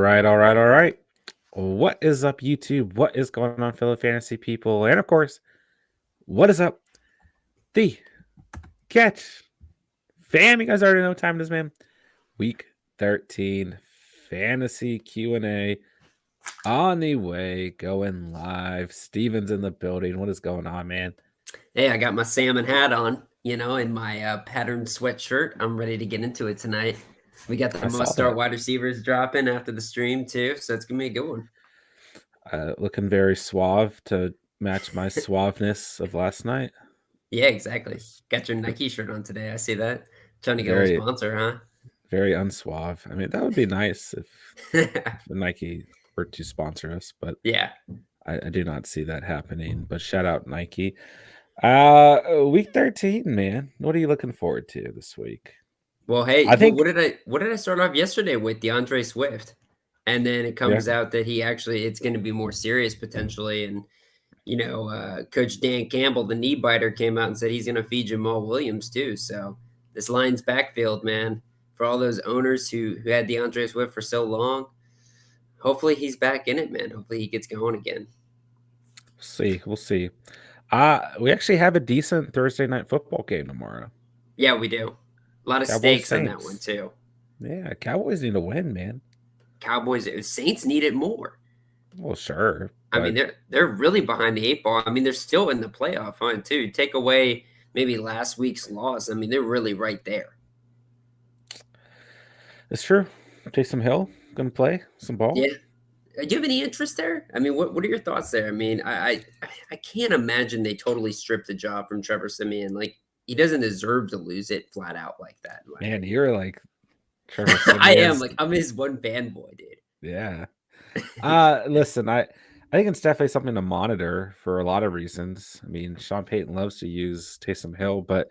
All right. What is up, YouTube? What is going on, fellow fantasy people? And of course, what is up, the catch fam? You guys already know what time it is, man. Week 13 fantasy Q&A on the way, going live. Steven's in the building. What is going on, man? Hey, I got my salmon hat on, and my patterned sweatshirt. I'm ready to get into it tonight. We got the must-start wide receivers dropping after the stream, too, so it's going to be a good one. Looking very suave to match my suaveness of last night. Yeah, exactly. Got your Nike shirt on today. I see that. Trying to get a little sponsor, huh? Very unsuave. I mean, that would be nice if Nike were to sponsor us, but yeah, I do not see that happening. But shout out Nike. Week 13, man. What are you looking forward to this week? Well, hey, what did I start off yesterday with? DeAndre Swift. And then it comes out that it's going to be more serious potentially. And, Coach Dan Campbell, the knee biter, came out and said he's going to feed Jamal Williams too. So this Lions backfield, man, for all those owners who had DeAndre Swift for so long, hopefully he's back in it, man. Hopefully he gets going again. We'll see. We actually have a decent Thursday night football game tomorrow. Yeah, we do. A lot of stakes on that one too. Yeah, Cowboys need to win, man. Saints need it more. Well, sure. I mean, they're really behind the eight ball. I mean, they're still in the playoff hunt too. Take away maybe last week's loss. I mean, they're really right there. It's true. Taysom Hill gonna play some ball. Yeah. Do you have any interest there? I mean, what are your thoughts there? I mean, I can't imagine they totally stripped the job from Trevor Siemian. Like, he doesn't deserve to lose it flat out like that. Man, you're like Trevor Siemian. I am. Like, I'm his one fanboy, dude. Yeah. Listen, I think it's definitely something to monitor for a lot of reasons. I mean, Sean Payton loves to use Taysom Hill, but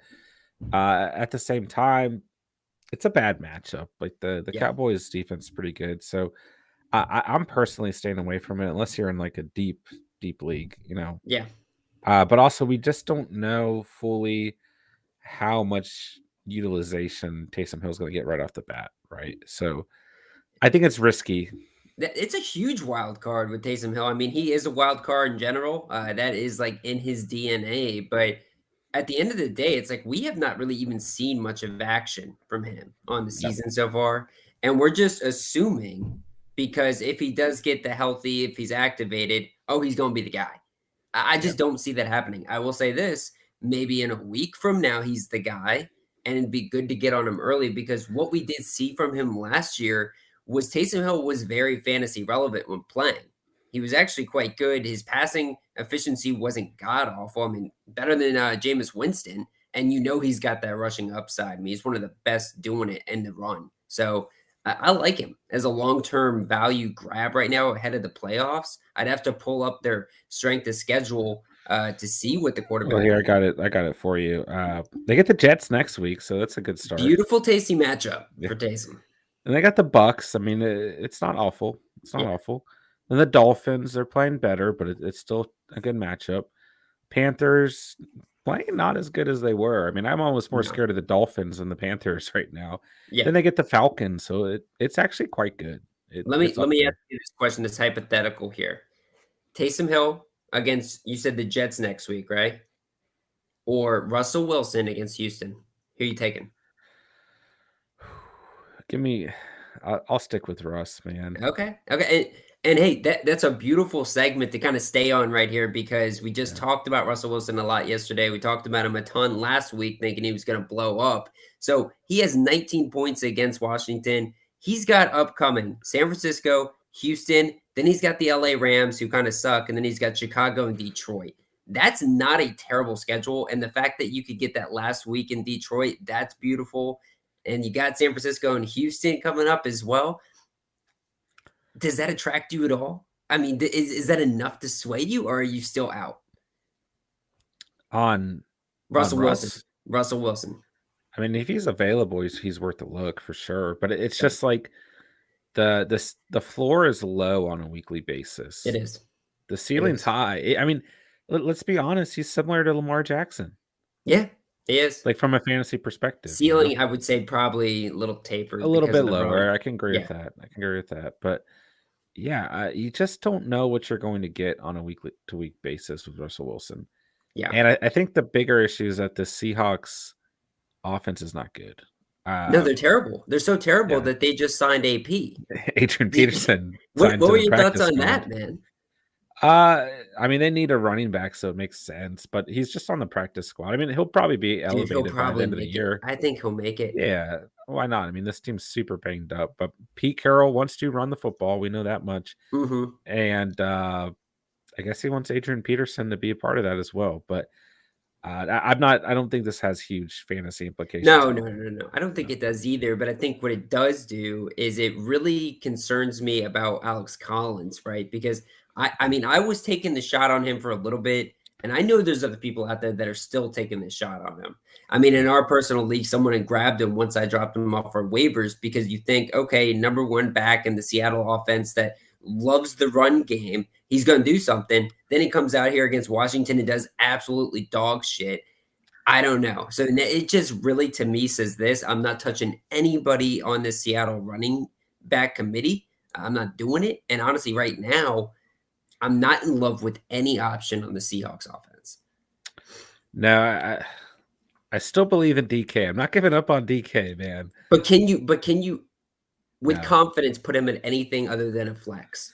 at the same time, it's a bad matchup. Like the Cowboys defense is pretty good. So I'm personally staying away from it unless you're in like a deep league, Yeah. But also we just don't know fully how much utilization Taysom Hill is going to get right off the bat, right? So I think it's risky. It's a huge wild card with Taysom Hill. I mean, he is a wild card in general. That is like in his DNA. But at the end of the day, it's like we have not really even seen much of action from him on the season so far. And we're just assuming, because if he does get the healthy, if he's activated, he's going to be the guy. I just don't see that happening. I will say this, maybe in a week from now, he's the guy. And it'd be good to get on him early, because what we did see from him last year was Taysom Hill was very fantasy relevant when playing. He was actually quite good. His passing efficiency wasn't god-awful. I mean, better than Jameis Winston. And he's got that rushing upside. I mean, he's one of the best doing it in the run. So I like him as a long-term value grab right now ahead of the playoffs. I'd have to pull up their strength of schedule to see what the quarterback. Well, here, I got it for you. They get the Jets next week, so that's a good start. Beautiful, tasty matchup for Taysom. And they got the Bucks. I mean, it's not awful. It's not awful. And the Dolphins, they're playing better, but it's still a good matchup. Panthers playing not as good as they were. I mean, I'm almost more scared of the Dolphins than the Panthers right now. Yeah. Then they get the Falcons, so it's actually quite good. Let me ask you this question. It's hypothetical here. Taysom Hill against, you said the Jets next week, right? Or Russell Wilson against Houston. Who are you taking? I'll stick with Russ, man. Okay. And hey, that's a beautiful segment to kind of stay on right here, because we just talked about Russell Wilson a lot yesterday. We talked about him a ton last week, thinking he was going to blow up. So he has 19 points against Washington. He's got upcoming San Francisco, Houston. Then he's got the LA Rams, who kind of suck. And then he's got Chicago and Detroit. That's not a terrible schedule. And the fact that you could get that last week in Detroit, that's beautiful. And you got San Francisco and Houston coming up as well. Does that attract you at all? I mean, is that enough to sway you, or are you still out? On Russell Wilson. Russell Wilson. I mean, if he's available, he's worth a look for sure. But it's just like the floor is low on a weekly basis. It is. The ceiling's high. I mean, let's be honest. He's similar to Lamar Jackson. Yeah. He is. Like from a fantasy perspective. Ceiling, I would say probably a little tapered. A little bit lower. I can agree with that. But Yeah, you just don't know what you're going to get on a week-to-week basis with Russell Wilson. Yeah. And I think the bigger issue is that the Seahawks offense is not good. No, they're terrible. They're so terrible Yeah. that they just signed AP. Adrian Peterson What signed to were the your thoughts practice on squad. that, man? I mean, they need a running back, so it makes sense, but he's just on the practice squad. I mean, he'll probably be Dude, he'll elevated by the probably end of the make it. year. I think he'll make it. Yeah, why not? I mean, this team's super banged up, but Pete Carroll wants to run the football. We know that much. Mhm. And I guess he wants Adrian Peterson to be a part of that as well. But I'm not, I don't think this has huge fantasy implications No, at no, all. no, no. I don't think No. it does either, but I think what it does do is it really concerns me about Alex Collins, right? Because I mean, I was taking the shot on him for a little bit, and I know there's other people out there that are still taking the shot on him. I mean, in our personal league, someone had grabbed him once I dropped him off for waivers because you think, okay, number one back in the Seattle offense that loves the run game, he's going to do something. Then he comes out here against Washington and does absolutely dog shit. I don't know. So it just really to me says this, I'm not touching anybody on the Seattle running back committee. I'm not doing it. And honestly, right now, I'm not in love with any option on the Seahawks offense. No, I still believe in DK. I'm not giving up on DK, man. But can you with No. confidence put him in anything other than a flex?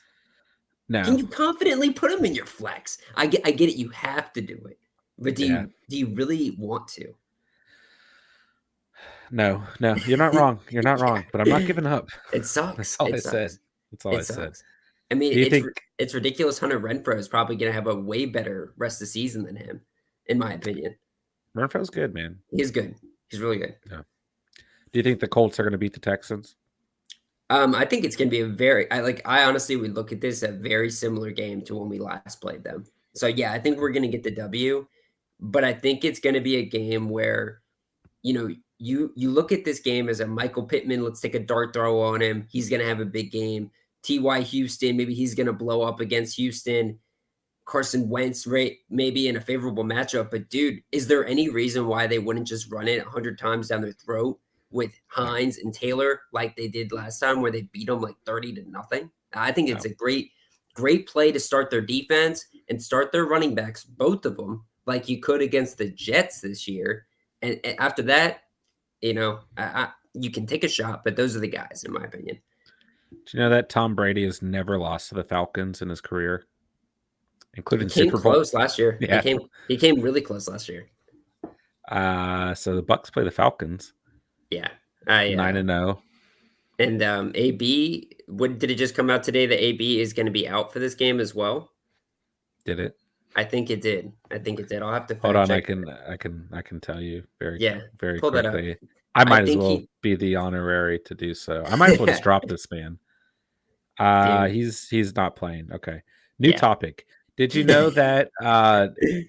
No. Can you confidently put him in your flex? I get it, you have to do it. But do you really want to? No, you're not wrong. You're not wrong, but I'm not giving up. It That's sucks. all It I said. sucks. That's all I It said. sucks. I mean, Do you think it's ridiculous. Hunter Renfrow is probably going to have a way better rest of the season than him, in my opinion. Renfrow's good, man? He's good. He's really good. Yeah. Do you think the Colts are going to beat the Texans? I think it's going to be I honestly would look at this a very similar game to when we last played them. So yeah, I think we're going to get the W, but I think it's going to be a game where, you look at this game as a Michael Pittman, let's take a dart throw on him. He's going to have a big game. T.Y. Houston, maybe he's going to blow up against Houston. Carson Wentz, right, maybe in a favorable matchup. But dude, is there any reason why they wouldn't just run it 100 times down their throat with Hines and Taylor like they did last time where they beat them like 30-0? I think it's a great play to start their defense and start their running backs, both of them, like you could against the Jets this year. And after that, you can take a shot, but those are the guys, in my opinion. Do you know that Tom Brady has never lost to the Falcons in his career, including He came Super Bowl? close last year. Yeah. He came really close last year. So the Bucks play the Falcons. Yeah. 9-0. And AB, what did it just come out today that AB is going to be out for this game as well? Did it? I think it did. I'll have to Hold on. check. I can tell you very pull that up. quickly. I might as well be the honorary to do so. I might as well just drop this man. He's not playing. Okay. New topic. Did you know that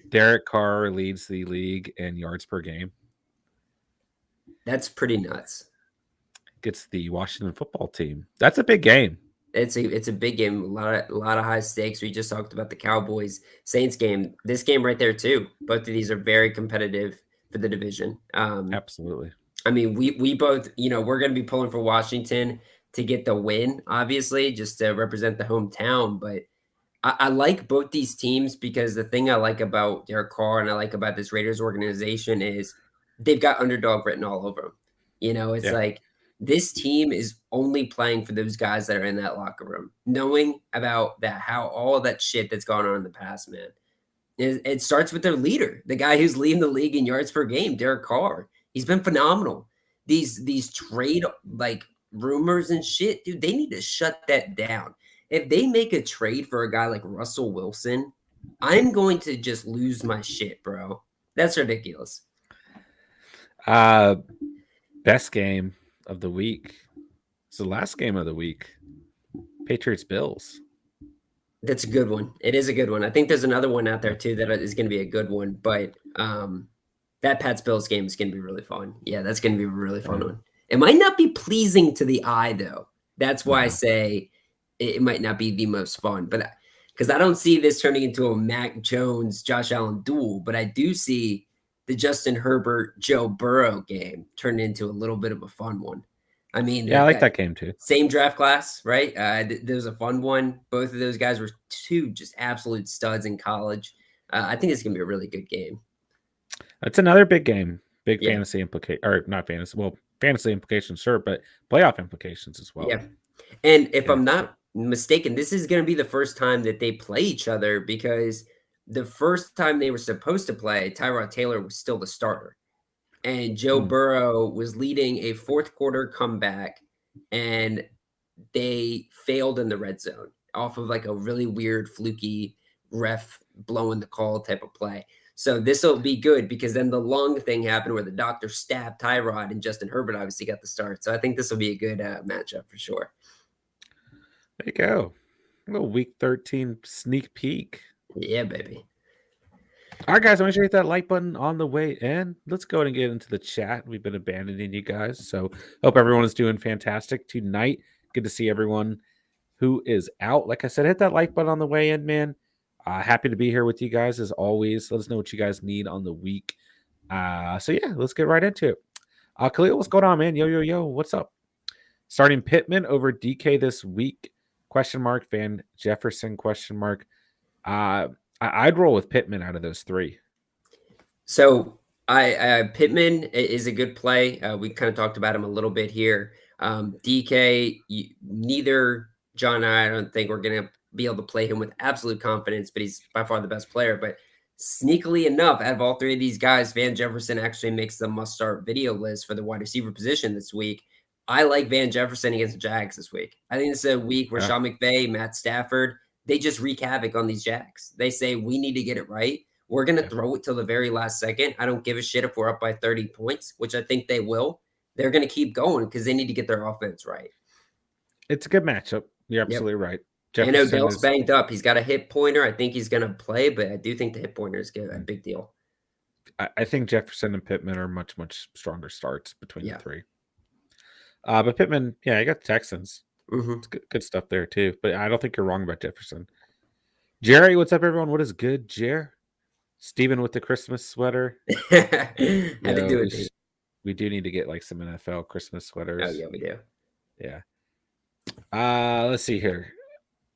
Derek Carr leads the league in yards per game? That's pretty nuts. Gets the Washington football team. That's a big game. It's a big game. A lot of high stakes. We just talked about the Cowboys Saints game. This game right there too. Both of these are very competitive for the division. Absolutely. I mean, we both, we're going to be pulling for Washington to get the win, obviously, just to represent the hometown. But I like both these teams because the thing I like about Derek Carr and I like about this Raiders organization is they've got underdog written all over them. It's like this team is only playing for those guys that are in that locker room, knowing about how all that shit that's gone on in the past, man. It starts with their leader, the guy who's leading the league in yards per game, Derek Carr. He's been phenomenal. These trade like rumors and shit, dude, they need to shut that down. If they make a trade for a guy like Russell Wilson, I'm going to just lose my shit, bro. That's ridiculous. Best game of the week. It's the last game of the week. Patriots Bills. That's a good one. It is a good one. I think there's another one out there too that is going to be a good one, but that Pats Bills game is going to be really fun. Yeah, that's going to be a really fun one. It might not be pleasing to the eye though. That's why I say it might not be the most fun, but because I don't see this turning into a Mac Jones, Josh Allen duel, but I do see the Justin Herbert, Joe Burrow game turn into a little bit of a fun one. I mean, Yeah, I like that game too. same draft class, right? There was a fun one. Both of those guys were two just absolute studs in college. I think it's gonna be a really good game. It's another big game, big Yeah, fantasy implication, or not fantasy. Well, fantasy implications, sure, but playoff implications as well. yeah. And if Yeah. I'm not mistaken, this is gonna be the first time that they play each other because the first time they were supposed to play, Tyrod Taylor was still the starter. And Joe Mm. Burrow was leading a fourth quarter comeback, and they failed in the red zone off of like a really weird, fluky ref blowing the call type of play. So this will be good because then the lung thing happened where the doctor stabbed Tyrod and Justin Herbert obviously got the start. So I think this will be a good matchup for sure. There you go. A little week 13 sneak peek. Yeah, baby. All right, guys, make sure you hit that like button on the way in. Let's go ahead and get into the chat. We've been abandoning you guys. So hope everyone is doing fantastic tonight. Good to see everyone who is out. Like I said, hit that like button on the way in, man. Happy to be here with you guys as always. Let us know what you guys need on the week. So yeah, let's get right into it. Khalil, what's going on, man? Yo, what's up? Starting Pittman over DK this week? Question mark. Van Jefferson? Question mark. I'd roll with Pittman out of those three. So Pittman is a good play. We kind of talked about him a little bit here. DK, neither John and I don't think we're going to be able to play him with absolute confidence, but he's by far the best player. But sneakily enough, out of all three of these guys, Van Jefferson actually makes the must-start video list for the wide receiver position this week. I like Van Jefferson against the Jags this week. I think this is a week where Sean McVay, Matt Stafford, they just wreak havoc on these Jags. They say, we need to get it right. We're going to throw it till the very last second. I don't give a shit if we're up by 30 points, which I think they will. They're going to keep going because they need to get their offense right. It's a good matchup. You're absolutely right. Jefferson, I know Odell's banged up. He's got a hip pointer. I think he's going to play, but I do think the hip pointer is a big deal. I think Jefferson and Pittman are much, much stronger starts between the three. But Pittman, yeah, you got the Texans. It's good stuff there too. But I don't think you're wrong about Jefferson. Jerry, what's up, everyone? What is good, Jer? Steven with the Christmas sweater. Had to do it. We do need to get like some NFL Christmas sweaters. Oh yeah, we do. Yeah. Let's see here.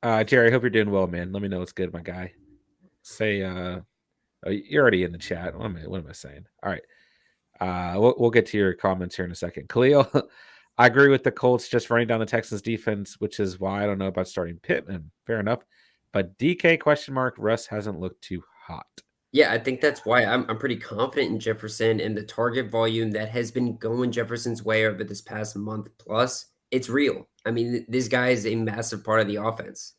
Jerry, I hope you're doing well, man. Let me know what's good, my guy. Say you're already in the chat. What am I saying? All right. We'll get to your comments here in a second. Khalil, I agree with the Colts just running down the Texans defense, which is why I don't know about starting Pittman. Fair enough. But DK question mark, Russ hasn't looked too hot. Yeah, I think that's why I'm pretty confident in Jefferson and the target volume that has been going Jefferson's way over this past month plus. It's real. I mean, this guy is a massive part of the offense.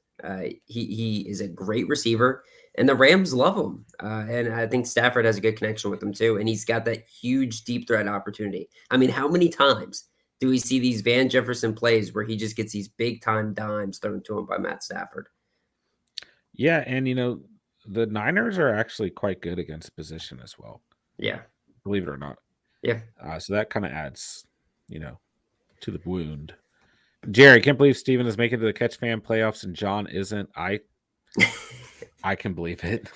He is a great receiver, and the Rams love him. And I think Stafford has a good connection with him too. And he's got that huge deep threat opportunity. I mean, how many times do we see these Van Jefferson plays where he just gets these big time dimes thrown to him by Matt Stafford? Yeah, and the Niners are actually quite good against position as well. Yeah. Believe it or not. Yeah. So that kind of adds, to the wound. Jerry, can't believe Steven is making it to the Catch Fan playoffs and John isn't. I can believe it.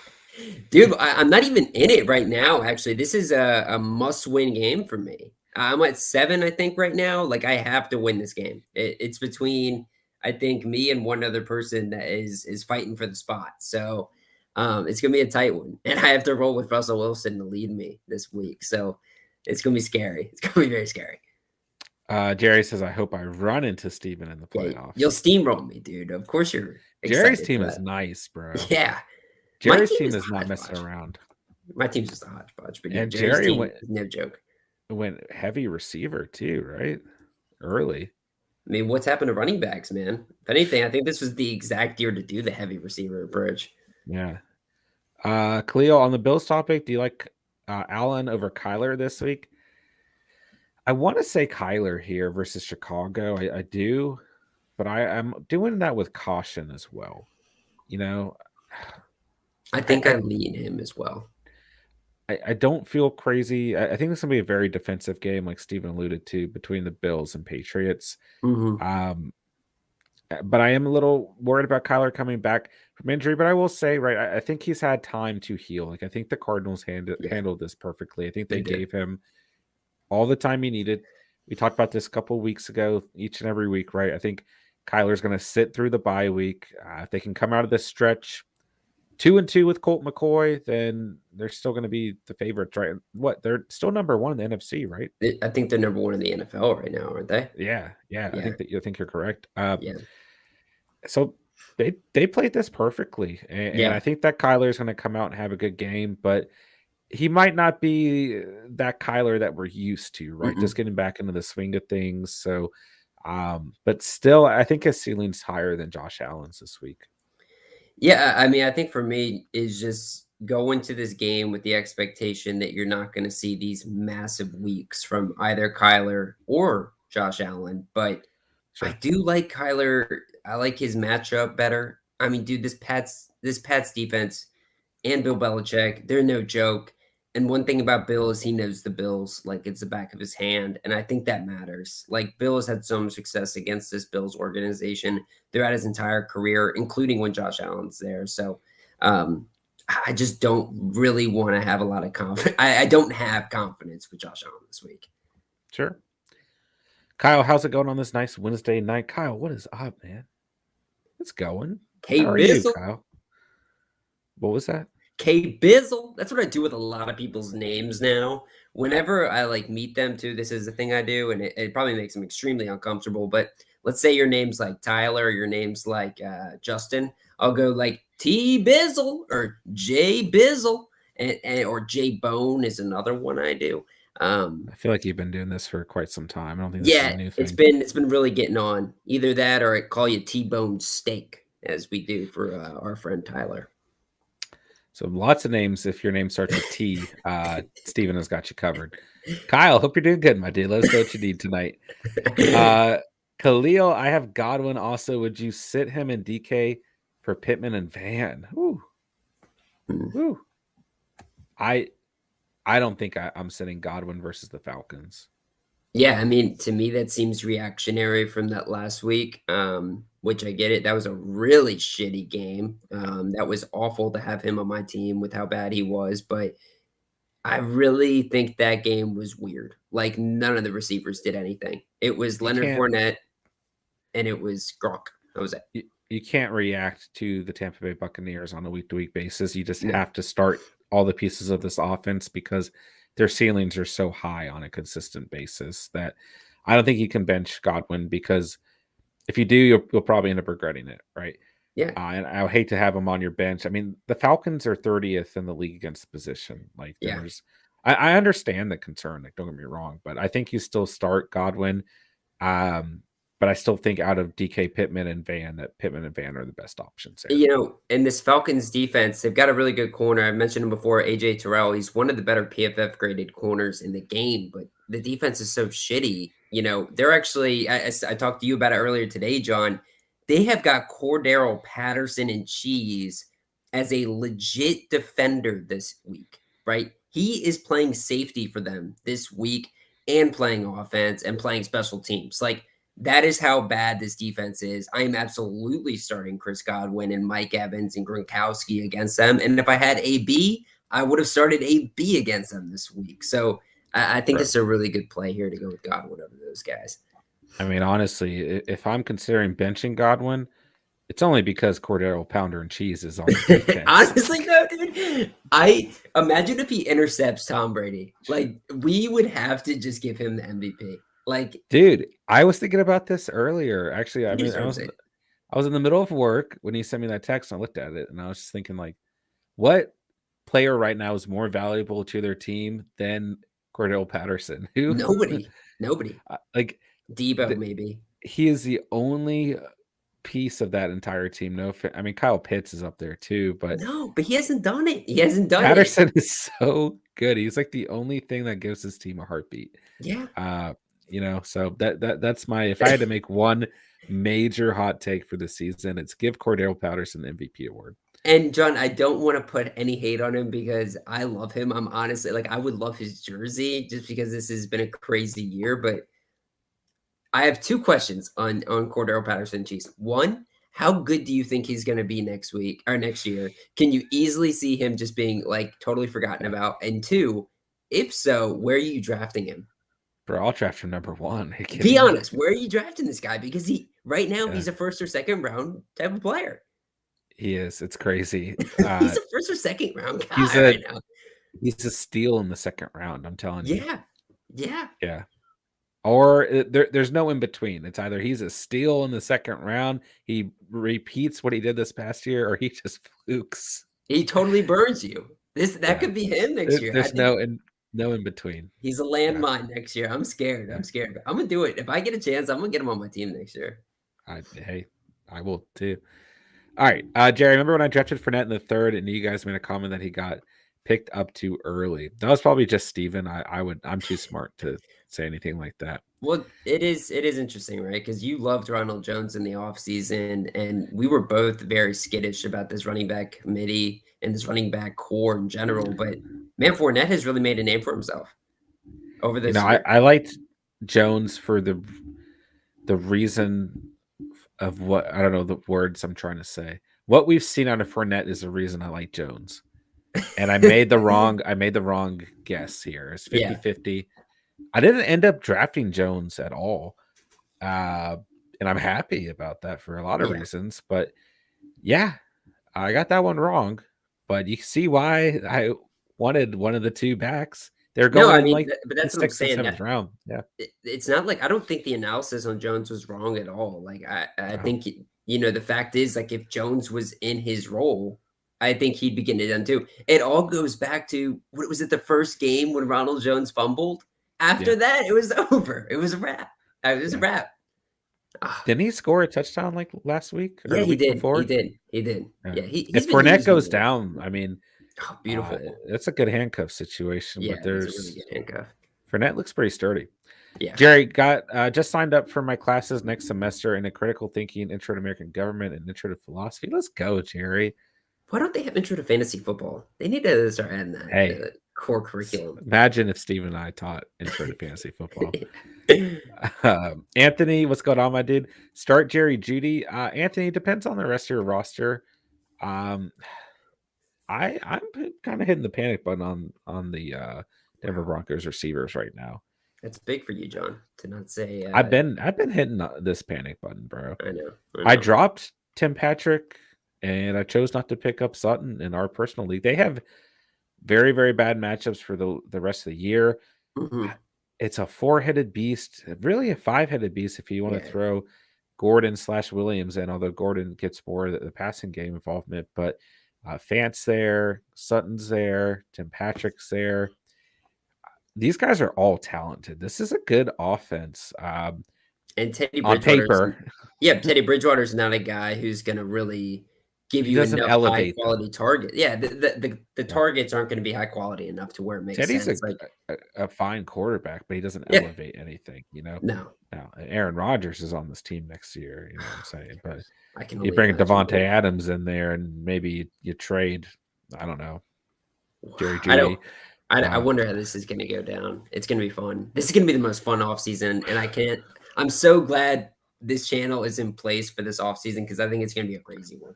Dude, I'm not even in it right now, actually. This is a must-win game for me. I'm at 7, I think, right now. Like, I have to win this game. It's between, I think, me and one other person that is fighting for the spot. So it's going to be a tight one. And I have to roll with Russell Wilson to lead me this week. So it's going to be scary. It's going to be very scary. Jerry says, I hope I run into Steven in the playoffs. You'll steamroll me, dude. Of course you're Jerry's team is nice, bro. Yeah. Jerry's team is not messing around. My team's just a hodgepodge. But yeah, Jerry went, no joke. Went heavy receiver too, right? Early. I mean, what's happened to running backs, man? If anything, I think this was the exact year to do the heavy receiver approach. Yeah. Khalil, on the Bills topic, do you like Allen over Kyler this week? I want to say Kyler here versus Chicago. I do, but I'm doing that with caution as well. I think I lean him as well. I don't feel crazy. I think this is going to be a very defensive game, like Steven alluded to, between the Bills and Patriots. Mm-hmm. But I am a little worried about Kyler coming back from injury. But I will say, right, I think he's had time to heal. Like, I think the Cardinals handled this perfectly. I think they gave him all the time he needed. We talked about this a couple of weeks ago, each and every week, right? I think Kyler's going to sit through the bye week. If they can come out of this stretch 2-2 with Colt McCoy, then they're still going to be the favorites, right? What? They're still number one in the NFC, right? I think they're number one in the NFL right now, aren't they? Yeah, yeah. Yeah, I think you're correct. yeah, So they played this perfectly, and yeah. I think that Kyler is going to come out and have a good game, but he might not be that Kyler that we're used to, right? Just Mm-mm. getting back into the swing of things. So, but still, I think his ceiling's higher than Josh Allen's this week. Yeah, I mean, I think for me is just go into this game with the expectation that you're not going to see these massive weeks from either Kyler or Josh Allen. But I Sure. do like Kyler. I like his matchup better. I mean, dude, this Pats defense and Bill Belichick, they're no joke. And one thing about Bill is he knows the Bills like it's the back of his hand. And I think that matters. Like Bill has had so much success against this Bills organization throughout his entire career, including when Josh Allen's there. So um, I just don't really want to have a lot of confidence. I don't have confidence with Josh Allen this week. Sure. Kyle, how's it going on this nice Wednesday night? Kyle, what is up, man? It's going. K How are you, Bizzle. Kyle? What was that? K Bizzle. That's what I do with a lot of people's names now. Whenever I like meet them too, this is the thing I do, and it probably makes them extremely uncomfortable. But let's say your name's like Tyler, or your name's like Justin. I'll go like T Bizzle or J Bizzle, and or J Bone is another one I do. I feel like you've been doing this for quite some time. I don't think this is a Yeah, new it's thing. been really getting on. Either that, or I call you T Bone Steak, as we do for our friend Tyler. So lots of names. If your name starts with T, Steven has got you covered. Kyle, hope you're doing good, my dude. Let us know what you need tonight. Khalil, I have Godwin also. Would you sit him in DK for Pittman and Van? Ooh. Ooh. I don't think I'm sitting Godwin versus the Falcons. Yeah, I mean, to me, that seems reactionary from that last week, which I get it. That was a really shitty game. That was awful to have him on my team with how bad he was, but I really think that game was weird. Like, none of the receivers did anything. It was You Leonard can't Fournette and it was Gronk. That was it. you can't react to the Tampa Bay Buccaneers on a week-to-week basis. You just No. have to start all the pieces of this offense because their ceilings are so high on a consistent basis that I don't think you can bench Godwin because if you do, you'll probably end up regretting it, right? Yeah, And I would hate to have him on your bench. I mean, the Falcons are 30th in the league against the position. Like, yeah. I understand the concern. Like, don't get me wrong, but I think you still start Godwin. But I still think out of DK Pittman and Van, that Pittman and Van are the best options there. You know, in this Falcons defense, they've got a really good corner. I mentioned him before, AJ Terrell. He's one of the better PFF graded corners in the game, but the defense is so shitty. You know, they're actually, I talked to you about it earlier today, John. They have got Cordero Patterson and Cheese as a legit defender this week, right? He is playing safety for them this week and playing offense and playing special teams. Like, that is how bad this defense is. I am absolutely starting Chris Godwin and Mike Evans and Gronkowski against them. And if I had AB, I would have started AB against them this week. So I think Bro, it's a really good play here to go with Godwin over those guys. I mean, honestly, if I'm considering benching Godwin, it's only because Cordero Pounder and Cheese is on the defense. Honestly, though, dude, I imagine if he intercepts Tom Brady, like we would have to just give him the MVP. Like Dude, I was thinking about this earlier. Actually, I he mean, deserves it. I was in the middle of work when he sent me that text and I looked at it and I was just thinking like, what player right now is more valuable to their team than Cordell Patterson? Who Nobody. like Debo, maybe. he is the only piece of that entire team. I mean, Kyle Pitts is up there too, but No, but he hasn't done it. He hasn't done it. Patterson is so good. He's like the only thing that gives his team a heartbeat. Yeah. So that's my if I had to make one major hot take for the season, it's give Cordero Patterson the MVP award. And John, I don't want to put any hate on him because I love him. I'm honestly like I would love his jersey just because this has been a crazy year. But I have two questions on Cordero Patterson Chiefs. One, how good do you think he's going to be next week or next year? Can you easily see him just being like totally forgotten Yeah. about? And two, if so, where are you drafting him? Bro, I'll draft him number 1. Are you kidding Be me? honest, where are you drafting this guy? Because right now Yeah. he's a first or second round type of player. He is. It's crazy. He's a first or second round He's guy a right now. he's a steal in the second round, I'm telling you. Yeah. Yeah. Yeah. Or there's no in between. It's either he's a steal in the second round, he repeats what he did this past year, or he just flukes. He totally burns you. That Yeah. could be him next year. I There's think no in between. he's a landmine next year. I'm scared. I'm scared. I'm gonna do it. If I get a chance, I'm gonna get him on my team next year. Hey, I will too. All right, Jerry. Remember when I drafted Fournette in the 3rd, and you guys made a comment that he got picked up too early? That was probably just Steven. I'm too smart to say anything like that. Well, it is interesting, right? Because you loved Ronald Jones in the offseason, and we were both very skittish about this running back committee and this running back core in general. But man, Fournette has really made a name for himself over this year. I liked Jones for the reason of what I don't know the words I'm trying to say. What we've seen out of Fournette is the reason I like Jones. And I made the wrong guess here. It's 50-50. I didn't end up drafting Jones at all. And I'm happy about that for a lot of reasons. But yeah, I got that one wrong. But you see why I wanted one of the 2 backs. They're going but that's what I'm saying. 7th round. Yeah. It's not like I don't think the analysis on Jones was wrong at all. Like I think the fact is, like, if Jones was in his role, I think he'd be getting it done too. It all goes back to what was it, the first game when Ronald Jones fumbled? After that, it was over. It was a wrap. It was a wrap. Didn't he score a touchdown like last week? Yeah, he did. He did. Yeah, if Fournette goes down, I mean, beautiful. It's a good handcuff situation. Yeah, but there's it's a really good handcuff. Fournette looks pretty sturdy. Yeah. Jerry got just signed up for my classes next semester in a critical thinking, intro to American government, and intro to philosophy. Let's go, Jerry. Why don't they have intro to fantasy football? They need to start adding that core curriculum. Imagine if Steve and I taught intro to fantasy football. Anthony, what's going on, my dude? Start Jerry Jeudy. Anthony, depends on the rest of your roster. I'm kind of hitting the panic button on the Denver Broncos receivers right now. That's big for you, John, to not say. I've been hitting this panic button, bro. I know. I dropped Tim Patrick, and I chose not to pick up Sutton in our personal league. They have very, very bad matchups for the rest of the year. Mm-hmm. It's a 4-headed beast, really a 5-headed beast if you want to throw Gordon/Williams in, although Gordon gets more of the passing game involvement. But Fant's there, Sutton's there, Tim Patrick's there. These guys are all talented. This is a good offense. And Teddy on paper. Teddy Bridgewater's not a guy who's going to really give you enough high quality target. Yeah, the targets aren't going to be high quality enough to where it makes Teddy's sense. a fine quarterback, but he doesn't elevate anything, No. Aaron Rodgers is on this team next year, you know what I'm saying? But you bring Devonta Adams in there and maybe you trade, I don't know, Jerry Jeudy. I wonder how this is going to go down. It's going to be fun. This is going to be the most fun offseason, and I'm so glad this channel is in place for this offseason because I think it's going to be a crazy one.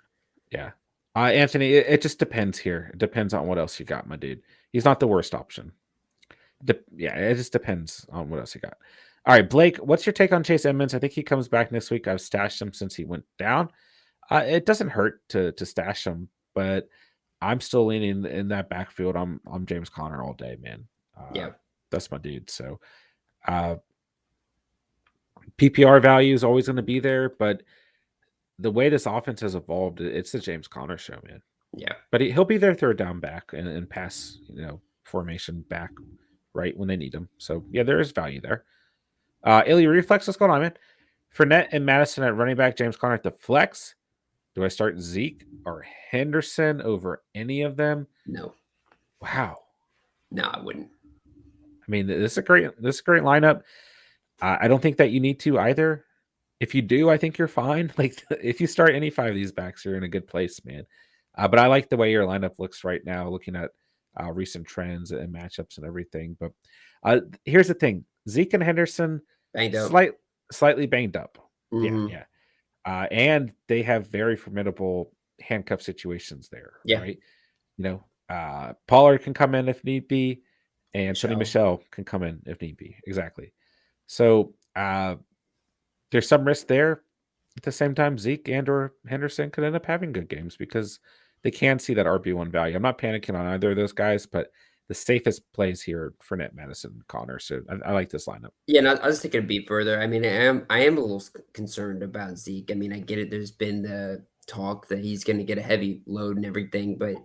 Yeah. Anthony, it just depends here. It depends on what else you got, my dude. He's not the worst option. It just depends on what else you got. All right, Blake, what's your take on Chase Edmonds? I think he comes back next week. I've stashed him since he went down. It doesn't hurt to stash him, but I'm still leaning in that backfield. I'm James Conner all day, man. That's my dude. So PPR value is always going to be there, but the way this offense has evolved, it's the James Conner show, man. Yeah. But he'll be their third down back and pass, formation back right when they need him. So, yeah, there is value there. Illy Reflex, what's going on, man? Fournette and Madison at running back, James Conner at the flex. Do I start Zeke or Henderson over any of them? No. Wow. No, I wouldn't. I mean, this is a great lineup. I don't think that you need to either. If you do, I think you're fine. Like if you start any 5 of these backs, you're in a good place, man. But I like the way your lineup looks right now, looking at recent trends and matchups and everything. But here's the thing: Zeke and Henderson banged up, slightly banged up. Mm-hmm. Yeah. And they have very formidable handcuff situations there. Yeah. Right. Pollard can come in if need be, and Sonny Michel can come in if need be. Exactly. So there's some risk there. At the same time, Zeke and or Henderson could end up having good games because they can see that RB1 value. I'm not panicking on either of those guys, but the safest plays here, Fournette, Madison, Connor. So I like this lineup. Yeah, and I was thinking a beat further. I mean, I am a little concerned about Zeke. I mean, I get it. There's been the talk that he's going to get a heavy load and everything, but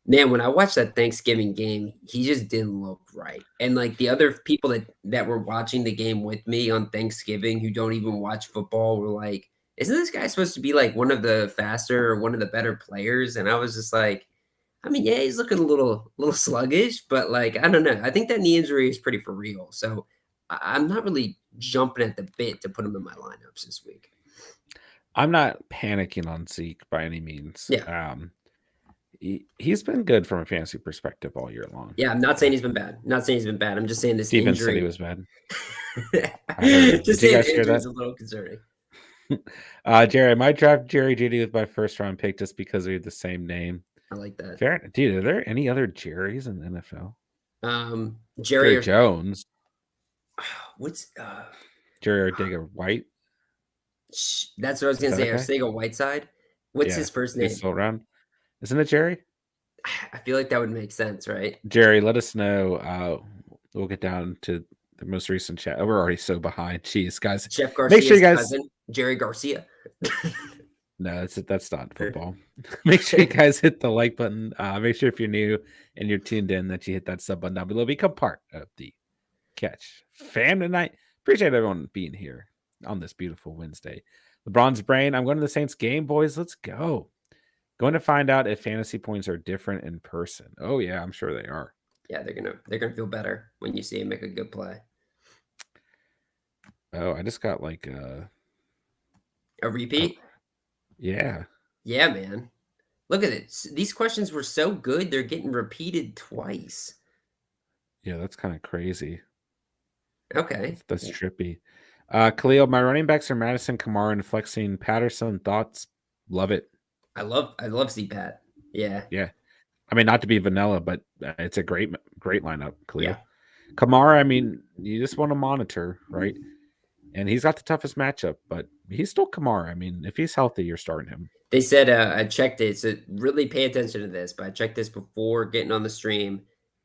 man, when I watched that Thanksgiving game, he just didn't look right. And like the other people that were watching the game with me on Thanksgiving who don't even watch football were like, "Isn't this guy supposed to be like one of the faster or one of the better players?" And I was just like, I mean, yeah, he's looking a little sluggish, but like I don't know. I think that knee injury is pretty for real. So I'm not really jumping at the bit to put him in my lineups this week. I'm not panicking on Zeke by any means. Yeah. He's been good from a fantasy perspective all year long. Yeah, I'm not saying he's been bad. Not saying he's been bad. I'm just saying this Steven said he injury. was bad. Just Did you saying guys hear injury that? is a little concerning. Jerry, I might draft Jerry Judy with my first round pick just because we have the same name. I like that. Fair, dude. Are there any other Jerrys in the NFL? Jerry Jerry Jones, what's Jerry Digger White. that's what I was Is gonna that say. okay? Arcega Whiteside. What's his first name? He's still around. Isn't it Jerry? I feel like that would make sense, right? Jerry, let us know. We'll get down to the most recent chat. Oh, we're already so behind. Jeez, guys. Jeff Make sure Garcia's you guys. cousin, Jerry Garcia. No, that's not football. Make sure you guys hit the like button. Make sure if you're new and you're tuned in that you hit that sub button down below. Become part of the Catch fam tonight. Appreciate everyone being here on this beautiful Wednesday. LeBron's brain. I'm going to the Saints game, boys. Let's go. Going to find out if fantasy points are different in person. Oh yeah, I'm sure they are. Yeah, they're gonna feel better when you see him make a good play. Oh, I just got like a repeat. Yeah. Yeah, man. Look at it. These questions were so good, they're getting repeated twice. Yeah, that's kind of crazy. Okay. That's trippy. Khalil, my running backs are Madison, Kamara, and flexing Patterson. Thoughts? Love it. I love CPAT. Yeah. Yeah. I mean, not to be vanilla, but it's a great lineup, Khalil. Yeah. Kamara, I mean, you just want to monitor, right? And he's got the toughest matchup, but he's still Kamara. I mean, if he's healthy, you're starting him. They said, I checked it, so really pay attention to this, but I checked this before getting on the stream.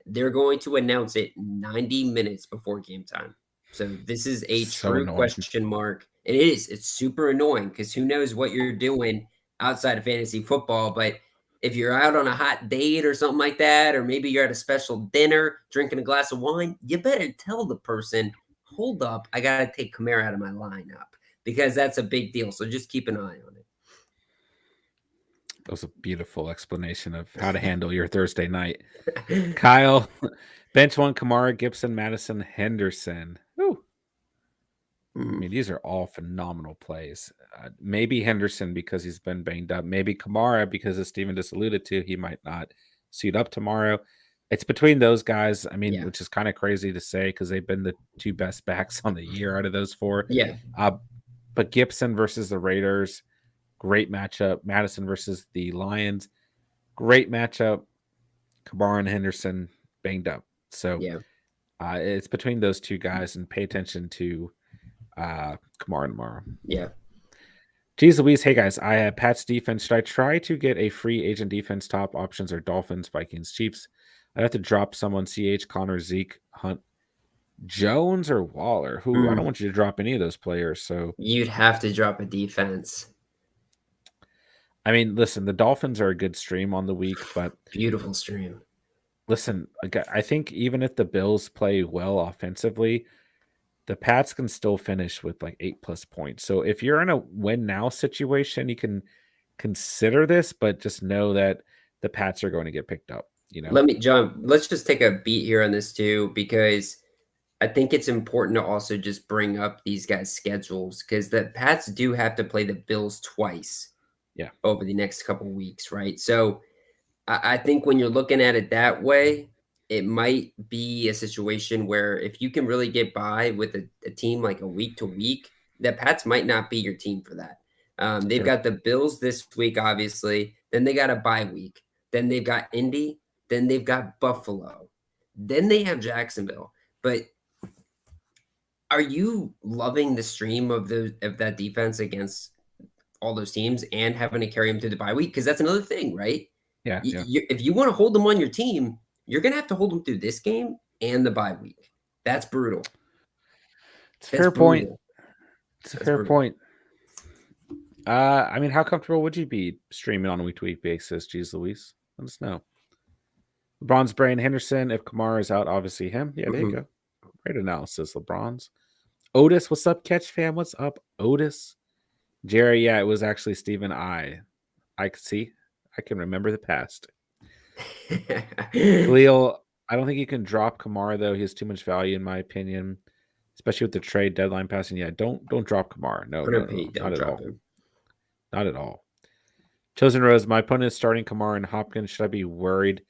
They're going to announce it 90 minutes before game time. So this is a true question mark. And it is. It's super annoying because who knows what you're doing outside of fantasy football. But if you're out on a hot date or something like that, or maybe you're at a special dinner drinking a glass of wine, you better tell the person, hold up, I got to take Kamara out of my lineup because that's a big deal. So just keep an eye on it. That was a beautiful explanation of how to handle your Thursday night. Kyle, bench one, Kamara, Gibson, Madison, Henderson. Ooh. I mean, these are all phenomenal plays. Maybe Henderson because he's been banged up. Maybe Kamara because, as Steven just alluded to, he might not suit up tomorrow. It's between those guys. I mean, which is kind of crazy to say because they've been the two best backs on the year out of those four. Yeah. But Gibson versus the Raiders, great matchup. Madison versus the Lions, great matchup. Kamara and Henderson banged up. So it's between those two guys, and pay attention to Kamara tomorrow. Yeah. Geez Louise, hey guys, I have Pat's defense. Should I try to get a free agent defense? Top options are Dolphins, Vikings, Chiefs. I'd have to drop someone, CH, Connor, Zeke, Hunt, Jones, or Waller. Who I don't want you to drop any of those players. So you'd have to drop a defense. I mean, listen, the Dolphins are a good stream on the week, but beautiful stream. Listen, I think even if the Bills play well offensively, the Pats can still finish with like 8+ points. So if you're in a win now situation, you can consider this, but just know that the Pats are going to get picked up. You know, let's just take a beat here on this too, because I think it's important to also just bring up these guys' schedules because the Pats do have to play the Bills twice. Yeah. Over the next couple of weeks, right? So I think when you're looking at it that way, it might be a situation where if you can really get by with a team like a week to week, the Pats might not be your team for that. They've got the Bills this week, obviously. Then they got a bye week. Then they've got Indy. Then they've got Buffalo. Then they have Jacksonville. But Are you loving the stream of that defense against all those teams and having to carry them through the bye week? Because that's another thing, right? Yeah, yeah. If you want to hold them on your team, you're going to have to hold them through this game and the bye week. That's brutal. It's a fair point. It's a That's fair brutal. point. I mean, how comfortable would you be streaming on a week-to-week basis? Jeez Louise. Let us know. LeBron's brain Henderson. If Kamara is out, obviously him. Yeah, there you go. Great analysis, LeBron's. Otis, what's up, Catch fam? What's up, Otis? Jerry, yeah, it was actually Stephen I could see. I can remember the past. Khalil, I don't think you can drop Kamara, though. He has too much value, in my opinion, especially with the trade deadline passing. Yeah, don't drop Kamara. No, not at all. Not at all. Chosen Rose, my opponent is starting Kamara and Hopkins. Should I be worried?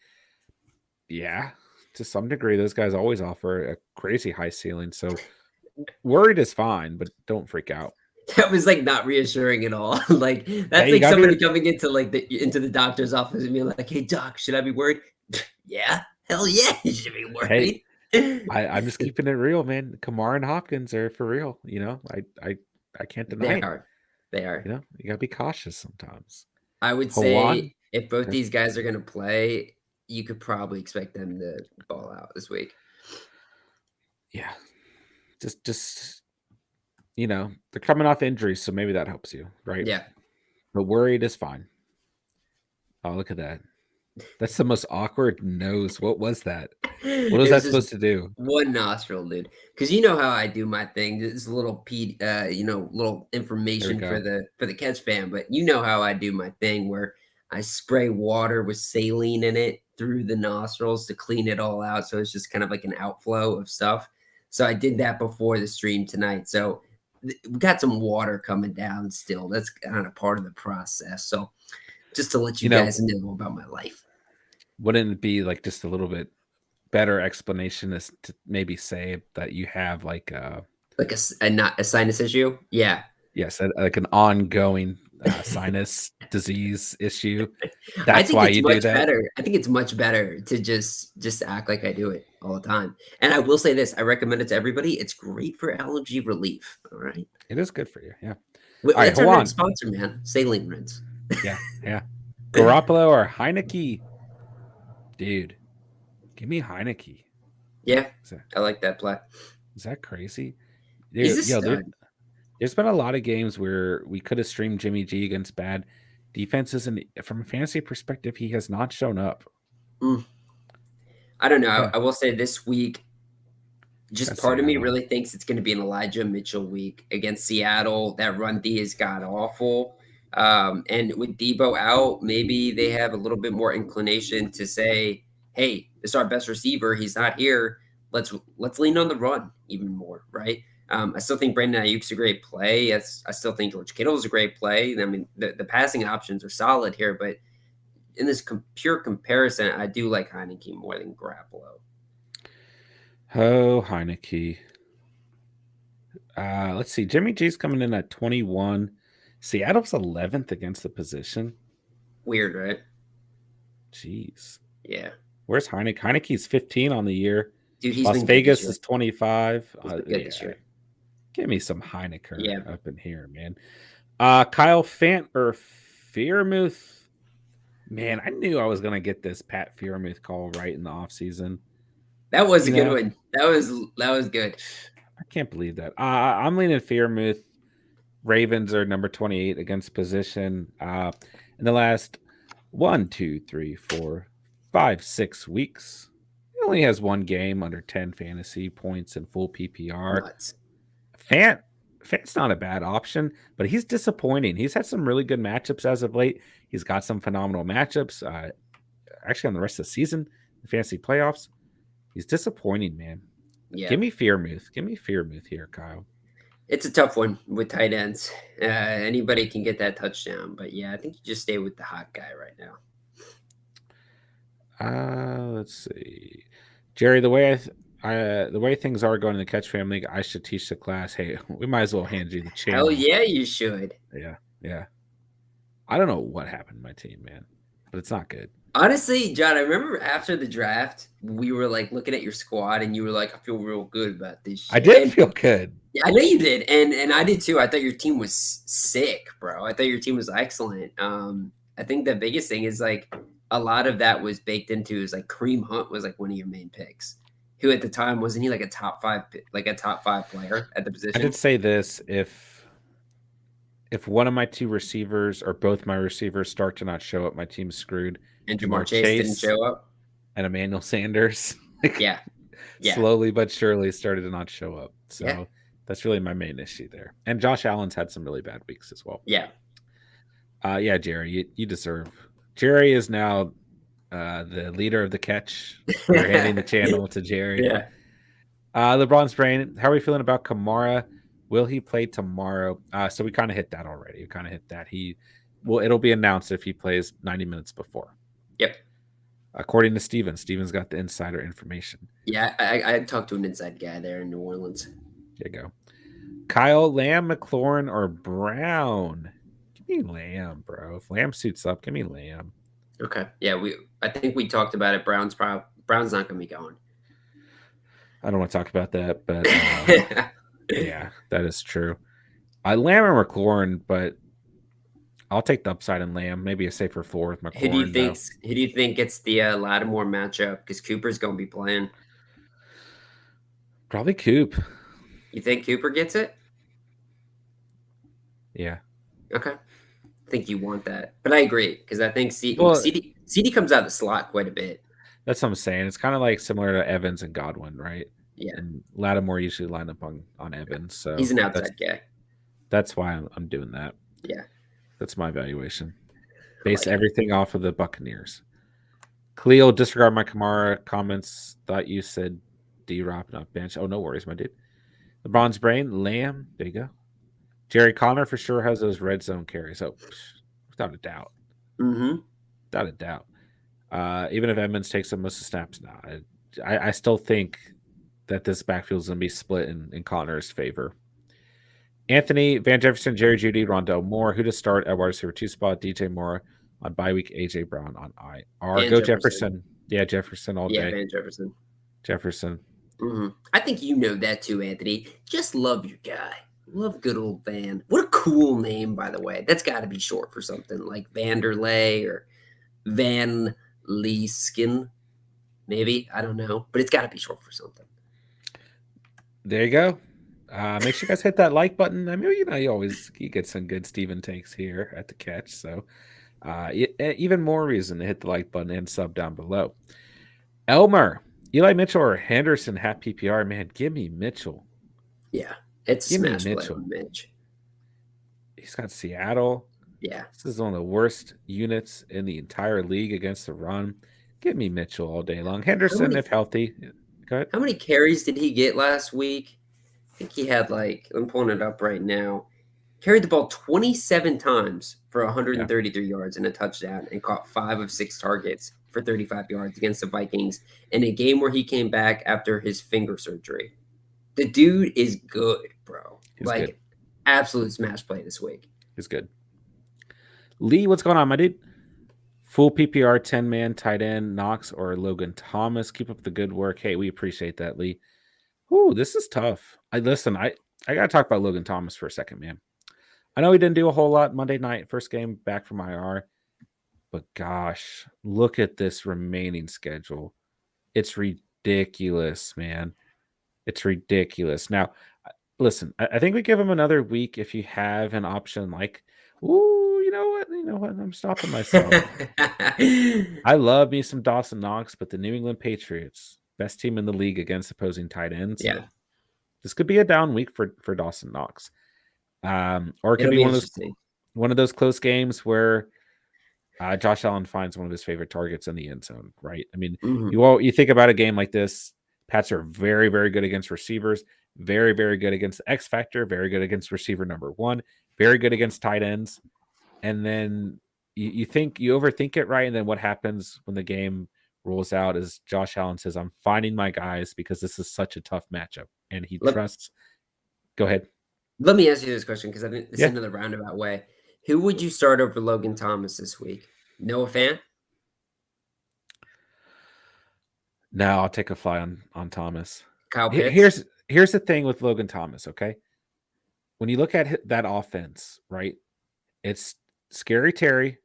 Yeah, to some degree. Those guys always offer a crazy high ceiling. So worried is fine, but don't freak out. That was like not reassuring at all. Like that's like somebody coming into like into the doctor's office and being like, "Hey doc, should I be worried?" Yeah, hell yeah, you should be worried. Hey, I'm just keeping it real, man. Kamara and Hopkins are for real. You know, I can't deny it. They are. You know, you gotta be cautious sometimes. I would say if both these guys are gonna play, you could probably expect them to ball out this week. Yeah, just you know, they're coming off injuries, so maybe that helps you, right? Yeah. But worried is fine. Oh, look at that. That's the most awkward nose. What was that? What was that supposed to do? One nostril, dude. Because you know how I do my thing. This is a little little information for the Catch fan, but you know how I do my thing where I spray water with saline in it through the nostrils to clean it all out. So it's just kind of like an outflow of stuff. So I did that before the stream tonight. So we got some water coming down still. That's kind of part of the process. So just to let you guys know about my life. Wouldn't it be like just a little bit better explanation is to maybe say that you have like a sinus issue? Yeah. Yes, like an ongoing sinus disease issue. That's why you do that. Better. I think it's much better to just act like I do it all the time. And I will say this: I recommend it to everybody. It's great for allergy relief. All right, it is good for you. Yeah. That's our next sponsor, man. Saline rinse. Yeah. Garoppolo or Heineke, dude. Give me Heineke. Yeah, I like that play. Is that crazy? Dude, there's been a lot of games where we could have streamed Jimmy G against bad defenses, and from a fantasy perspective, he has not shown up. I don't know. Yeah. I will say this week, part of me really thinks it's going to be an Elijah Mitchell week against Seattle. That run D is god awful. And with Debo out, maybe they have a little bit more inclination to say, "Hey, this is our best receiver. He's not here. Let's lean on the run even more." Right? I still think Brandon Ayuk's a great play. I still think George Kittle's a great play. I mean, the passing options are solid here, but in this pure comparison, I do like Heineke more than Garoppolo. Oh, Heineke. Let's see. Jimmy G's coming in at 21. Seattle's 11th against the position. Weird, right? Jeez. Yeah. Where's Heineke? Heineke's 15 on the year. Dude, Las Vegas is 25. Give me some Heineke up in here, man. Kyle Fant or Freiermuth. Man, I knew I was going to get this Pat Freiermuth call right in the offseason. That was a good one. That was good. I can't believe that. I'm leaning Freiermuth. Ravens are number 28 against position. In the last 6 weeks, he only has one game under 10 fantasy points in full PPR. Fant's not a bad option, but he's disappointing. He's had some really good matchups as of late. He's got some phenomenal matchups. Actually, on the rest of the season, the fantasy playoffs, he's disappointing, man. Yeah. Give me Freiermuth. Give me Freiermuth here, Kyle. It's a tough one with tight ends. Anybody can get that touchdown, but yeah, I think you just stay with the hot guy right now. Let's see, Jerry. The way things are going in the Catch Family League, I should teach the class. Hey, we might as well hand you the channel. Hell yeah, you should. Yeah. I don't know what happened to my team, man. but it's not good. Honestly, John, I remember after the draft, we were like looking at your squad, and you were like, "I feel real good about this I shit." did And feel good. yeah, I know you did, and I did too. I thought your team was sick, bro. I thought your team was excellent. I think the biggest thing is like a lot of that was baked into is like Kareem Hunt was like one of your main picks, who at the time wasn't he like a top five player at the I did position? say this: if one of my two receivers or both my receivers start to not show up, my team's screwed. And Jamar Jamar Chase didn't Chase show up. and Emmanuel Sanders Yeah, yeah, slowly but surely started to not show up. yeah, So that's really my main issue there. And Josh Allen's had some really bad weeks as well. yeah. Yeah, Jerry, you deserve. Jerry is now the leader of the catch. We're handing the channel to Jerry. Yeah. LeBron's brain. How are we feeling about Kamara? Will he play tomorrow? So we kind of hit that already. We kind of hit that. It'll be announced if he plays 90 minutes before. Yep. According to Steven. Steven's got the insider information. Yeah, I talked to an inside guy there in New Orleans. There you go. Kyle, Lamb, McLaurin, or Brown? Give me Lamb, bro. If Lamb suits up, give me Lamb. Okay. Yeah, I think we talked about it. Brown's not going to be going. I don't want to talk about that, but yeah, that is true. Lamb or McLaurin, but I'll take the upside in Lamb. Maybe a safer floor with McLaurin. Who do you think gets the Lattimore matchup? Because Cooper's going to be playing. Probably Coop. You think Cooper gets it? Yeah. Okay. I think you want that, but I agree because I think CD comes out of the slot quite a bit. That's what I'm saying. It's kind of like similar to Evans and Godwin, right? Yeah. And Lattimore usually line up on Evans, so he's an outside guy. That's why I'm doing that. Yeah. That's my evaluation. Base everything off of the Buccaneers. Cleo, disregard my Kamara comments. Thought you said D-Rop, not bench. Oh, no worries, my dude. LeBron's brain, Lamb. There you go. Jerry Connor for sure has those red zone carries. Oh, without a doubt. Mm-hmm. Without a doubt. Even if Edmonds takes up most of the snaps now, I still think that this backfield is going to be split in Connor's favor. Anthony, Van Jefferson, Jerry Jeudy, Rondell Moore. Who to start at wide receiver 2 spot? DJ Moore on bye week. AJ Brown on IR. Go Jefferson. Yeah, Jefferson all day. Yeah, Van Jefferson. Jefferson. Mm-hmm. I think you know that too, Anthony. Just love your guy. Love good old Van. What a cool name, by the way. That's got to be short for something like Vanderlei or Van Leeskin. Maybe. I don't know. But it's got to be short for something. There you go. Make sure you guys hit that like button. I mean, you get some good Steven takes here at the catch. So even more reason to hit the like button and sub down below. Elmer, Eli Mitchell or Henderson half PPR. Man, give me Mitchell. Yeah. It's smash play on Mitch. He's got Seattle. Yeah. This is one of the worst units in the entire league against the run. Give me Mitchell all day long. Henderson, if healthy. Go ahead. How many carries did he get last week? I think he had I'm pulling it up right now. Carried the ball 27 times for 133 yards and a touchdown and caught 5 of 6 targets for 35 yards against the Vikings in a game where he came back after his finger surgery. The dude is good, bro. He's good. Absolute smash play this week. He's good. Lee, what's going on, my dude? Full PPR 10-man tight end, Knox or Logan Thomas. Keep up the good work. Hey, we appreciate that, Lee. Ooh, this is tough. I got to talk about Logan Thomas for a second, man. I know he didn't do a whole lot Monday night, first game back from IR. But gosh, look at this remaining schedule. It's ridiculous, man. It's ridiculous. Now, listen, I think we give him another week if you have an option like, ooh, you know what? I'm stopping myself. I love me some Dawson Knox, but the New England Patriots, best team in the league against opposing tight ends. Yeah. This could be a down week for Dawson Knox. Or it could be one of those close games where Josh Allen finds one of his favorite targets in the end zone, right? I mean, you think about a game like this, Pats are very, very good against receivers, very, very good against X Factor, very good against receiver number 1, very good against tight ends. And then you overthink it, right? And then what happens when the game rolls out is Josh Allen says, I'm finding my guys because this is such a tough matchup. And he trusts. Go ahead. Let me ask you this question because I think this is another roundabout way. Who would you start over Logan Thomas this week? Noah Fant? No, I'll take a fly on Thomas. Kyle Pitts? Here's the thing with Logan Thomas, okay? When you look at that offense, right? It's Scary Terry,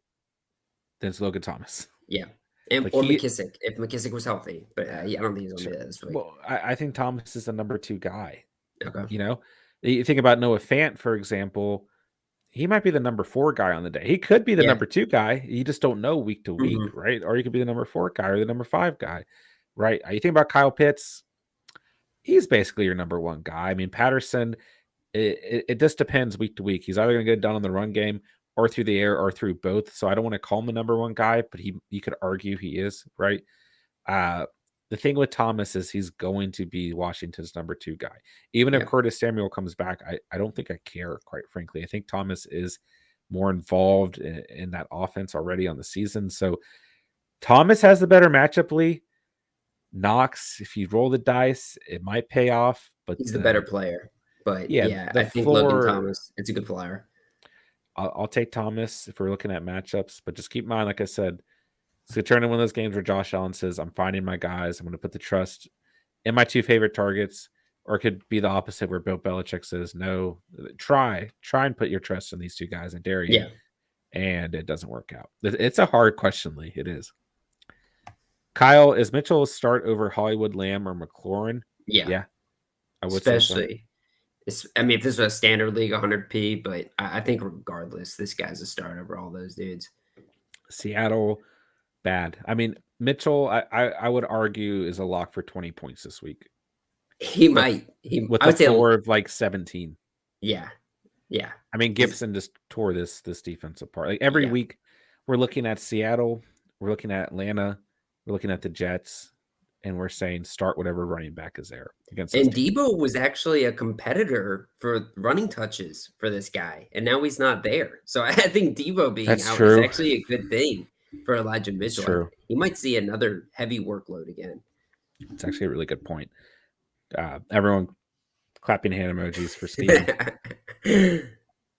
then it's Logan Thomas. Yeah. Like Or McKissick, if McKissick was healthy. But yeah, I don't think he's going to sure. be that this week. Well, I think Thomas is the number 2 guy. Okay. You know, you think about Noah Fant, for example. He might be the number 4 guy on the day. He could be the Yeah. number 2 guy. You just don't know week to week, Mhm. right? Or he could be the number 4 guy or the number 5 guy, right? You think about Kyle Pitts, he's basically your number 1 guy. I mean, Patterson, it just depends week to week. He's either going to get it done on the run game or through the air or through both. So I don't want to call him the number 1 guy, but you could argue he is, right? The thing with Thomas is he's going to be Washington's number 2 guy. Even if Yeah. Curtis Samuel comes back, I don't think I care, quite frankly. I think Thomas is more involved in that offense already on the season. So Thomas has the better matchup, Lee. Knox, if you roll the dice, it might pay off. But He's the better player. But yeah, yeah, the I think Logan floor, Thomas, it's a good flyer. I'll take Thomas if we're looking at matchups. But just keep in mind, like I said, it's going to turn in one of those games where Josh Allen says, I'm finding my guys. I'm going to put the trust in my 2 favorite targets. Or it could be the opposite where Bill Belichick says, no, try and put your trust in these 2 guys. I dare you. Yeah. And it doesn't work out. It's a hard question, Lee. It is. Kyle, is Mitchell a start over Hollywood Lamb or McLaurin? Yeah. I would say so. Especially. I mean, if this was a standard league 100p, but I think regardless, this guy's a start over all those dudes. Seattle, bad. I mean, Mitchell, I would argue is a lock for 20 points this week. He might. With a floor of like 17. Yeah. Yeah. I mean, Gibson just tore this defense apart. Like every week, we're looking at Seattle, we're looking at Atlanta, we're looking at the Jets, and we're saying start whatever running back is there against. And Debo was actually a competitor for running touches for this guy, and now he's not there. So I think Debo being out is actually a good thing for Elijah Mitchell. True. He might see another heavy workload again. It's actually a really good point. Everyone clapping hand emojis for Steven.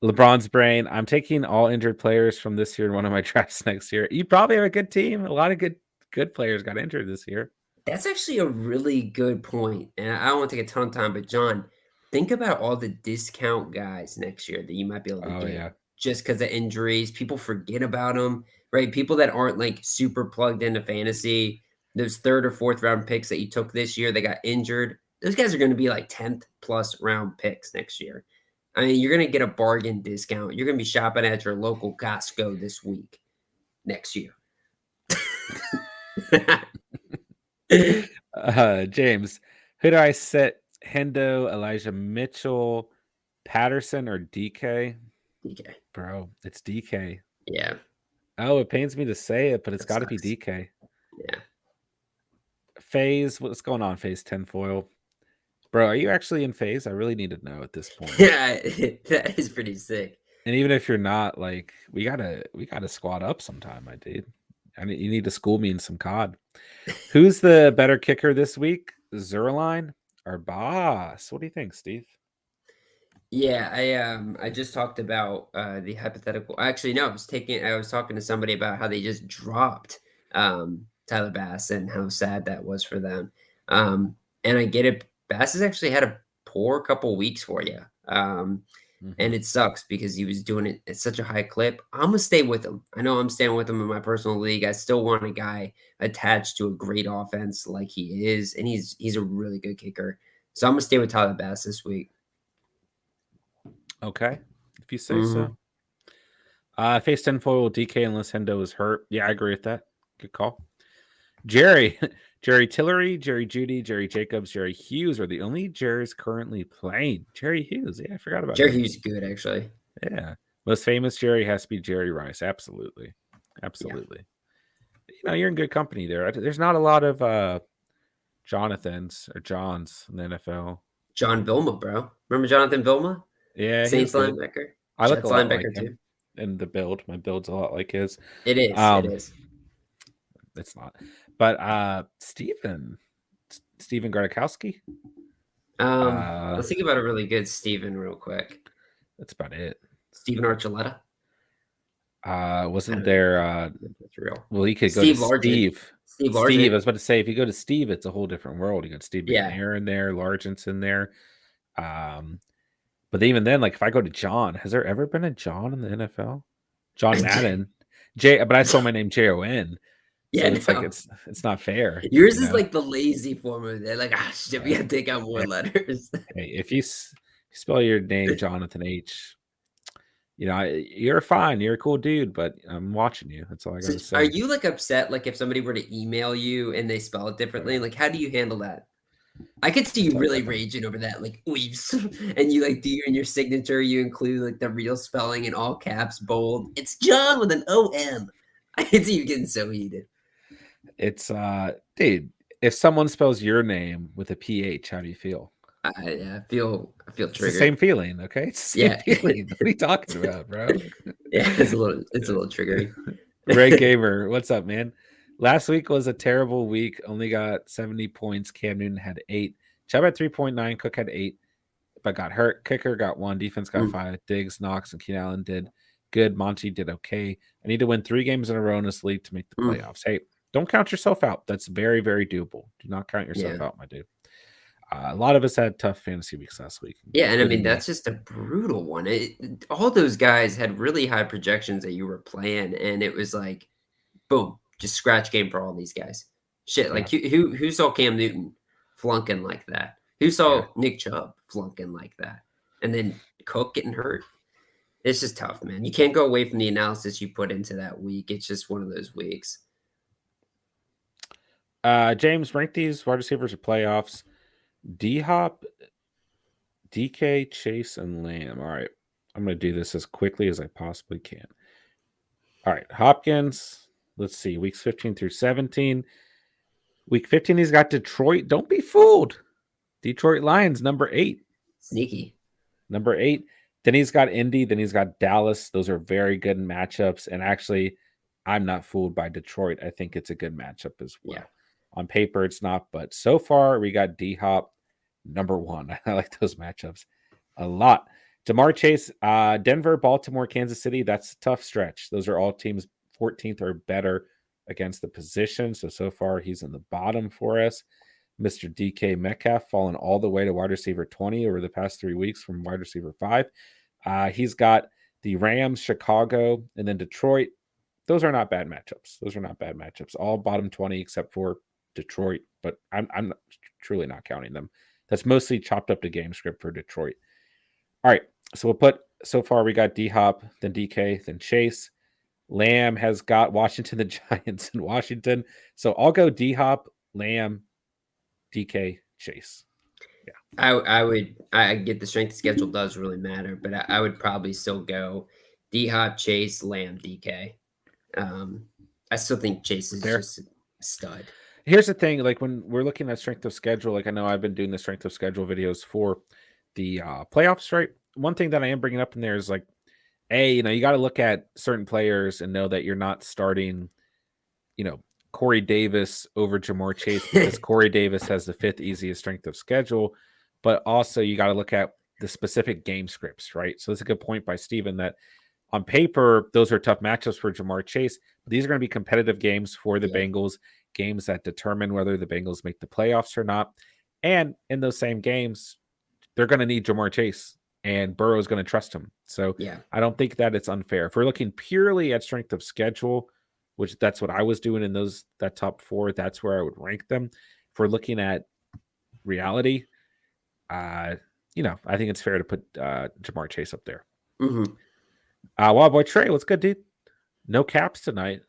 LeBron's brain. I'm taking all injured players from this year in one of my drafts next year. You probably have a good team. A lot of good players got injured this year. That's actually a really good point. And I don't want to take a ton of time, but John, think about all the discount guys next year that you might be able to get just because of injuries. People forget about them, right? People that aren't like super plugged into fantasy, those 3rd or 4th round picks that you took this year, they got injured. Those guys are going to be like 10th plus round picks next year. I mean, you're going to get a bargain discount. You're going to be shopping at your local Costco this week, next year. James, who do I set? Hendo, Elijah Mitchell, Patterson, or DK? DK. Bro, it's DK. Yeah. Oh, it pains me to say it, but it's got to be DK. Yeah. Phase, what's going on, Phase 10 foil? Bro, are you actually in phase? I really need to know at this point. Yeah, that is pretty sick. And even if you're not, like, we gotta squat up sometime, my dude. I mean, you need to school me in some COD. Who's the better kicker this week? Zerline or Boss? What do you think, Steve? Yeah, I just talked about the hypothetical. Actually, no, I was talking to somebody about how they just dropped Tyler Bass and how sad that was for them. And I get it. Bass has actually had a poor couple weeks for you. And it sucks because he was doing it at such a high clip. I'm gonna stay with him. I know I'm staying with him in my personal league. I still want a guy attached to a great offense like he is, and he's a really good kicker. So I'm gonna stay with Tyler Bass this week. Okay, if you say so. Face 10 foil DK unless Hendo is hurt. Yeah, I agree with that. Good call. Jerry Tillery, Jerry Judy, Jerry Jacobs, Jerry Hughes are the only Jerrys currently playing. Jerry Hughes, yeah, I forgot about Jerry Hughes. Good, actually. Yeah, most famous Jerry has to be Jerry Rice. Absolutely. Yeah. You know, you're in good company there. There's not a lot of Jonathans or Johns in the NFL. John Vilma, bro. Remember Jonathan Vilma? Yeah, Saints linebacker. I look a lot like him in the build. My build's a lot like his. It is. It is. It's not. But Steven Gradikowski. Let's think about a really good Steven real quick. That's about it. Steven Archuleta. Wasn't there? That's real. Well, he could go to Steve Largent. Steve. Steve Steve, I Largent. was about to say, if you go to Steve, it's a whole different world. You got Steve Yeah. McNair in there, Largent's in there. But even then, like if I go to John, has there ever been a John in the NFL? John Madden. But I spell my name Jon. So Yeah, it's no. like it's not fair. Yours you is know? like the lazy form of it. Like, shit, we gotta take out more letters. Hey, if you spell your name Jonathan H, you're fine. You're a cool dude, but I'm watching you. That's all I So gotta are say. you like upset, like if somebody were to email you and they spell it differently? Like, how do you handle that? I could see you really raging over that, like weaves, and you like do in your signature, you include like the real spelling in all caps, bold. It's John with an O-M. I can see you getting so heated. It's dude, if someone spells your name with a PH, how do you feel? I feel triggered. It's the same feeling, okay? It's the same feeling. What are you talking about, bro? Yeah, it's a little triggering. Red Gamer, what's up, man? Last week was a terrible week. Only got 70 points. Cam Newton had 8. Chubb had 3.9. Cook had 8, but got hurt. Kicker got 1. Defense got 5. Diggs, Knox, and Keenan Allen did good. Monty did okay. I need to win 3 games in a row in this league to make the playoffs. Hey, don't count yourself out. That's very, very doable. Do not count yourself out, my dude. A lot of us had tough fantasy weeks last week. Yeah, and I mean, that's just a brutal one. All those guys had really high projections that you were playing, and it was like, boom, just scratch game for all these guys. Shit, like who saw Cam Newton flunking like that? Who saw Nick Chubb flunking like that? And then Cook getting hurt. It's just tough, man. You can't go away from the analysis you put into that week. It's just one of those weeks. James, rank these wide receivers for playoffs. D-Hop, DK, Chase, and Lamb. All right. I'm going to do this as quickly as I possibly can. All right. Hopkins, let's see. Weeks 15 through 17. Week 15, he's got Detroit. Don't be fooled. Detroit Lions, number 8. Sneaky. Number 8. Then he's got Indy. Then he's got Dallas. Those are very good matchups. And actually, I'm not fooled by Detroit. I think it's a good matchup as well. Yeah. On paper, it's not. But so far, we got D-Hop, number 1. I like those matchups a lot. Jamar Chase, Denver, Baltimore, Kansas City. That's a tough stretch. Those are all teams 14th or better against the position. So far, he's in the bottom for us. Mr. DK Metcalf fallen all the way to wide receiver 20 over the past 3 weeks from wide receiver 5. He's got the Rams, Chicago, and then Detroit. Those are not bad matchups. All bottom 20 except for Detroit, but I'm truly not counting them. That's mostly chopped up the game script for Detroit. All right, so we'll put, so far we got D-Hop, then DK, then Chase. Lamb has got Washington, the Giants, and Washington. So I'll go D-Hop, Lamb, DK, Chase. Yeah, I get the strength of schedule does really matter, but I would probably still go D-Hop, Chase, Lamb, DK. I still think Chase is just a stud. Here's the thing, like when we're looking at strength of schedule, like I know I've been doing the strength of schedule videos for the playoffs, right? One thing that I am bringing up in there is like, you got to look at certain players and know that you're not starting, Corey Davis over Jamar Chase because Corey Davis has the 5th easiest strength of schedule, but also you got to look at the specific game scripts, right? So that's a good point by Steven that on paper, those are tough matchups for Jamar Chase, but these are going to be competitive games for the Bengals, games that determine whether the Bengals make the playoffs or not. And in those same games, they're going to need Jamar Chase, and Burrow is going to trust him. So I don't think that it's unfair. If we're looking purely at strength of schedule, which that's what I was doing in that top 4, that's where I would rank them. If we're looking at reality, I think it's fair to put Jamar Chase up there. Wild Boy Trey, what's good, dude? No caps tonight.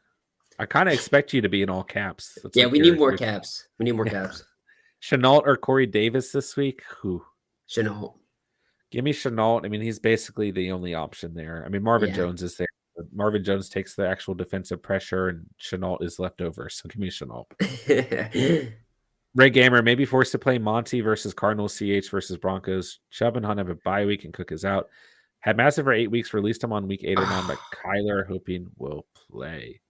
I kind of expect you to be in all caps. That's we need more caps. We need more caps. Chenault or Corey Davis this week? Who? Chenault. Give me Chenault. I mean, he's basically the only option there. I mean, Marvin Jones is there. Marvin Jones takes the actual defensive pressure, and Chenault is left over. So give me Chenault. Ray Gamer may be forced to play Monty versus Cardinals, CH versus Broncos. Chubb and Hunt have a bye week, and Cook is out. Had Massive for 8 weeks, released him on week 8 or 9, but Kyler hoping will play.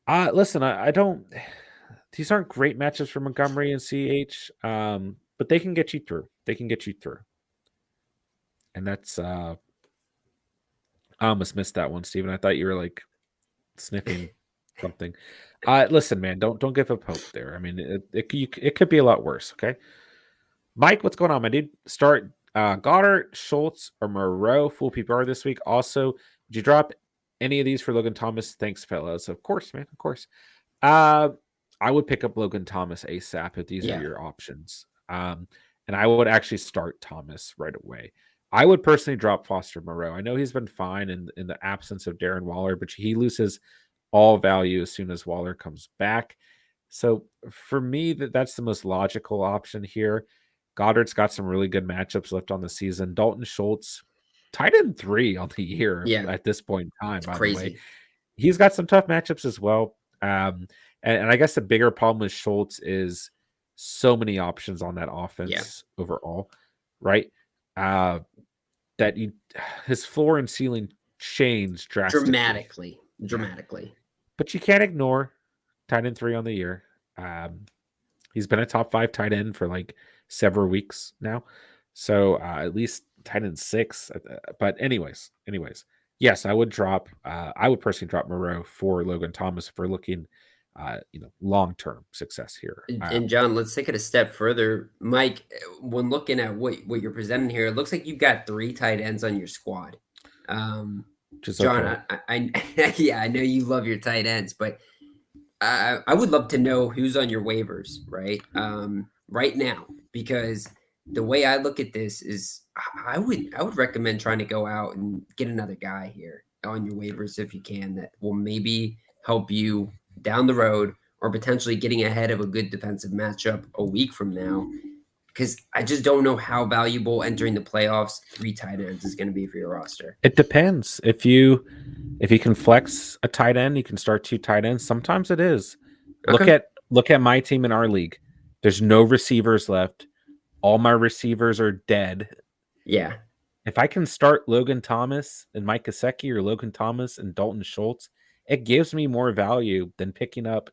Listen, I don't. These aren't great matchups for Montgomery and CH, but they can get you through. And that's I almost missed that one, Steven. I thought you were like sniffing something. Listen, man, don't give up hope there. I mean, it could be a lot worse. Okay, Mike, what's going on, my dude? Start Goddard, Schultz, or Moreau full PPR this week. Also, would you drop any of these for Logan Thomas? Thanks, fellas. Of course, man. Of course. I would pick up Logan Thomas ASAP if these are your options. And I would actually start Thomas right away. I would personally drop Foster Moreau. I know he's been fine in the absence of Darren Waller, but he loses all value as soon as Waller comes back. So for me, that's the most logical option here. Goddard's got some really good matchups left on the season. Dalton Schultz, tight end 3 on the year at this point in time, by the way. He's got some tough matchups as well. And I guess the bigger problem with Schultz is so many options on that offense overall, right? That his floor and ceiling change drastically. Dramatically. But you can't ignore tight end 3 on the year. He's been a top 5 tight end for like several weeks now. So at least tight end 6. But anyways, yes, I would personally drop Moreau for Logan Thomas for looking long-term success here. And John, let's take it a step further. Mike, when looking at what you're presenting here, it looks like you've got 3 tight ends on your squad. John, okay. I know you love your tight ends, but I would love to know who's on your waivers, right? Right now, because the way I look at this is I would recommend trying to go out and get another guy here on your waivers if you can, that will maybe help you down the road or potentially getting ahead of a good defensive matchup a week from now. Because I just don't know how valuable entering the playoffs 3 tight ends is going to be for your roster. It depends. If you can flex a tight end, you can start 2 tight ends. Sometimes it is. Okay. Look at my team in our league. There's no receivers left. All my receivers are dead. Yeah. If I can start Logan Thomas and Mike Gesicki or Logan Thomas and Dalton Schultz, it gives me more value than picking up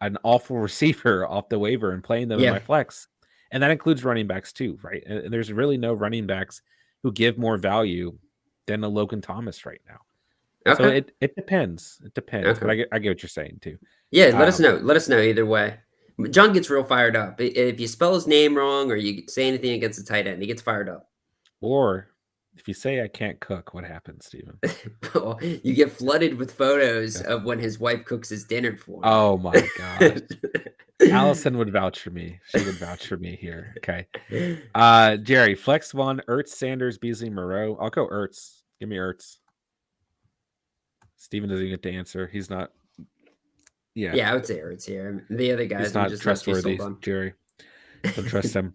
an awful receiver off the waiver and playing them in my flex. And that includes running backs too, right? And there's really no running backs who give more value than a Logan Thomas right now. Okay. So it depends. It depends. Okay. But I get what you're saying too. Yeah, let us know. Let us know either way. John gets real fired up. If you spell his name wrong or you say anything against the tight end, he gets fired up. Or if you say I can't cook, what happens, Steven? Well, you get flooded with photos of when his wife cooks his dinner for him. Oh my God. Allison would vouch for me. She would vouch for me here. Okay. Jerry, flex 1, Ertz, Sanders, Beasley, Moreau. I'll go Ertz. Give me Ertz. Steven doesn't get to answer. He's not. Yeah, I would say Ertz here. The other guys are not just trustworthy, Jerry. Don't trust him.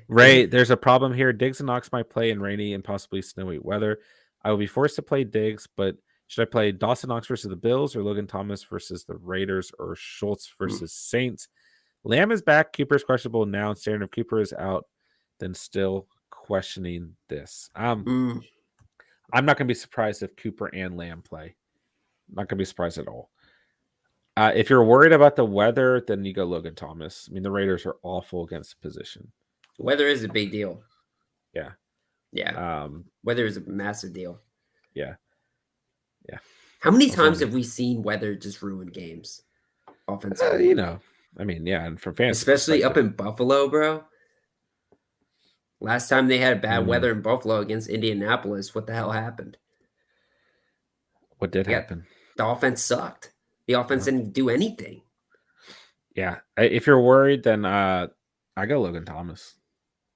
Ray, there's a problem here. Diggs and Knox might play in rainy and possibly snowy weather. I will be forced to play Diggs, but should I play Dawson Knox versus the Bills or Logan Thomas versus the Raiders or Schultz versus Saints? Lamb is back. Cooper is questionable now. Standard of Cooper is out. Then still questioning this. I'm not going to be surprised if Cooper and Lamb play. I'm not going to be surprised at all. If you're worried about the weather, then you go Logan Thomas. I mean, the Raiders are awful against the position. Weather is a big deal. Yeah. Yeah. Weather is a massive deal. Yeah. Yeah. How many times have we seen weather just ruin games? Offensively. And for fans, especially up in Buffalo, bro. Last time they had bad weather in Buffalo against Indianapolis, what the hell happened? What did happen? The offense sucked. The offense didn't do anything. Yeah. If you're worried, then I go Logan Thomas.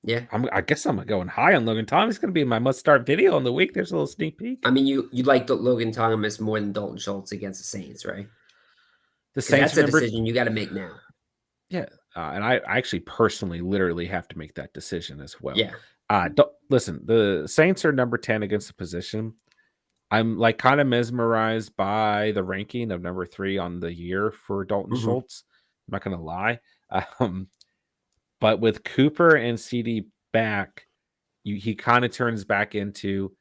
Yeah. I guess I'm going high on Logan Thomas. It's going to be my must-start video in the week. There's a little sneak peek. I mean, you like Logan Thomas more than Dalton Schultz against the Saints, right? The Saints, that's a decision you got to make now. Yeah. And I actually personally literally have to make that decision as well. Yeah. Listen, the Saints are number 10 against the position. I'm like kind of mesmerized by the ranking of number 3 on the year for Dalton Schultz. I'm not going to lie. But with Cooper and CD back, he kind of turns back into,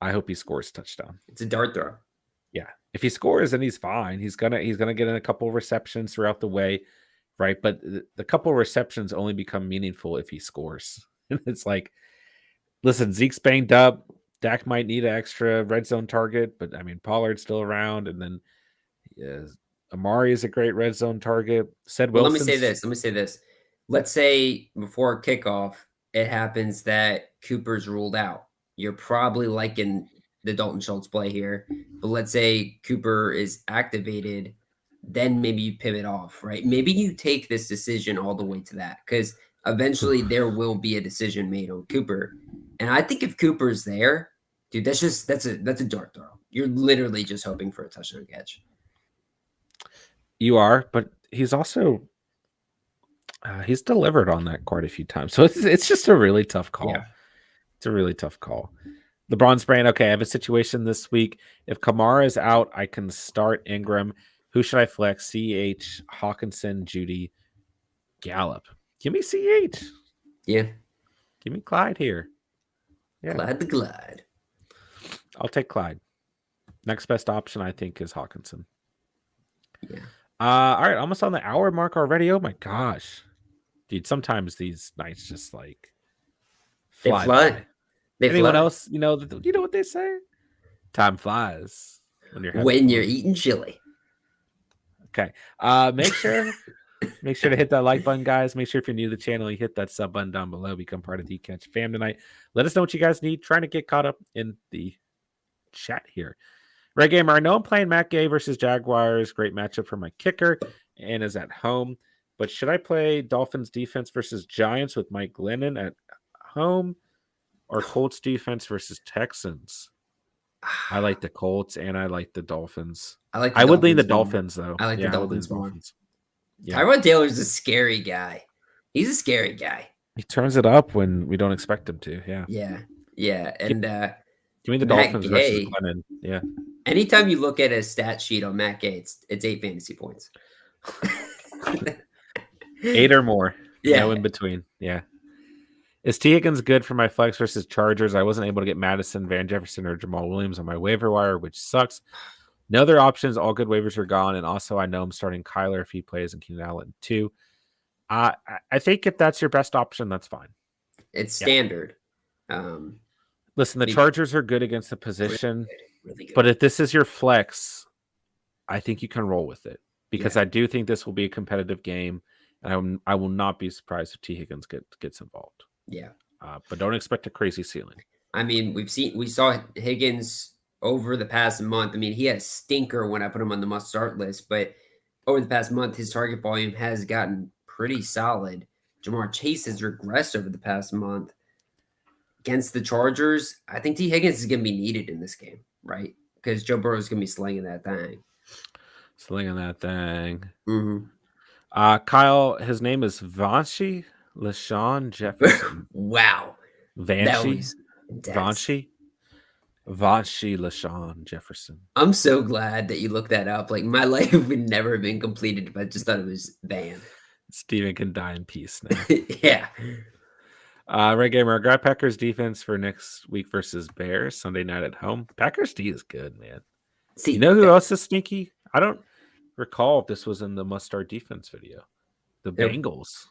I hope he scores a touchdown. It's a dart throw. Yeah. If he scores, then he's fine. He's gonna get in a couple of receptions throughout the way, right? But the couple of receptions only become meaningful if he scores. It's like, listen, Zeke's banged up. Dak might need an extra red zone target, but I mean Pollard's still around, and then Amari is a great red zone target. Well, let me say Wilson's. this. Let me say this. Let's say before kickoff, it happens that Cooper's ruled out. You're probably liking the Dalton Schultz play here. But let's say Cooper is activated, then maybe you pivot off, right? Maybe you take this decision all the way to that because eventually there will be a decision made on Cooper. And I think if Cooper's there, dude, that's a dart throw. You're literally just hoping for a touchdown catch. You are, but he's also he's delivered on that quite a few times. So it's just a really tough call. Yeah. It's a really tough call. LeBron's brain. Okay, I have a situation this week. If Kamara is out, I can start Ingram. Who should I flex? CH, Hawkinson, Judy, Gallup. Give me CH. Yeah. Give me Clyde here. Yeah. Clyde the Glide. I'll take Clyde. Next best option, I think, is Hawkinson. Yeah. All right, almost on the hour mark already. Oh my gosh, dude! Sometimes these nights just like fly. Anyone else? You know what they say? Time flies when you're eating chili. Okay. Make sure to hit that like button, guys. Make sure if you're new to the channel, you hit that sub button down below. Become part of the Catch fam tonight. Let us know what you guys need. Trying to get caught up in the chat here. Red Gamer, I know I'm playing Matt Gay versus Jaguars. Great matchup for my kicker and is at home. But should I play Dolphins defense versus Giants with Mike Glennon at home or Colts defense versus Texans? I like the Colts and I like the Dolphins. I would lean the Dolphins, though. I like the Dolphins more. Yeah. Tyrod Taylor's a scary guy. He's a scary guy. He turns it up when we don't expect him to. Yeah. Yeah. Yeah. And give me the Dolphins versus Glennon. Yeah. Anytime you look at a stat sheet on Matt Gay, it's 8 fantasy points. 8 or more. Yeah. No in between. Yeah. Is T. Higgins good for my flex versus Chargers? I wasn't able to get Madison, Van Jefferson, or Jamal Williams on my waiver wire, which sucks. No other options. All good waivers are gone. And also, I know I'm starting Kyler if he plays and Keenan Allen too. I think if that's your best option, that's fine. It's standard. Listen, the Chargers are good against the position. Really good. But if this is your flex, I think you can roll with it because I do think this will be a competitive game. And I will not be surprised if T. Higgins gets involved. Yeah. But don't expect a crazy ceiling. I mean, we saw Higgins over the past month. I mean, he had a stinker when I put him on the must-start list, but over the past month, his target volume has gotten pretty solid. Jamar Chase has regressed over the past month. Against the Chargers, I think T. Higgins is going to be needed in this game, right? Because Joe Burrow is going to be slinging that thing. Mm-hmm. Kyle, his name is Vanshi LaShawn Jefferson. Wow. Vanshi LaShawn Jefferson. I'm so glad that you looked that up. Like, my life would never have been completed if I just thought it was Van. Steven can die in peace now. Yeah. Red Gamer, grab Packers defense for next week versus Bears Sunday night at home. Packers D is good, man. See, you know who else is sneaky? I don't recall if this was in the must-start defense video. The Bengals.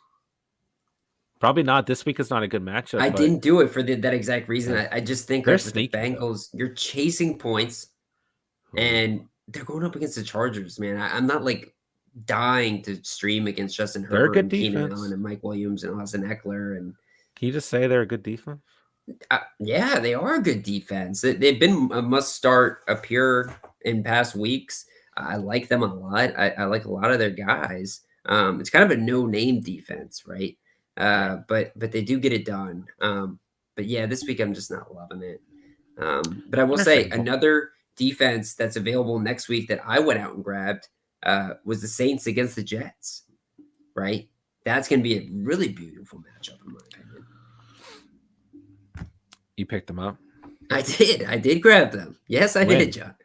Probably not. This week is not a good matchup. I didn't do it for that exact reason. I just think like the Bengals, you're chasing points, and they're going up against the Chargers, man. I'm not like dying to stream against Justin Herbert and Keenan Allen and Mike Williams and Austin Eckler. And can you just say they're a good defense? Yeah, they are a good defense. They've been a must-start up here in past weeks. I like them a lot. I like a lot of their guys. It's kind of a no-name defense, right? But they do get it done. But yeah, this week I'm just not loving it. But I will say another defense that's available next week that I went out and grabbed was the Saints against the Jets, right? That's going to be a really beautiful matchup in my opinion. You picked them up? I did. I did grab them. Yes, I did, John.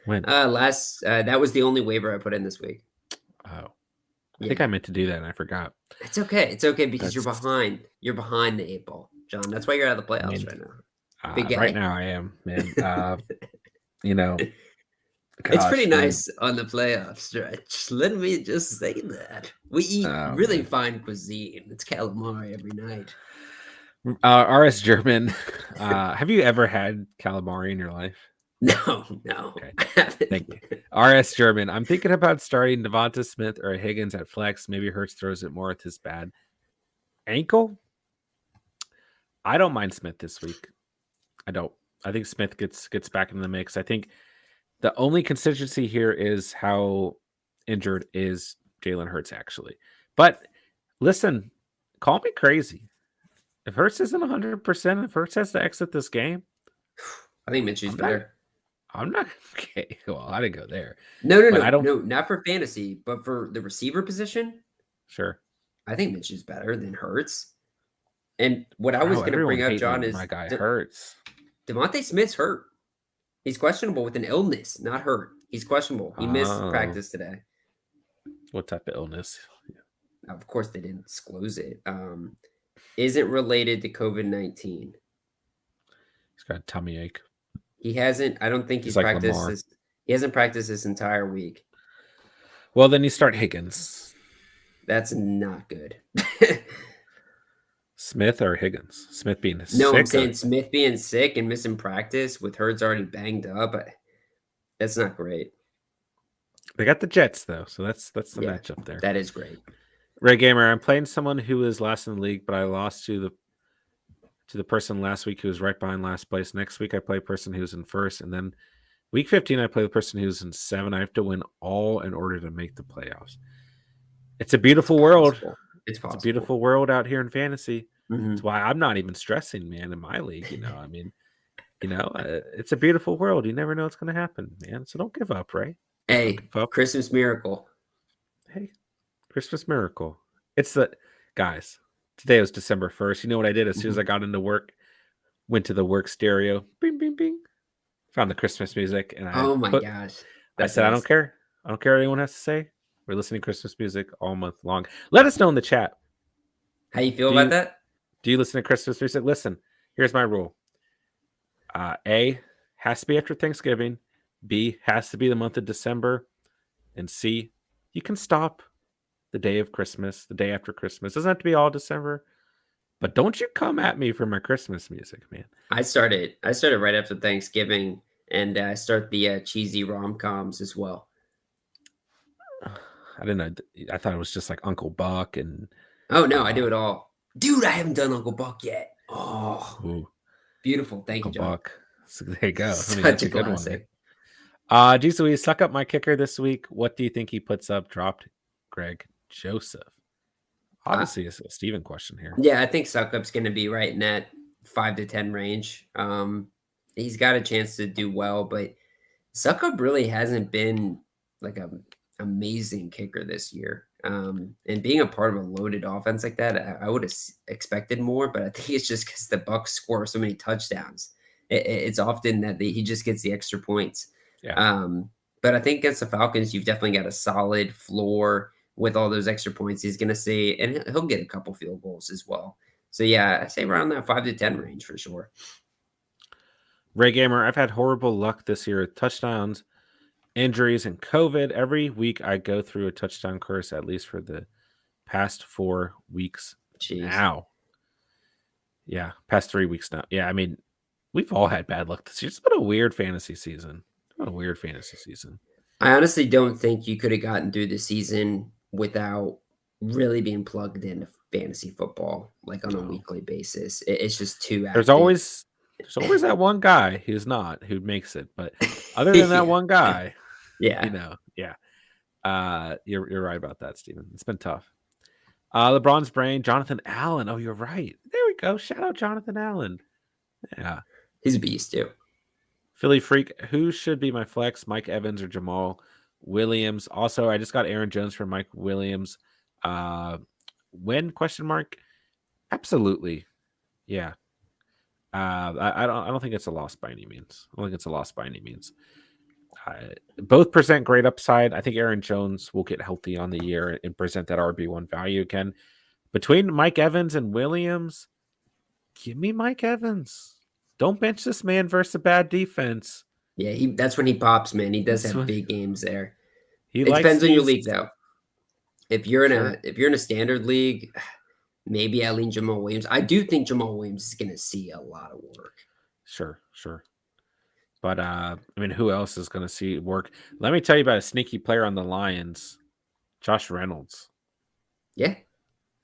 When? That was the only waiver I put in this week. Oh. I think I meant to do that and I forgot. It's okay. It's okay because you're behind. You're behind the 8 ball, John. That's why you're out of the playoffs right now. Big guy. Right now I am, man. You know. Gosh, it's pretty nice on the playoff stretch. Let me just say that. We eat really fine cuisine. It's calamari every night. RS German. Have you ever had calamari in your life? No. Okay. I haven't. Thank you. RS German. I'm thinking about starting Devonta Smith or Higgins at flex. Maybe Hurts throws it more with his bad ankle. I don't mind Smith this week. I don't. I think Smith gets back in the mix. I think the only contingency here is how injured is Jalen Hurts actually. But listen, call me crazy. If Hurts isn't 100%, if Hurts has to exit this game, I think Minshew's better. I'm not okay. Well, I didn't go there. No, I don't. no, not for fantasy, but for the receiver position. Sure. I think Minshew's better than Hurts. And what I was going to bring up, John, is my guy Hurts. Devonta Smith's hurt. He's questionable with an illness, not hurt. He's questionable. He missed practice today. What type of illness? Of course, they didn't disclose it. Isn't related to COVID-19. He's got a tummy ache. He hasn't. I don't think he's like practiced Lamar. this. He hasn't practiced this entire week. Well, then you start Higgins. That's not good. Smith or Higgins? Smith being sick. No, I'm saying Smith being sick and missing practice with Hurts already banged up. That's not great. They got the Jets though, so that's the matchup there. That is great. Ray Gamer, I'm playing someone who is last in the league, but I lost to the person last week who was right behind last place. Next week I play a person who's in first, and then week 15 I play the person who's in 7. I have to win all in order to make the playoffs. It's a beautiful world. It's possible. It's a beautiful world out here in fantasy. Mm-hmm. That's why I'm not even stressing, man, in my league. I mean, it's a beautiful world. You never know what's going to happen, man. So don't give up, right? Hey, Christmas miracle. Hey, Christmas miracle. It's the guys. Today was December 1st. You know what I did as soon as I got into work? Went to the work stereo. Bing, bing, bing. Found the Christmas music, and gosh! I said, nice. I don't care. I don't care what anyone has to say. We're listening to Christmas music all month long. Let us know in the chat. How you feel about that? Do you listen to Christmas music? Listen, here's my rule. A, has to be after Thanksgiving. B, has to be the month of December. And C, you can stop the day of Christmas, the day after Christmas. It doesn't have to be all December. But don't you come at me for my Christmas music, man. I started right after Thanksgiving, and I start the cheesy rom-coms as well. I didn't know. I thought it was just like Uncle Buck and. Oh no, I do it all, dude. I haven't done Uncle Buck yet. Oh, ooh. Beautiful. Thank Uncle you, John. Buck. So there you go. Such a good one. Geez, we suck up my kicker this week. What do you think he puts up? Dropped Greg Joseph. Obviously, it's a Steven question here. Yeah, I think Suckup's going to be right in that 5 to 10 range. He's got a chance to do well, but Suckup really hasn't been like an amazing kicker this year. And being a part of a loaded offense like that, I would have expected more, but I think it's just because the Bucs score so many touchdowns. It's often that he just gets the extra points. Yeah. But I think against the Falcons, you've definitely got a solid floor with all those extra points he's going to see, and he'll get a couple field goals as well. So, yeah, I say around that 5 to 10 range for sure. Ray Gamer, I've had horrible luck this year with touchdowns, injuries, and COVID. Every week I go through a touchdown curse, at least for the past 4 weeks. Jeez. Now. Yeah, past 3 weeks now. Yeah, I mean, we've all had bad luck this year. It's been a weird fantasy season. I honestly don't think you could have gotten through the season without really being plugged into fantasy football, like on a weekly basis. It's just too active. There's always that one guy who makes it. But other than that one guy, yeah. You're right about that, Steven. It's been tough. LeBron's brain, Jonathan Allen. Oh, you're right. There we go. Shout out Jonathan Allen. Yeah. He's a beast too. Philly Freak, who should be my flex, Mike Evans or Jamal Williams? Also, I just got Aaron Jones for Mike Williams. When? Question mark. Absolutely. Yeah. I don't think it's a loss by any means. Both present great upside. I think Aaron Jones will get healthy on the year and present that RB1 value again. Between Mike Evans and Williams, give me Mike Evans. Don't bench this man versus a bad defense. Yeah, that's when he pops, man. He does have big games there. It depends on your league, though. If you're in a standard league, Maybe I lean Jamal Williams. I do think Jamal Williams is going to see a lot of work. Sure. But I mean, who else is going to see work? Let me tell you about a sneaky player on the Lions, Josh Reynolds. Yeah,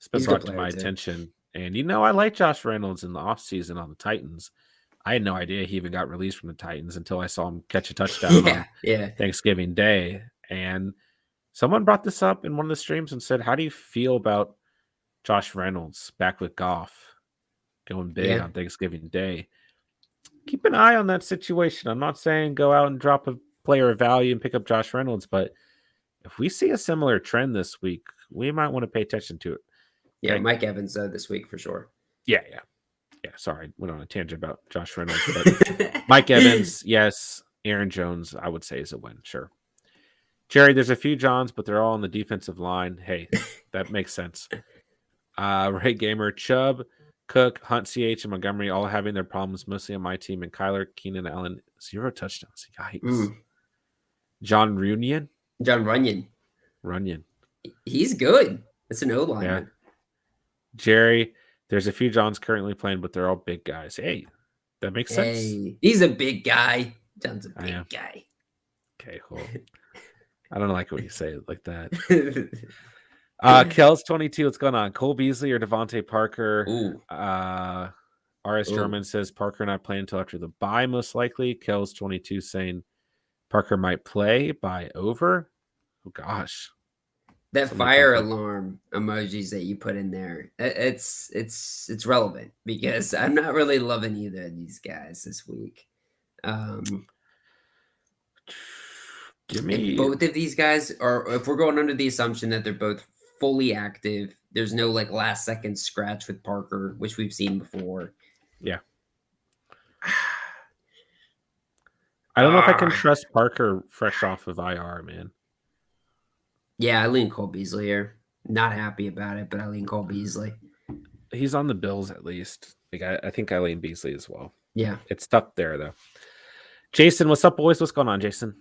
It's been brought to my attention. And I like Josh Reynolds in the offseason on the Titans. I had no idea he even got released from the Titans until I saw him catch a touchdown on Thanksgiving Day. And someone brought this up in one of the streams and said, how do you feel about Josh Reynolds back with Goff going big on Thanksgiving Day? Keep an eye on that situation. I'm not saying go out and drop a player of value and pick up Josh Reynolds, but if we see a similar trend this week, we might want to pay attention to it. Yeah, okay. Mike Evans this week for sure. Yeah. Sorry, went on a tangent about Josh Reynolds, but Mike Evans, yes. Aaron Jones, I would say, is a win. Sure. Jerry, there's a few Johns, but they're all on the defensive line. Hey, that makes sense. Ray Gamer, Chubb, Cook, Hunt, CH, and Montgomery all having their problems, mostly on my team. And Kyler, Keenan Allen, 0 touchdowns. Yikes. John Runyon. He's good. It's an O-lineman. Yeah. Jerry, there's a few Johns currently playing, but they're all big guys. Hey, that makes sense. He's a big guy. John's a big guy. Okay, cool. I don't like it when you say it like that. Kels 22, what's going on? Cole Beasley or Devonta Parker? RS German says Parker not playing until after the bye, most likely. Kels 22 saying Parker might play, bye over. Oh gosh. That fire alarm emojis that you put in there, it's relevant because I'm not really loving either of these guys this week. Both of these guys are, if we're going under the assumption that they're both fully active, there's no like last second scratch with Parker, which we've seen before. Yeah. I don't know if I can trust Parker fresh off of IR, man. Yeah, I lean Cole Beasley here. Not happy about it, but I lean Cole Beasley. He's on the Bills at least. Like I think I lean Beasley as well. Yeah. It's tough there, though. Jason, what's up, boys? What's going on, Jason?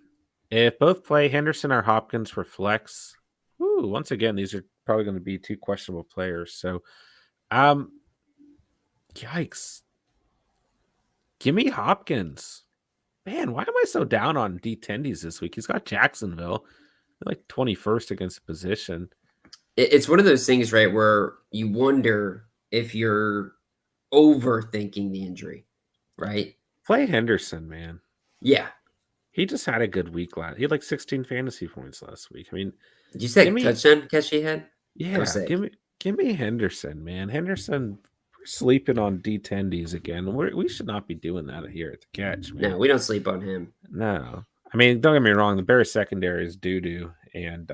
If both play Henderson or Hopkins for flex, once again, these are probably going to be two questionable players. So, yikes. Give me Hopkins. Man, why am I so down on D10Ds this week? He's got Jacksonville. They're like 21st against the position. It's one of those things, right, where you wonder if you're overthinking the injury, right? Play Henderson, man. Yeah. He just had a good week last. He had like 16 fantasy points last week. I mean, did you say touchdown catch he had? Yeah, give me Henderson, man. Henderson, we're sleeping on D10Ds again. We should not be doing that here at the Catch, man. No, we don't sleep on him. No. I mean, don't get me wrong. The Bears secondary is doo-doo, and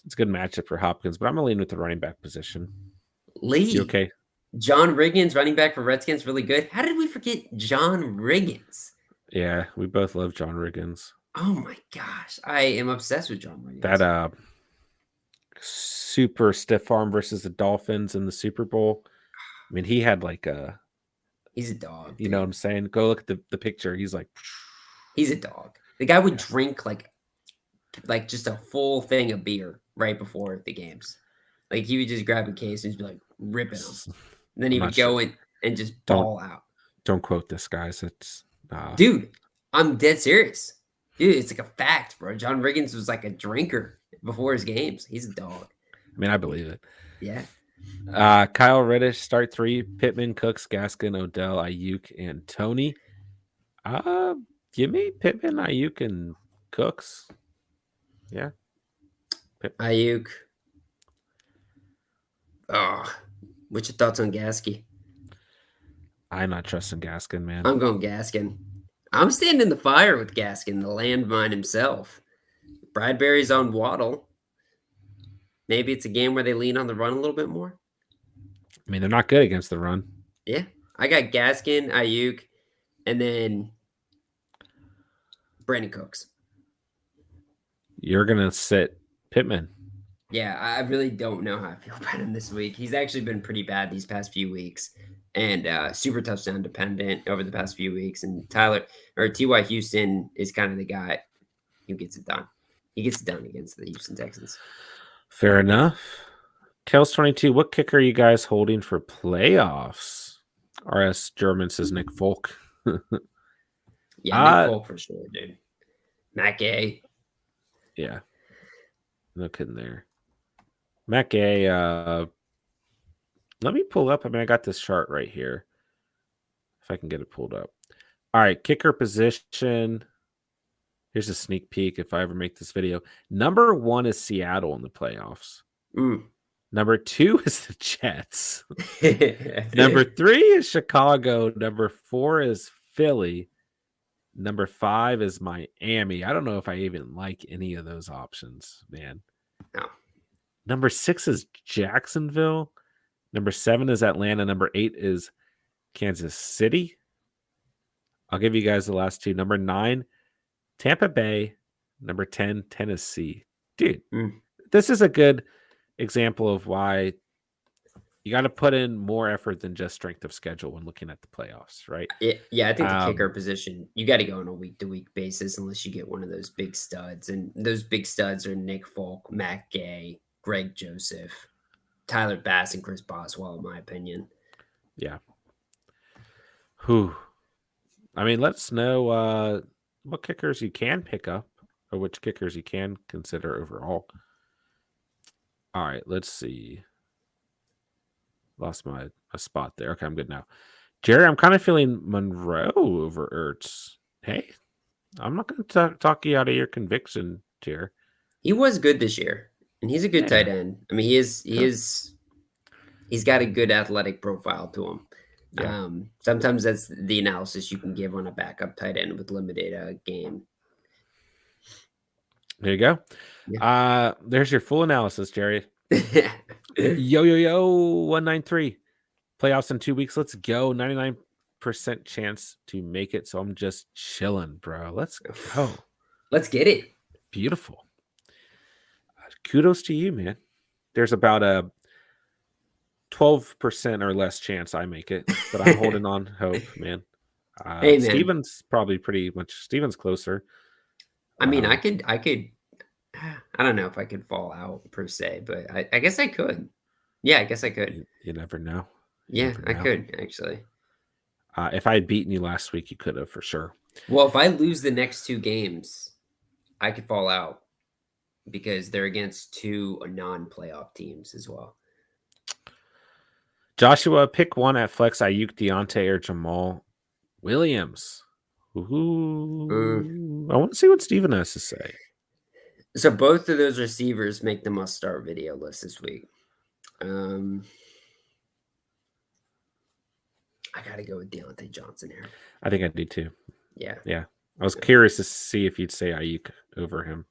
it's a good matchup for Hopkins, but I'm going to lean with the running back position. Lee. You okay? John Riggins, running back for Redskins, really good. How did we forget John Riggins? Yeah, we both love John Riggins. Oh, my gosh. I am obsessed with John Riggins. That super stiff arm versus the Dolphins in the Super Bowl. I mean, he had like a... He's a dog. You know what I'm saying? Go look at the picture. He's like... He's a dog. The guy would drink like just a full thing of beer right before the games. Like he would just grab a case and just be like ripping them. And then he would go in and just ball out. Don't quote this, guys. It's dude, I'm dead serious. Dude, it's like a fact, bro. John Riggins was like a drinker before his games. He's a dog. I mean, I believe it. Yeah. Kyle Reddish, start 3. Pittman, Cooks, Gaskin, Odell, Ayuk, and Tony. Give me Pittman, Ayuk, and Cooks. Yeah. Ayuk. Oh, what's your thoughts on Gasky? I'm not trusting Gaskin, man. I'm going Gaskin. I'm standing the fire with Gaskin, the landmine himself. Bradbury's on Waddle. Maybe it's a game where they lean on the run a little bit more. I mean, they're not good against the run. Yeah. I got Gaskin, Ayuk, and then Brandon Cooks. You're going to sit Pittman. Yeah, I really don't know how I feel about him this week. He's actually been pretty bad these past few weeks and super touchdown dependent over the past few weeks. And T.Y. Houston is kind of the guy who gets it done. He gets it done against the Houston Texans. Fair enough. Kels22, what kicker are you guys holding for playoffs? RS German says Nick Folk. Yeah, Nick Folk for sure, dude. Matt Gay. Yeah. No kidding there. Matt Gay, let me pull up. I mean, I got this chart right here. If I can get it pulled up. All right, kicker position. Here's a sneak peek if I ever make this video. Number 1 is Seattle in the playoffs. Number 2 is the Jets. Number 3 is Chicago. Number 4 is Philly. Number 5 is Miami. I don't know if I even like any of those options, man. No. Number 6 is Jacksonville. Number 7 is Atlanta. Number 8 is Kansas City. I'll give you guys the last 2. Number 9, Tampa Bay. Number 10, Tennessee. Dude, this is a good example of why you got to put in more effort than just strength of schedule when looking at the playoffs, right? Yeah, I think the kicker position, you got to go on a week-to-week basis unless you get one of those big studs. And those big studs are Nick Folk, Matt Gay, Greg Joseph, Tyler Bass, and Chris Boswell, in my opinion. Yeah. Whew. I mean, let us know what kickers you can pick up or which kickers you can consider overall. All right, let's see. Lost my spot there. Okay, I'm good now. Jerry, I'm kind of feeling Monroe over Ertz. Hey, I'm not going to talk you out of your conviction, Jerry. He was good this year, and he's a good tight end. I mean, he's got a good athletic profile to him. Yeah. Sometimes that's the analysis you can give on a backup tight end with limited game. There you go. Yeah. There's your full analysis, Jerry. Yo, 193. Playoffs in 2 weeks. Let's go. 99% chance to make it. So I'm just chilling, bro. Let's go. Let's get it. Beautiful. Kudos to you, man. There's about a 12% or less chance I make it, but I'm holding on hope, man. Hey, man. Steven's probably pretty much. Steven's closer. I mean, I could. I don't know if I could fall out per se, but I guess I could. Yeah, I guess I could. You never know. I could actually. If I had beaten you last week, you could have for sure. Well, if I lose the next 2 games, I could fall out because they're against 2 non-playoff teams as well. Joshua, pick one at flex. Ayuk, Deontay, or Jamal Williams. Ooh. I want to see what Steven has to say. So both of those receivers make the must-start video list this week. I got to go with Deontay Johnson here. I think I do too. Yeah. I was curious to see if you'd say Ayuk over him.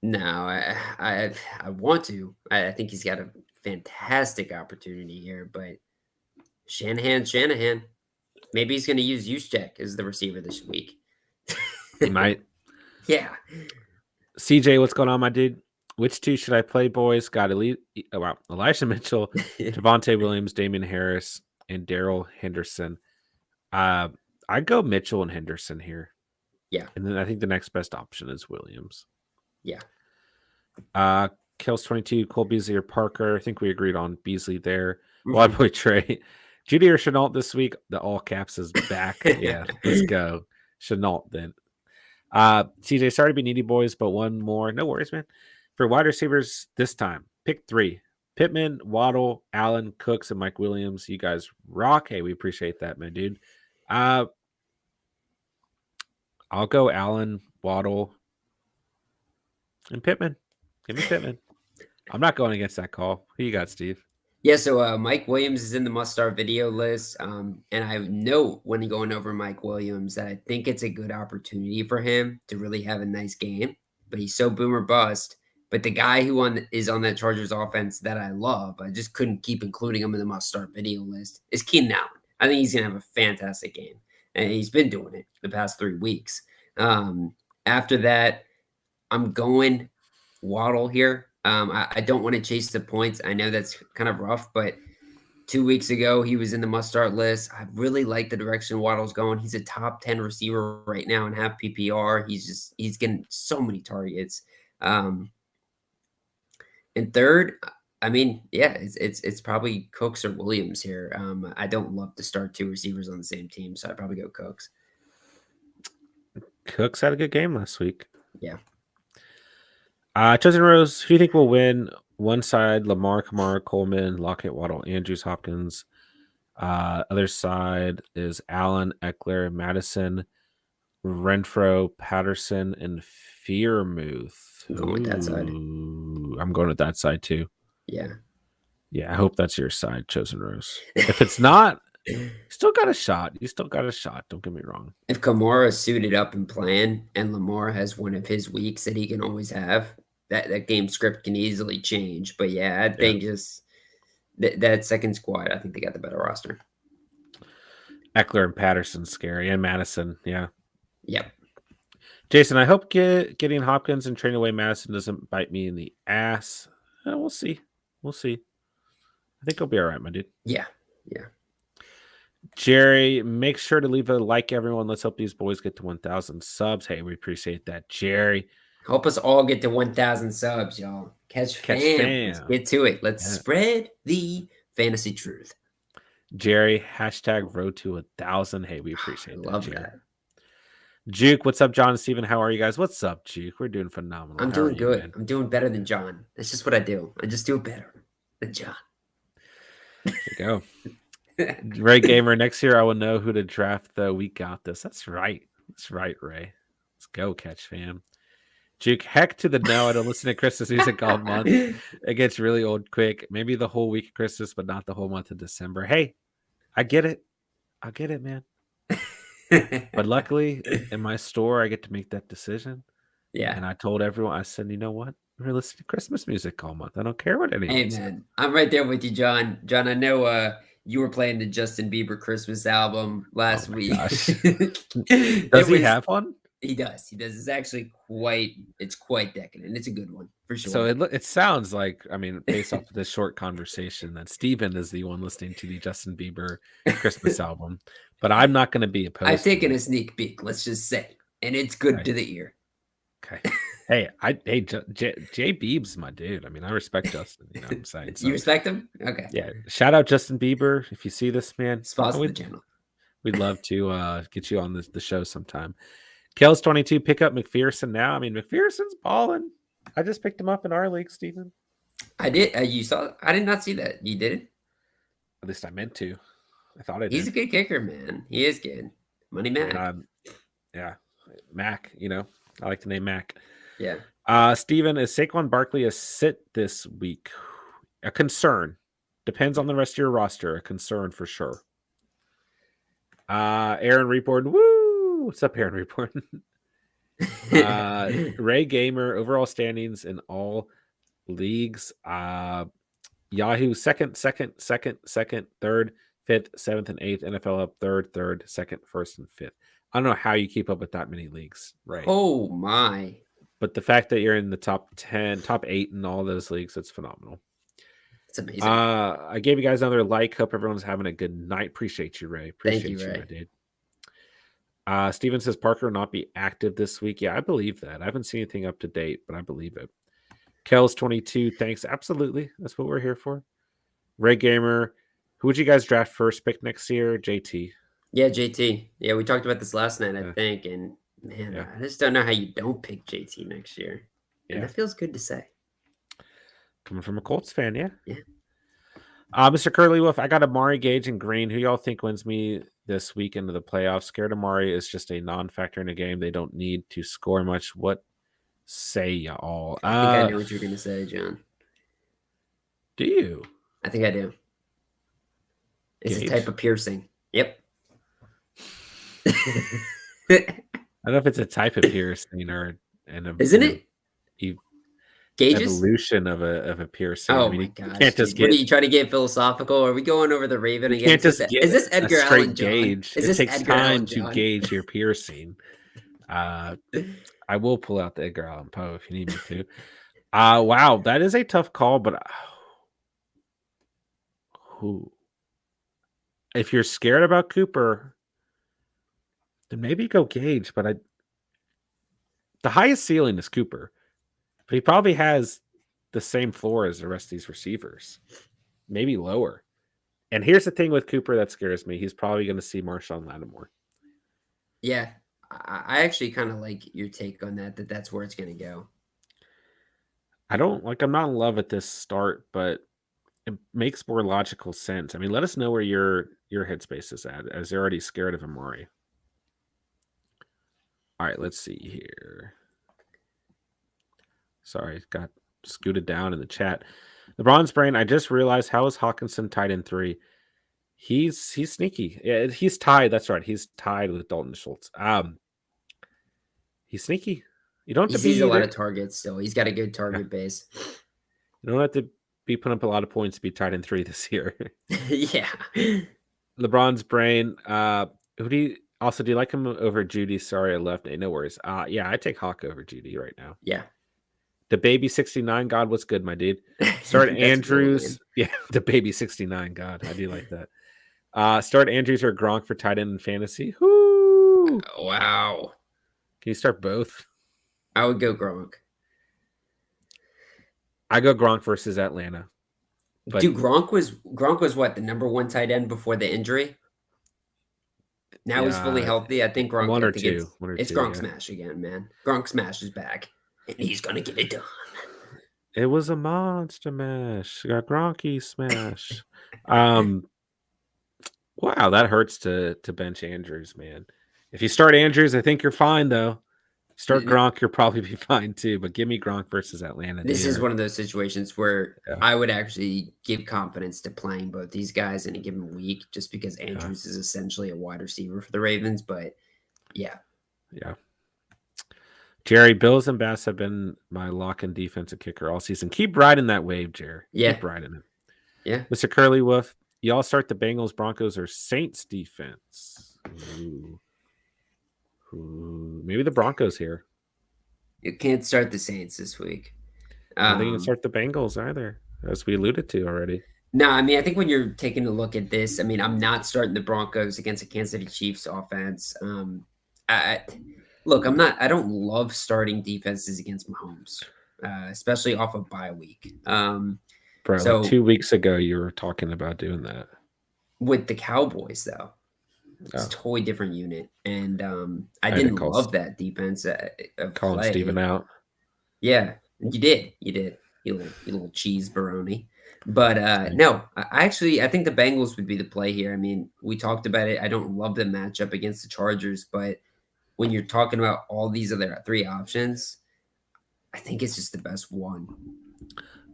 No, I want to. I think he's got a fantastic opportunity here, but Shanahan. Maybe he's going to use Juszczyk as the receiver this week. He might. Yeah. CJ, what's going on, my dude? Which 2 should I play, boys? Got Elijah Mitchell, Devonta Williams, Damian Harris, and Darrell Henderson. I'd go Mitchell and Henderson here. Yeah. And then I think the next best option is Williams. Yeah. Kills22, Cole Beasley or Parker. I think we agreed on Beasley there. Why boy Trey. Judy or Chenault this week? The all caps is back. Yeah, let's go. Chenault then. CJ, sorry to be needy, boys, but one more. No worries, man. For wide receivers this time, pick 3. Pittman, Waddle, Allen, Cooks, and Mike Williams. You guys rock. Hey, we appreciate that, my dude. I'll go Allen, Waddle, and Pittman. Give me Pittman. I'm not going against that call. Who you got, Steve? Yeah, so Mike Williams is in the must-start video list, and I know when going over Mike Williams that I think it's a good opportunity for him to really have a nice game, but he's so boom or bust. But the guy who is on that Chargers offense that I love, I just couldn't keep including him in the must-start video list, is Keenan Allen. I think he's going to have a fantastic game, and he's been doing it the past 3 weeks. After that, I'm going Waddle here. I don't want to chase the points. I know that's kind of rough, but 2 weeks ago, he was in the must-start list. I really like the direction Waddle's going. He's a top 10 receiver right now in half PPR. He's getting so many targets. And third, I mean, yeah, it's probably Cooks or Williams here. I don't love to start two receivers on the same team, so I'd probably go Cooks. Cooks had a good game last week. Yeah. Chosen Rose, who do you think will win? One side, Lamar, Kamara, Coleman, Lockett, Waddle, Andrews, Hopkins. Other side is Allen, Eckler, Madison, Renfro, Patterson, and Fearmouth. I'm going with that side. I'm going with that side too. Yeah. Yeah, I hope that's your side, Chosen Rose. If it's not, you still got a shot. You still got a shot. Don't get me wrong. If Kamara's suited up and playing, and Lamar has one of his weeks that he can always have, that game script can easily change. But yeah, I think just that second squad, I think they got the better roster. Eckler and Patterson scary, and Madison. Yeah. Yep. Jason, I hope getting Hopkins and trading away Madison doesn't bite me in the ass. We'll see. We'll see. I think he'll be all right, my dude. Yeah. Yeah. Jerry, make sure to leave a like, everyone. Let's help these boys get to 1,000 subs. Hey, we appreciate that, Jerry. Help us all get to 1,000 subs, y'all. Catch fam. Let's get to it. Let's spread the fantasy truth. Jerry, hashtag road to 1,000. Hey, we appreciate that. Love that. Juke, what's up, John and Steven? How are you guys? What's up, Juke? We're doing phenomenal. I'm doing good. Man? I'm doing better than John. That's just what I do. I just do it better than John. There you go. Ray Gamer, next year I will know who to draft, though. We got this. That's right. That's right, Ray. Let's go, Catch fam. Juke, heck to the no. I don't listen to Christmas music all month. It gets really old quick. Maybe the whole week of Christmas, but not the whole month of December. Hey, I get it. I get it, man. But luckily, in my store, I get to make that decision. Yeah. And I told everyone, I said, you know what? We're listening to Christmas music all month. I don't care what anyone says. Hey, man. I'm right there with you, John. John, I know you were playing the Justin Bieber Christmas album last week. Does he have one? He does. He does. It's actually quite decadent. It's a good one for sure. So it sounds like, I mean, based off of this short conversation, that Steven is the one listening to the Justin Bieber Christmas album. But I'm not going to be opposed. I've taken a sneak peek, let's just say, and it's good to the ear. Okay. Hey, Jay Bieb's my dude. I mean, I respect Justin. You know what I'm saying? So, you respect him? Okay. Yeah. Shout out Justin Bieber. If you see this, man, sponsor the channel. We'd love to get you on the show sometime. Kels 22, pick up McPherson now. I mean, McPherson's balling. I just picked him up in our league, Steven. I did. You saw? I did not see that. You did it? At least I meant to. I thought I did. He's a good kicker, man. He is good. Money Mac. Yeah. Mac, you know. I like the name Mac. Yeah. Steven, is Saquon Barkley a sit this week? A concern. Depends on the rest of your roster. A concern for sure. Aaron Reborn. Woo! What's up, Aaron Reborn? Ray Gamer, overall standings in all leagues. Yahoo, second, third, fifth, seventh, and eighth. NFL up third, second, first, and fifth. I don't know how you keep up with that many leagues, right? Oh my! But the fact that you're in the top 10, top 8 in all those leagues, that's phenomenal. It's amazing. I gave you guys another like. Hope everyone's having a good night. Appreciate you, Ray. Thank you, Ray. My dude. Steven says Parker will not be active this week. Yeah, I believe that. I haven't seen anything up to date, but I believe it. Kels 22, thanks. Absolutely. That's what we're here for. Ray Gamer, who would you guys draft first pick next year? JT. Yeah, JT. Yeah, we talked about this last night, I think. And man, I just don't know how you don't pick JT next year. And that feels good to say. Coming from a Colts fan, yeah. Yeah. Mr. Curly Wolf, I got Amari, Gage, and Green. Who y'all think wins me this week into the playoffs? Scared Amari is just a non-factor in a game. They don't need to score much. What say y'all? I think I know what you're going to say, John. Do you? I think I do. It's a type of piercing. Yep. I don't know if it's a type of piercing or isn't it? Gauges? Evolution of a piercing. Oh, I mean, my gosh. You can't just what are you trying to get philosphil? Are we going over the Raven again? Can't just is this Edgar Allan gauge? It takes time to gauge your piercing. I will pull out the Edgar Allan Poe if you need me to. Wow, that is a tough call, but who? If you're scared about Cooper, then maybe go Gage. But the highest ceiling is Cooper. But he probably has the same floor as the rest of these receivers, maybe lower. And here's the thing with Cooper that scares me. He's probably going to see Marshawn Lattimore. Yeah, I actually kind of like your take on that. That's where it's going to go. I'm not in love with this start, but it makes more logical sense. I mean, let us know where your headspace is at, as they're already scared of Amari. All right, let's see here. Sorry, got scooted down in the chat. LeBron's brain. I just realized, how is Hawkinson tied in 3? He's sneaky. Yeah, he's tied. That's right. He's tied with Dalton Schultz. He's sneaky. You don't have He to sees be a lot of targets still. He's got a good target base. You don't have to be putting up a lot of points to be tied in 3 this year. Yeah. LeBron's brain. Do you like him over Judy? Sorry, I left. No worries. Yeah, I take Hawk over Judy right now. Yeah. The baby 69 God, what's good, my dude? Start Andrews. Yeah, the baby 69 God. I do like that. Start Andrews or Gronk for tight end in fantasy. Whoo! Wow. Can you start both? I would go Gronk. I go Gronk versus Atlanta. But dude, Gronk was what, the number 1 tight end before the injury? Now he's fully healthy. I think Gronk. One or two. It's Gronk smash again, man. Gronk smash is back, and he's gonna get it done. It was a monster mash. Got Gronky smash. Wow, that hurts to bench Andrews, man. If you start Andrews, I think you're fine though. Start Gronk, you'll probably be fine too. But give me Gronk versus Atlanta. This is one of those situations where I would actually give confidence to playing both these guys in a given week, just because Andrews is essentially a wide receiver for the Ravens. But yeah. Jerry, Bills and Bass have been my lock-in defensive kicker all season. Keep riding that wave, Jerry. Yeah. Keep riding it. Yeah. Mr. Curly Wolf, y'all start the Bengals, Broncos, or Saints defense? Ooh. Maybe the Broncos here. You can't start the Saints this week. I don't think you can start the Bengals either, as we alluded to already. No, I mean, I think when you're taking a look at this, I mean, I'm not starting the Broncos against a Kansas City Chiefs offense. I don't love starting defenses against Mahomes, especially off of bye week. Bro, so, like 2 weeks ago, you were talking about doing that. With the Cowboys, though. It's a totally different unit. And I didn't love that defense. Calling Steven out. Yeah, you did. You little cheese baroni. But no, I think the Bengals would be the play here. I mean, we talked about it. I don't love the matchup against the Chargers, but when you're talking about all these other 3 options, I think it's just the best one.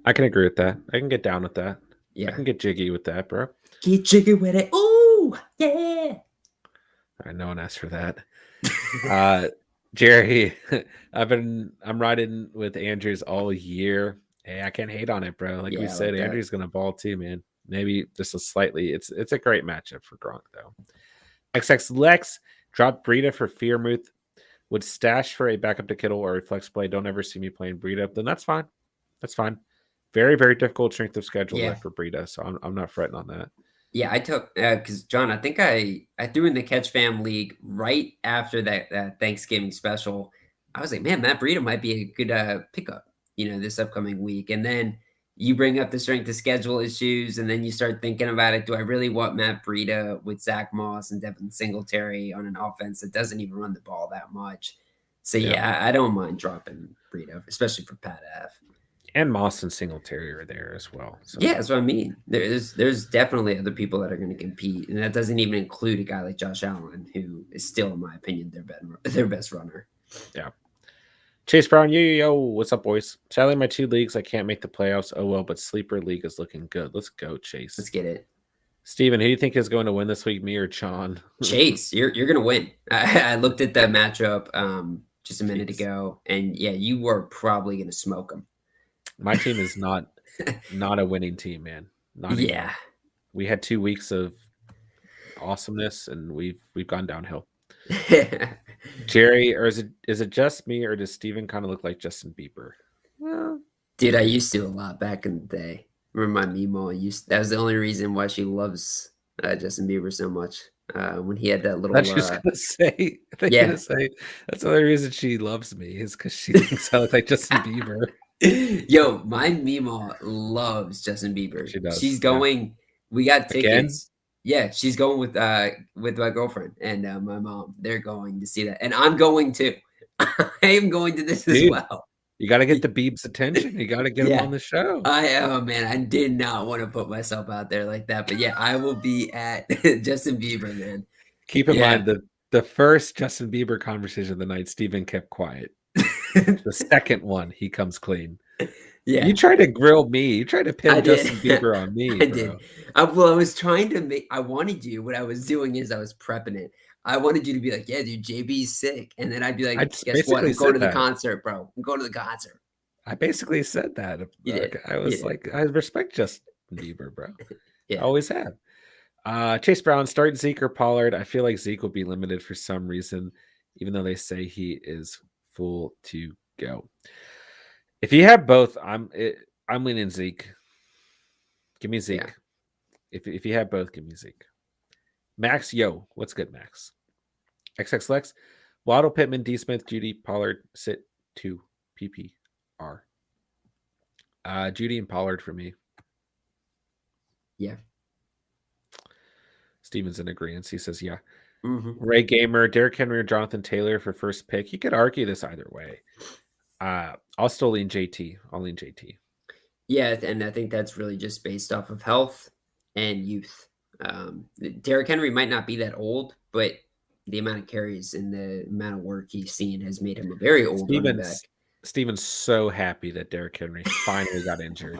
I can agree with that. I can get down with that. Yeah. I can get jiggy with that, bro. Get jiggy with it. Ooh, yeah. All right, no one asked for that. Jerry, I'm riding with Andrews all year. Hey, I can't hate on it, bro. Like we said, Andrew's gonna ball too, man. Maybe just a slightly. It's a great matchup for Gronk though. XX Lex dropped Breida for Fearmouth. Would stash for a backup to Kittle or a flex play. Don't ever see me playing Breida. Then that's fine. That's fine. Very, very difficult strength of schedule left for Breida, so I'm not fretting on that. Yeah, I took because John, I think I threw in the Catch Fam League right after that Thanksgiving special. I was like, man, Matt Breida might be a good pickup, this upcoming week. And then you bring up the strength of schedule issues, and then you start thinking about it. Do I really want Matt Breida with Zach Moss and Devin Singletary on an offense that doesn't even run the ball that much? So yeah, I don't mind dropping Breida, especially for Pat F. And Moss and Singletary are there as well. So. Yeah, that's what I mean. There's definitely other people that are going to compete, and that doesn't even include a guy like Josh Allen, who is still, in my opinion, their best runner. Yeah. Chase Brown, yo, what's up, boys? Sadly, my 2 leagues, I can't make the playoffs. Oh well, but Sleeper League is looking good. Let's go, Chase. Let's get it. Steven, who do you think is going to win this week, me or John? Chase, you're going to win. I looked at that matchup just a minute ago, and yeah, you were probably going to smoke him. My team is not a winning team, man. Not anymore. We had 2 weeks of awesomeness, and we've gone downhill. Jerry, or is it just me, or does Steven kind of look like Justin Bieber? Well, dude, I used to a lot back in the day. Remember my Mimo? That was the only reason why she loves Justin Bieber so much. When he had that little. I was gonna say, that's the only reason she loves me is because she thinks I look like Justin Bieber. Yo, my Mima loves Justin Bieber. She does. She's Yeah. going. We got Again? tickets. Yeah, she's going with my girlfriend and my mom. They're going to see that, and I'm going too. I am going to this as Dude, well. you got to get the Beebs' attention. You got to get him Yeah, on the show. oh man, I did not want to put myself out there like that, but yeah, I will be at Justin Bieber, man. Keep in Yeah. mind the first Justin Bieber conversation of the night, Steven kept quiet. The second one, he comes clean. Yeah. You tried to grill me. You tried to I pin did. Justin Bieber on me, I bro. did. Well, I was trying to make I wanted you what I was doing is I was prepping it. I wanted you to be like, "Yeah, dude, JB's sick." And then I'd be I like, just "Guess what? basically I'm going said to the that. concert, bro. I'm going to the concert." I basically said that. You did. I You was did. like, I respect Justin Bieber, bro. I Yeah. always have. Chase Brown, start Zeke or Pollard. I feel like Zeke will be limited for some reason, even though they say he is full to go. If you have both, I'm leaning Zeke. Give me Zeke. Yeah. If you have both, give me Zeke. Max, yo, what's good, Max? XX Lex, Waddle, Pittman, D. Smith, Judy, Pollard, sit 2 PPR. Judy and Pollard for me. Yeah. Steven's in agreement. He says, yeah. Mhm. Ray Gamer, Derrick Henry, or Jonathan Taylor for first pick. You could argue this either way. I'll still lean JT. I'll lean JT. Yeah, and I think that's really just based off of health and youth. Derrick Henry might not be that old, but the amount of carries and the amount of work he's seen has made him a very old running back. Steven's so happy that Derrick Henry finally got injured.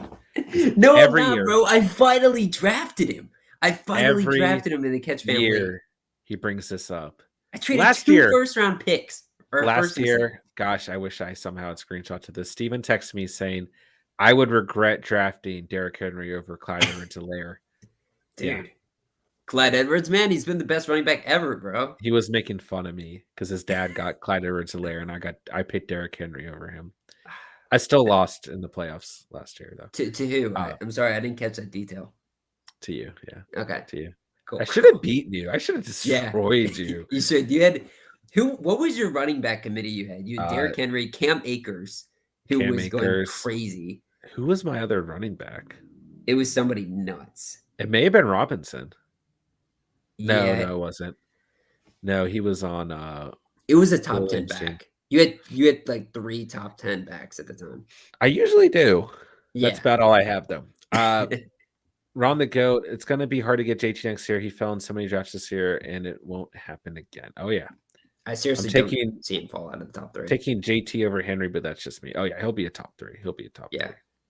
No, I'm every not, year, bro. I finally drafted him. I finally every drafted him in the catch family. year he brings this up. I traded Last 2 year, first-round picks. Last year, gosh, I wish I somehow had screenshot to this. Steven texted me saying, I would regret drafting Derrick Henry over Clyde Edwards-Helaire. Dude. Yeah. Clyde Edwards, man, he's been the best running back ever, bro. He was making fun of me because his dad got Clyde Edwards-Helaire and I picked Derrick Henry over him. I still lost in the playoffs last year, though. To who? I'm sorry, I didn't catch that detail. To you, yeah. Okay. To you. Cool. I should have beaten you. I should have destroyed you. You should. You had what was your running back committee you had? You had Derrick Henry, Cam Akers, who Cam was going crazy. Who was my other running back? It was somebody nuts. It may have been Robinson. Yeah. No, it wasn't. No, he was on it was a top 10 back. You had like 3 top 10 backs at the time. I usually do. Yeah. That's about all I have, though. Ron the GOAT, it's going to be hard to get JT next year. He fell in so many drafts this year, and it won't happen again. Oh, yeah. I seriously don't see him fall out of the top 3. Taking JT over Henry, but that's just me. Oh, yeah, he'll be a top 3. He'll be a top 3.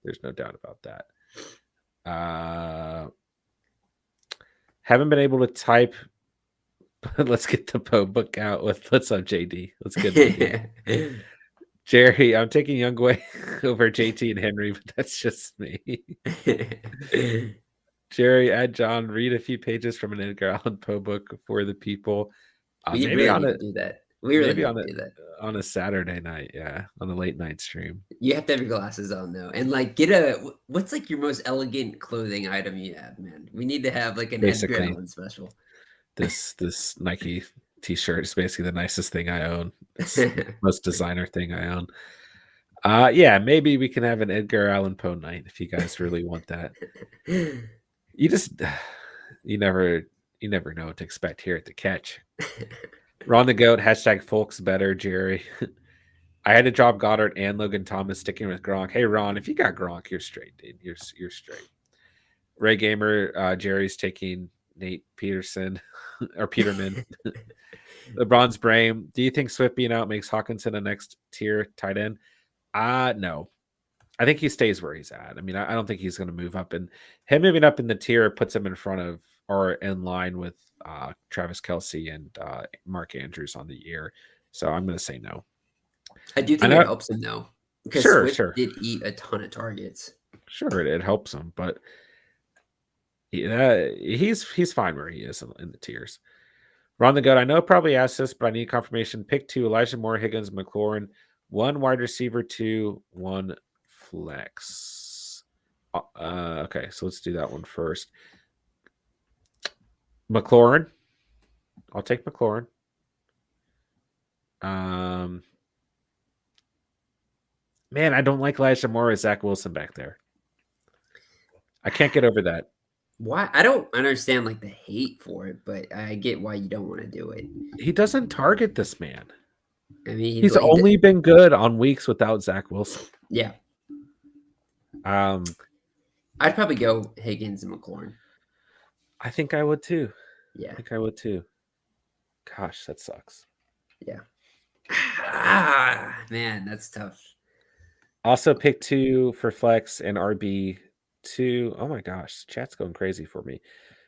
There's no doubt about that. Haven't been able to type, but let's get the book out with what's up, JD. Let's get it. Jerry, I'm taking Youngway over JT and Henry, but that's just me. Jerry, add John, read a few pages from an Edgar Allan Poe book for the people. We maybe really need to do that. We really maybe need to do that. On a Saturday night, yeah, on a late night stream. You have to have your glasses on though, and like what's like your most elegant clothing item you have, man? We need to have like an Edgar Allan special. This Nike t-shirt is basically the nicest thing I own. It's the most designer thing I own. Yeah, maybe we can have an Edgar Allan Poe night if you guys really want that. You never know what to expect here at the Catch. Ron the GOAT, hashtag folks better, Jerry. I had to drop Goddard and Logan Thomas sticking with Gronk. Hey Ron, if you got Gronk, you're straight, dude. You're straight. Ray Gamer, Jerry's taking Nate Peterson or Peterman. LeBron's brain. Do you think Swift being out makes Hawkinson a next tier tight end? No. I think he stays where he's at. I mean, I don't think he's going to move up, and him moving up in the tier puts him in front of or in line with Travis Kelce and Mark Andrews on the year. So I'm going to say no. I do think it helps him though, because Swift did eat a ton of targets. Sure, it helps him, but he's fine where he is in the tiers. Ron the GOAT, I know I probably asked this, but I need confirmation. Pick 2, Elijah Moore, Higgins, McLaurin. 1 wide receiver, 2, 1 flex. Okay, so let's do that one first. McLaurin. I'll take McLaurin. Man, I don't like Elijah Moore or Zach Wilson back there. I can't get over that. Why? I don't understand like the hate for it, but I get why you don't want to do it. He doesn't target this man. I mean, He's only been good on weeks without Zach Wilson. Yeah. I'd probably go Higgins and McLaurin. I think I would too. Yeah. I think I would too. Gosh, that sucks. Yeah. Man, that's tough. Also pick 2 for flex and RB2. Oh my gosh, chat's going crazy for me.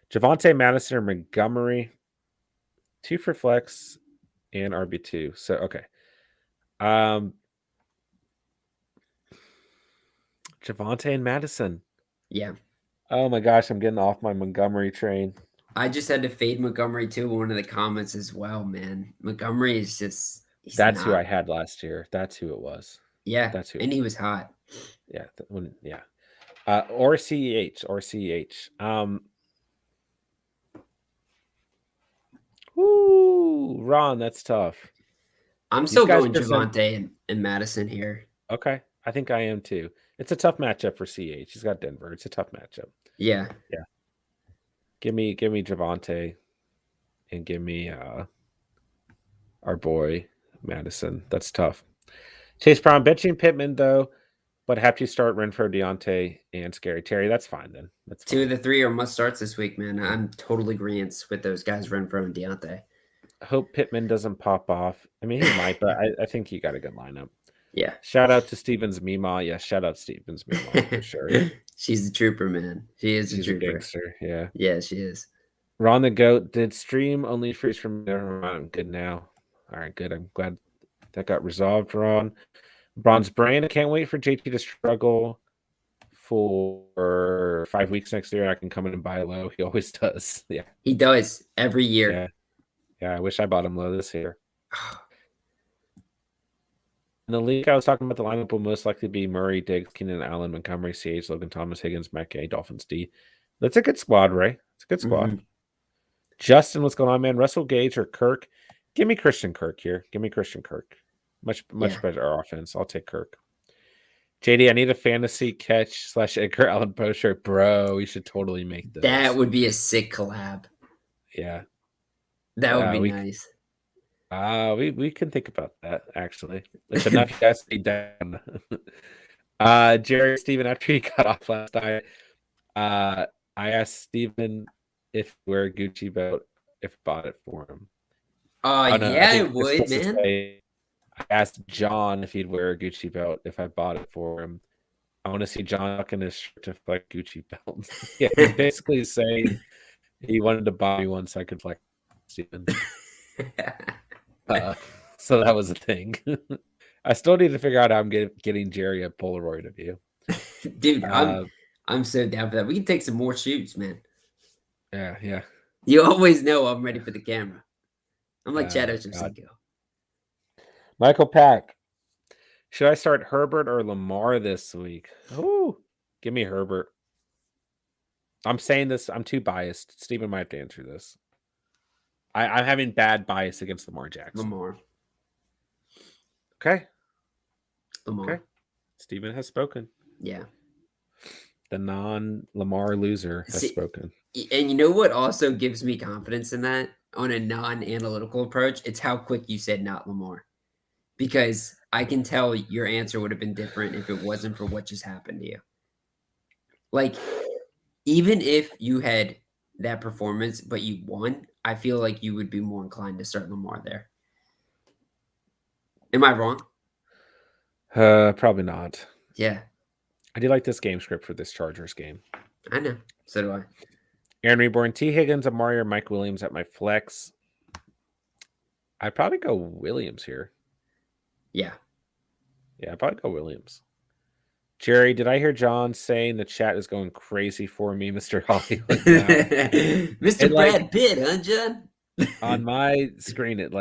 Devonta, Madison, or Montgomery. 2 for flex and RB2. So okay. Devonta and Madison. Yeah. Oh my gosh, I'm getting off my Montgomery train. I just had to fade Montgomery too. One of the comments as well, man. Montgomery is just. That's who I had last year. That's who it was. Yeah. That's who. And he was hot. Yeah. Yeah. Or CEH. Woo, Ron, that's tough. I'm still going Javonte and Madison here. Okay. I think I am too. It's a tough matchup for CH. He's got Denver. It's a tough matchup. Yeah. Yeah. Give me Javonte and give me our boy Madison. That's tough. Chase Brown benching Pittman though, but have to start Renfro, Deontay, and Scary Terry. That's fine then. That's fine. 2 of the 3 are must starts this week, man. I'm totally agreeing with those guys, Renfro and Deontay. I hope Pittman doesn't pop off. I mean, he might, but I think he got a good lineup. Yeah. Shout out to Stevens Mima. Yeah, shout out Stevens Mima for sure. She's a trooper, man. She's a trooper. Gangster. Yeah. Yeah, she is. Ron the Goat did stream only freeze from there. I'm good now. All right, good. I'm glad that got resolved, Ron. Bronze Brain. I can't wait for JT to struggle for 5 weeks next year. I can come in and buy low. He always does. Yeah. He does every year. Yeah. Yeah, I wish I bought him low this year. In the league, I was talking about the lineup will most likely be Murray, Diggs, Keenan Allen, Montgomery, CH, Logan Thomas, Higgins, Matt Gay, Dolphins D. That's a good squad, Ray. It's a good squad. Mm-hmm. Justin, what's going on, man? Russell Gage or Kirk? Give me Christian Kirk here. Give me Christian Kirk. Much better offense. I'll take Kirk. JD, I need a fantasy catch / Edgar Allan Poe shirt. Bro, we should totally make this. That would be a sick collab. Yeah. That would be nice. We can think about that, actually. If enough you guys be down. Jerry Steven, after he got off last night, I asked Steven if he wear a Gucci belt if I bought it for him. Yeah, I would, man. I asked John if he'd wear a Gucci belt if I bought it for him. I want to see John tucking his shirt to flex Gucci belt. Yeah, he's basically saying he wanted to buy me one so I could flex Steven. So that was a thing. I still need to figure out how I'm getting Jerry a Polaroid of you. Dude, I'm so down for that. We can take some more shoots, man. Yeah. You always know I'm ready for the camera. I'm like Chad Ochocinco. Michael Pack. Should I start Herbert or Lamar this week? Oh, give me Herbert. I'm saying this. I'm too biased. Steven might have to answer this. I'm having bad bias against Lamar Jackson. Lamar. Okay. Lamar. Okay. Steven has spoken. Yeah. The non-Lamar loser has spoken. And you know what also gives me confidence in that on a non-analytical approach? It's how quick you said not Lamar. Because I can tell your answer would have been different if it wasn't for what just happened to you. Like, even if you had that performance, but you won, I feel like you would be more inclined to start Lamar there. Am I wrong? Probably not. Yeah. I do like this game script for this Chargers game. I know. So do I. Aaron Reborn, T. Higgins, Amari, or Mike Williams at my flex. I'd probably go Williams here. Yeah. Yeah, I'd probably go Williams. Jerry, did I hear John saying the chat is going crazy for me, Mr. Hollywood? Mr. Brad Pitt, huh, John? On my screen, it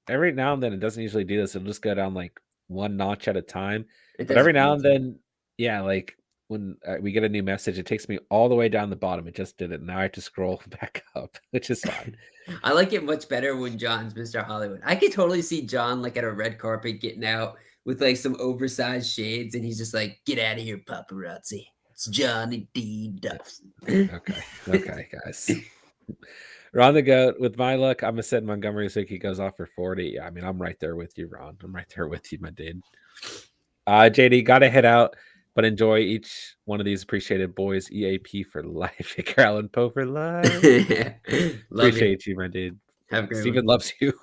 every now and then, it doesn't usually do this. It'll just go down like one notch at a time. But every now and then, yeah, like when we get a new message, it takes me all the way down the bottom. It just did it. Now I have to scroll back up, which is fine. I like it much better when John's Mr. Hollywood. I could totally see John like at a red carpet getting out with like some oversized shades, and he's just like, "Get out of here, paparazzi! It's Johnny D. Dawson." Okay, guys. Ron the Goat, with my luck, I'm gonna set Montgomery so he goes off for 40. Yeah, I mean, I'm right there with you, Ron. I'm right there with you, my dude. JD, gotta head out, but enjoy each one of these appreciated boys. EAP for life. Carolyn Poe for life. Appreciate you, my dude. Have a great Steven one. loves you.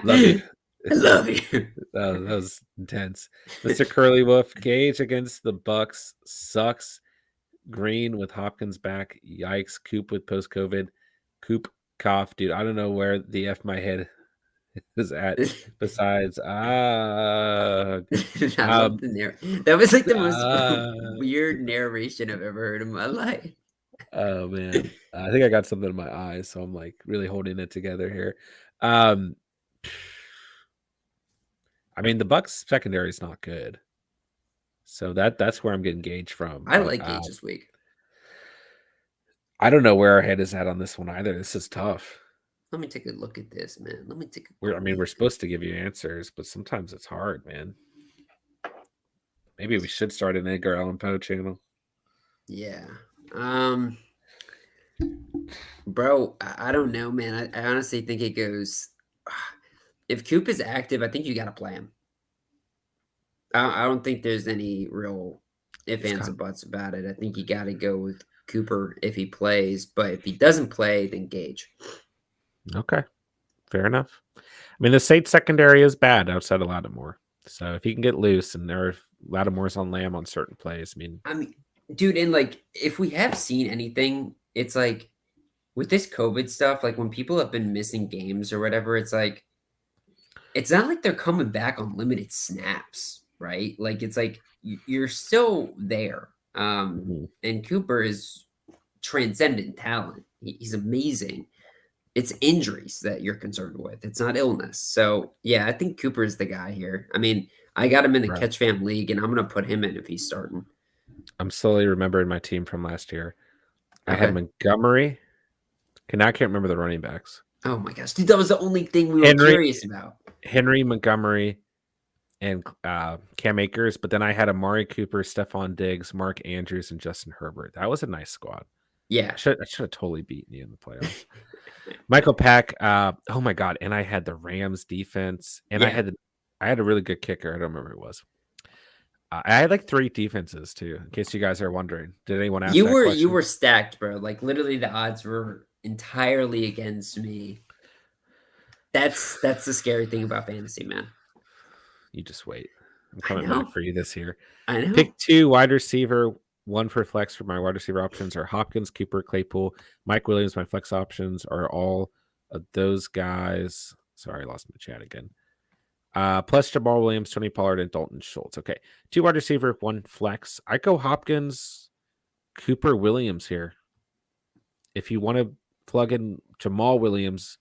Love you. I love you. That was intense. Mr. Curly Wolf, Gage against the Bucks sucks. Green with Hopkins back. Yikes. Coop with post-COVID. Coop cough. Dude, I don't know where the F my head is at. Besides, I love the that was like the most weird narration I've ever heard in my life. Oh, man. I think I got something in my eyes, so I'm like really holding it together here. I mean, the Bucks secondary is not good. So that's where I'm getting Gage from. I like Gage this week. I don't know where our head is at on this one either. This is tough. Let me take a look at this, man. Let me take a we're supposed to give you answers, but sometimes it's hard, man. Maybe we should start an Edgar Allan Poe channel. Yeah. Bro, I don't know, man. I honestly think it goes. If Coop is active, I think you got to play him. I don't think there's any real ifs, ands, or buts about it. I think you got to go with Cooper if he plays, but if he doesn't play, then Gage. Okay, fair enough. I mean, the State secondary is bad outside of Lattimore, so if he can get loose and there are Lattimore's on Lamb on certain plays, I mean, dude, and like if we have seen anything, it's like with this COVID stuff, like when people have been missing games or whatever, it's like it's not like they're coming back on limited snaps, right? Like it's like you're still there. And Cooper is transcendent talent. He's amazing. It's injuries that you're concerned with. It's not illness. So yeah, I think Cooper is the guy here. I mean, I got him in the Catch Fam League, and I'm going to put him in if he's starting. I'm slowly remembering my team from last year. I had Montgomery. I can't remember the running backs. Oh my gosh, dude, that was the only thing we were curious about. Henry, Montgomery, and Cam Akers, but then I had Amari Cooper, Stephon Diggs, Mark Andrews, and Justin Herbert. That was a nice squad. Yeah. I should have totally beaten you in the playoffs. Michael Pack, oh my God, and I had the Rams defense, and I had a really good kicker. I don't remember who it was. I had like 3 defenses too, in case you guys are wondering. Did anyone ask that question? You were stacked, bro. Like literally the odds were entirely against me. That's the scary thing about fantasy, man. You just wait. I'm coming back for you this year. I know. Pick 2 wide receiver, 1 for flex for my wide receiver options are Hopkins, Cooper, Claypool, Mike Williams. My flex options are all of those guys. Sorry, I lost my chat again. Plus Jamal Williams, Tony Pollard, and Dalton Schultz. Okay, 2 wide receiver, 1 flex. I go Hopkins, Cooper, Williams here. If you want to plug in Jamal Williams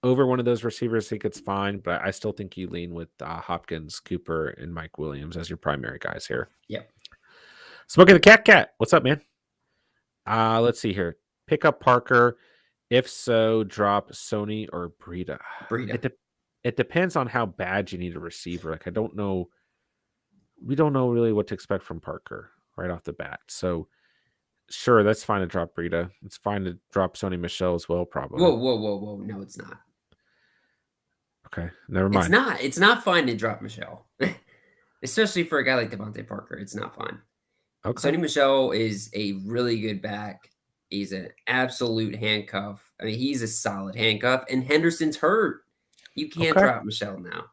over one of those receivers, I think it's fine, but I still think you lean with Hopkins, Cooper, and Mike Williams as your primary guys here. Yep. Smoking the Cat. What's up, man? Let's see here. Pick up Parker. If so, drop Sony or Breida. It depends on how bad you need a receiver. Like, I don't know. We don't know really what to expect from Parker right off the bat. So, sure, that's fine to drop Breida. It's fine to drop Sony Michel as well, probably. Whoa. No, it's not. Okay, never mind. It's not fine to drop Michel. Especially for a guy like Devonta Parker. It's not fine. Okay. Sony Michel is a really good back. He's an absolute handcuff. I mean, he's a solid handcuff. And Henderson's hurt. You can't drop Michel now.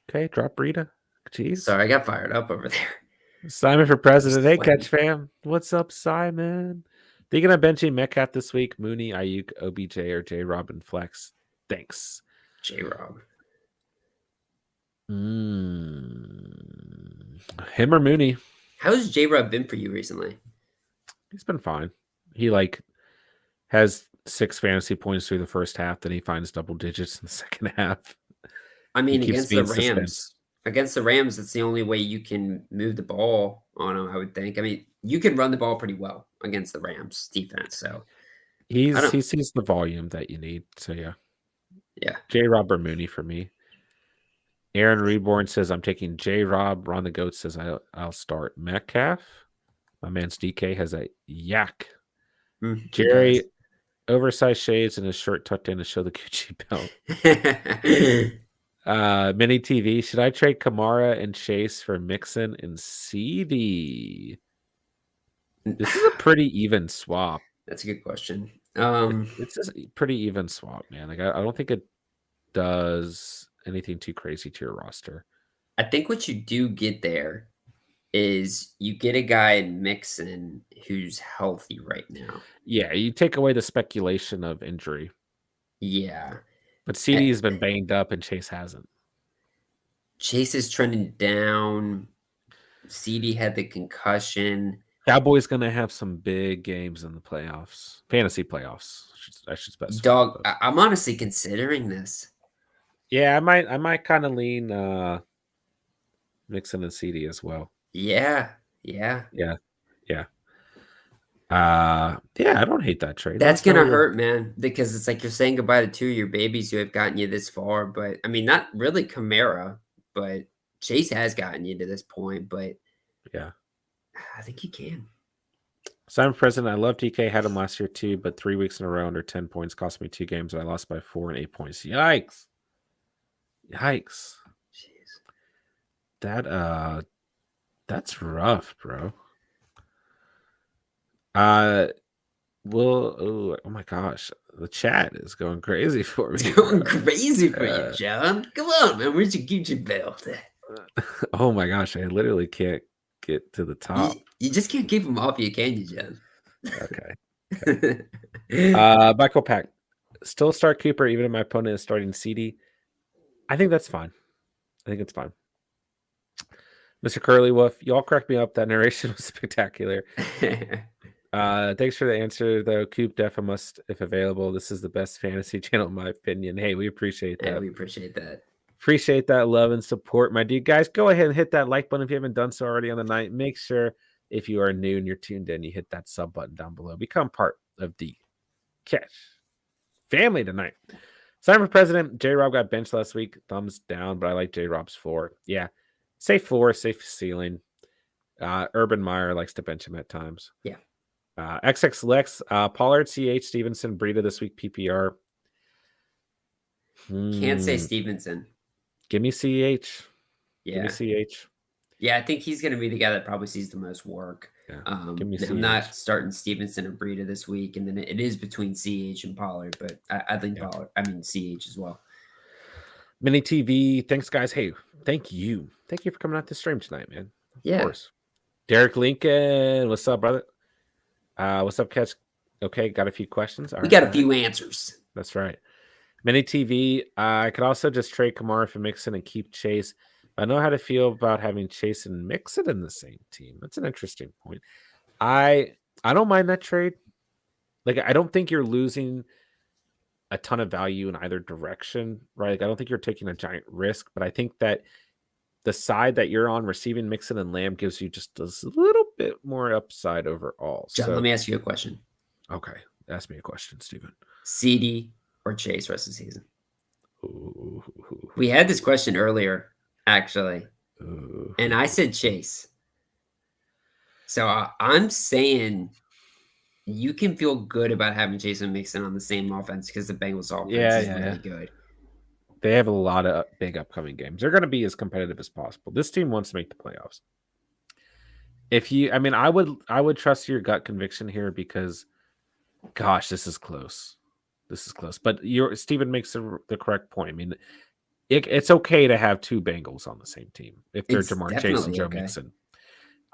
Okay, drop Breida. Jeez. Sorry, I got fired up over there. Simon for president. Hey, Catch fam. What's up, Simon? Thinking of benching Metcalf this week. Mooney, Ayuk, OBJ, or J. Rob and Flex. Thanks. J. Rob. Him or Mooney? How's J. Rob been for you recently? He's been fine. He has 6 fantasy points through the first half, then he finds double digits in the second half. I mean, against the Rams, it's the only way you can move the ball on them, I would think. I mean, you can run the ball pretty well against the Rams defense. So he sees the volume that you need. So yeah. Yeah. J. Rob or Mooney for me. Aaron Reborn says, I'm taking J-Rob. Ron the Goat says, I'll start Metcalf. My man's DK has a yak. He Jerry, does. oversized shades and his shirt tucked in to show the Gucci belt. Mini TV, should I trade Kamara and Chase for Mixon and CD? This is a pretty even swap. That's a good question. It's just a pretty even swap, man. Like I don't think it does anything too crazy to your roster. I think what you do get there is you get a guy in Mixon who's healthy right now. Yeah, you take away the speculation of injury. Yeah. But CD has been banged up and Chase hasn't. Chase is trending down. CD had the concussion. Cowboys going to have some big games in the playoffs. Fantasy playoffs. I should specify. Dog, I'm honestly considering this. Yeah, I might kind of lean Mixon and CD as well. Yeah. I don't hate that trade. That's gonna hurt, man, because it's like you're saying goodbye to two of your babies who have gotten you this far. But I mean, not really Kamara, but Chase has gotten you to this point. But yeah, I think he can. Simon President, I love TK. Had him last year too, but 3 weeks in a row under 10 points cost me 2 games. And I lost by 4 and 8 points. Yikes! Jeez. That's rough, bro. Oh my gosh, the chat is going crazy for me. Going crazy for you, John. Come on, man. Where's your Gucci belt? Oh my gosh, I literally can't get to the top. You just can't keep them off you, can you, John? Okay. Michael Pack, still start Cooper even if my opponent is starting CD. I think that's fine. I think it's fine. Mr. Curly Wolf, y'all cracked me up. That narration was spectacular. Thanks for the answer, though. Coop Def must, if available. This is the best fantasy channel, in my opinion. Hey, we appreciate that. Yeah, we appreciate that. Appreciate that love and support, my dude. Guys, go ahead and hit that like button if you haven't done so already on the night. Make sure if you are new and you're tuned in, you hit that sub button down below. Become part of the Catch family tonight. Simon for President, J-Rob got benched last week. Thumbs down, but I like J-Rob's floor. Yeah, safe floor, safe ceiling. Urban Meyer likes to bench him at times. Yeah. XX Lex, Pollard, CH, Stevenson, Breida this week, PPR. Can't say Stevenson. Give me CH. Yeah. Give me CH. Yeah, I think he's going to be the guy that probably sees the most work. Yeah. Give me I'm not starting Stevenson or Breida this week, and then it is between CH and Pollard, but I think Pollard. I mean CH as well. Mini TV, thanks guys. Hey, thank you for coming out to stream tonight, man. Of course. Derek Lincoln, what's up, brother? What's up, Catch? Okay, got a few questions. We got a few answers. That's right. Mini TV, I could also just trade Kamara for Mixon and keep Chase. I know how to feel about having Chase and Mixon in the same team. That's an interesting point. I don't mind that trade. Like, I don't think you're losing a ton of value in either direction, right? Like, I don't think you're taking a giant risk, but I think that the side that you're on, receiving Mixon and Lamb, gives you just a little bit more upside overall. John, let me ask you a question. Okay. Ask me a question, Steven. CD or Chase rest of the season? Ooh. We had this question earlier, actually. Ooh. And I said Chase. So I'm saying you can feel good about having Chase and Mixon on the same offense because the Bengals offense is really good. They have a lot of big upcoming games. They're going to be as competitive as possible. This team wants to make the playoffs. I would trust your gut conviction here because, gosh, this is close. But Steven makes the correct point. I mean, it's okay to have two Bengals on the same team if they're Jamar Chase and Joe Mixon.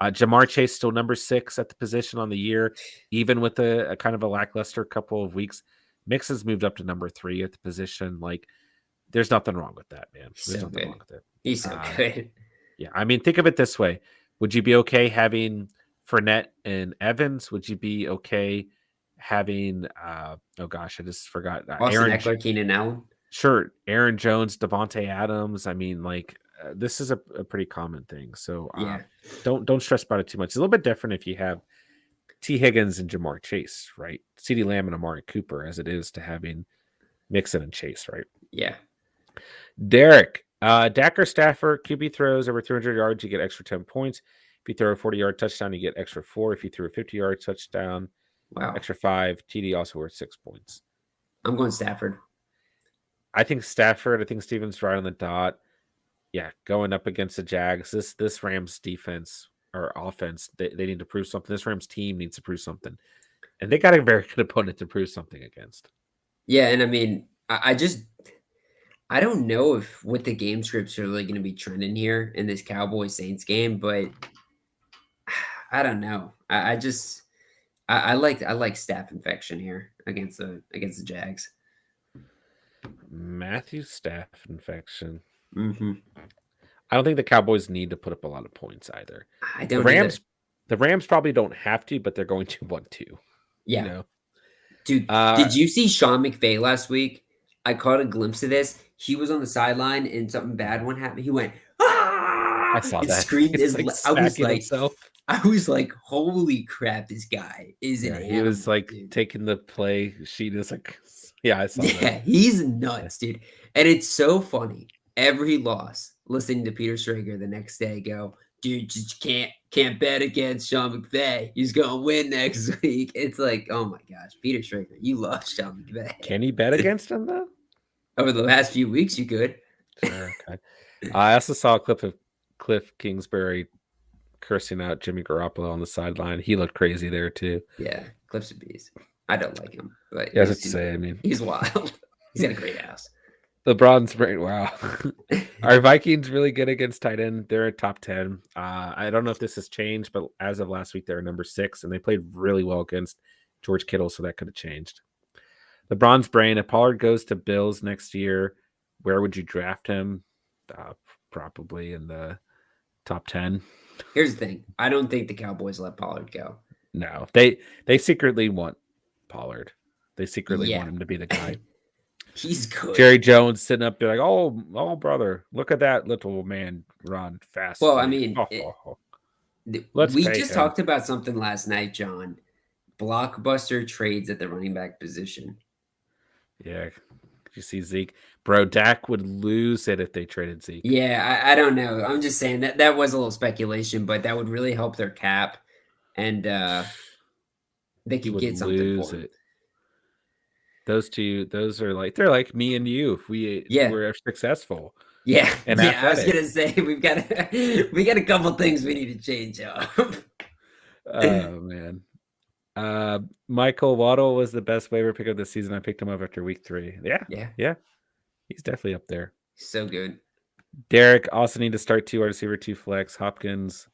Jamar Chase still number 6 at the position on the year, even with a kind of a lackluster couple of weeks. Mixon's moved up to number 3 at the position. Like, there's nothing wrong with that, man. There's nothing wrong with it. He's so good. Yeah, I mean, think of it this way. Would you be okay having Fournette and Evans? Would you be okay having, oh gosh, I just forgot. Austin Eckler, Keenan Allen? Sure. Aaron Jones, Devonta Adams. I mean, like, this is a pretty common thing. So don't stress about it too much. It's a little bit different if you have T. Higgins and Jamar Chase, right? CeeDee Lamb and Amari Cooper, as it is to having Mixon and Chase, right? Yeah. Derek, Dak or Stafford, QB throws over 300 yards, you get extra 10 points. If you throw a 40-yard touchdown, you get extra 4. If you throw a 50-yard touchdown, Wow. extra 5. TD also worth 6 points. I'm going Stafford. I think Stafford. I think Steven's right on the dot. Yeah, going up against the Jags. This Rams defense or offense, they need to prove something. This Rams team needs to prove something. And they got a very good opponent to prove something against. Yeah, and I mean, I don't know if what the game scripts are really going to be trending here in this Cowboys Saints game, but I don't know. I like staph infection here against the Jags. Matthew Staff infection. Mm-hmm. I don't think the Cowboys need to put up a lot of points either. I don't either. The Rams probably don't have to, but they're going to want to. Yeah. You know? Dude, did you see Sean McVay last week? I caught a glimpse of this. He was on the sideline and something bad one happened. He went, ah! I saw that. Screamed. Himself. I was like, holy crap, this guy is an animal. He was like dude. taking the play sheet. Is like, yeah, I saw that. Yeah, he's nuts, dude. And it's so funny. Every loss, listening to Peter Schrager the next day go, dude, just can't bet against Sean McVay. He's gonna win next week. It's like, oh my gosh, Peter Schrager, you love Sean McVay. Can he bet against him though? Over the last few weeks, you could. Sure, okay. I also saw a clip of Cliff Kingsbury cursing out Jimmy Garoppolo on the sideline. He looked crazy there too. Yeah, Cliff's a beast. I don't like him, but yeah, that's to say. I mean, he's wild. He's got a great house. LeBron's great. Wow. Are Vikings really good against tight end? They're a top 10. I don't know if this has changed, but as of last week, they're number 6, and they played really well against George Kittle, so that could have changed. LeBron's brain. If Pollard goes to Bills next year, where would you draft him? Probably in the top 10. Here's the thing. I don't think the Cowboys let Pollard go. No, they secretly want Pollard. They secretly want him to be the guy. He's good. Jerry Jones sitting up there like, oh, brother, look at that little man run fast. Well, I mean, we just talked about something last night, John. Blockbuster trades at the running back position. Yeah. Did you see Zeke? Bro, Dak would lose it if they traded Zeke. Yeah, I don't know. I'm just saying that was a little speculation, but that would really help their cap. And they could get something for it. Those two, they're like me and you if we were successful. Yeah. And I was gonna say we got a couple things we need to change up. Oh man. Michael Waddle was the best waiver pick of the season. I picked him up after week 3. Yeah. He's definitely up there. So good. Derek also need to start 2 wide receiver, 2 flex. Hopkins.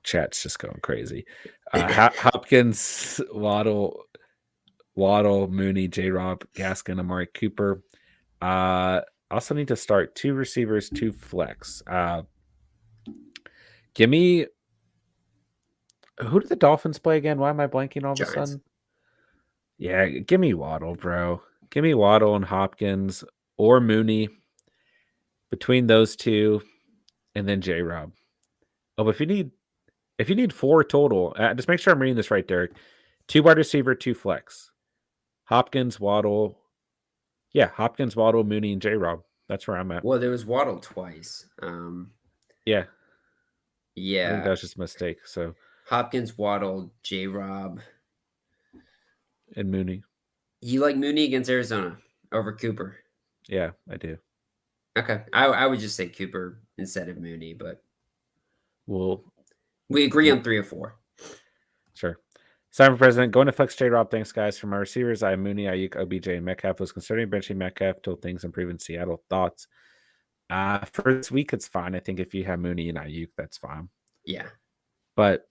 Chat's just going crazy. Hopkins, Waddle, Mooney, J-Rob, Gaskin, Amari Cooper. Also need to start 2 receivers, 2 flex. Give me. Who did the Dolphins play again? Why am I blanking all of a sudden? Yeah, give me Waddle, bro. Give me Waddle and Hopkins or Mooney. Between those two, and then J-Rob. Oh, but if you need 4 total, just make sure I'm reading this right, Derek. 2 wide receiver, 2 flex. Hopkins, Waddle. Yeah, Hopkins, Waddle, Mooney, and J-Rob. That's where I'm at. Well, there was Waddle twice. Yeah. Yeah. I think that was just a mistake. So Hopkins, Waddle, J-Rob, and Mooney. You like Mooney against Arizona over Cooper? Yeah, I do. Okay. I would just say Cooper instead of Mooney, but we agree on 3 or 4. Sure. Simon President, going to flex J-Rob. Thanks, guys. For my receivers, I have Mooney, Ayuk, OBJ, and Metcalf. Was considering benching Metcalf till things improve in Seattle. Thoughts? For this week, it's fine. I think if you have Mooney and Ayuk, that's fine. Yeah. But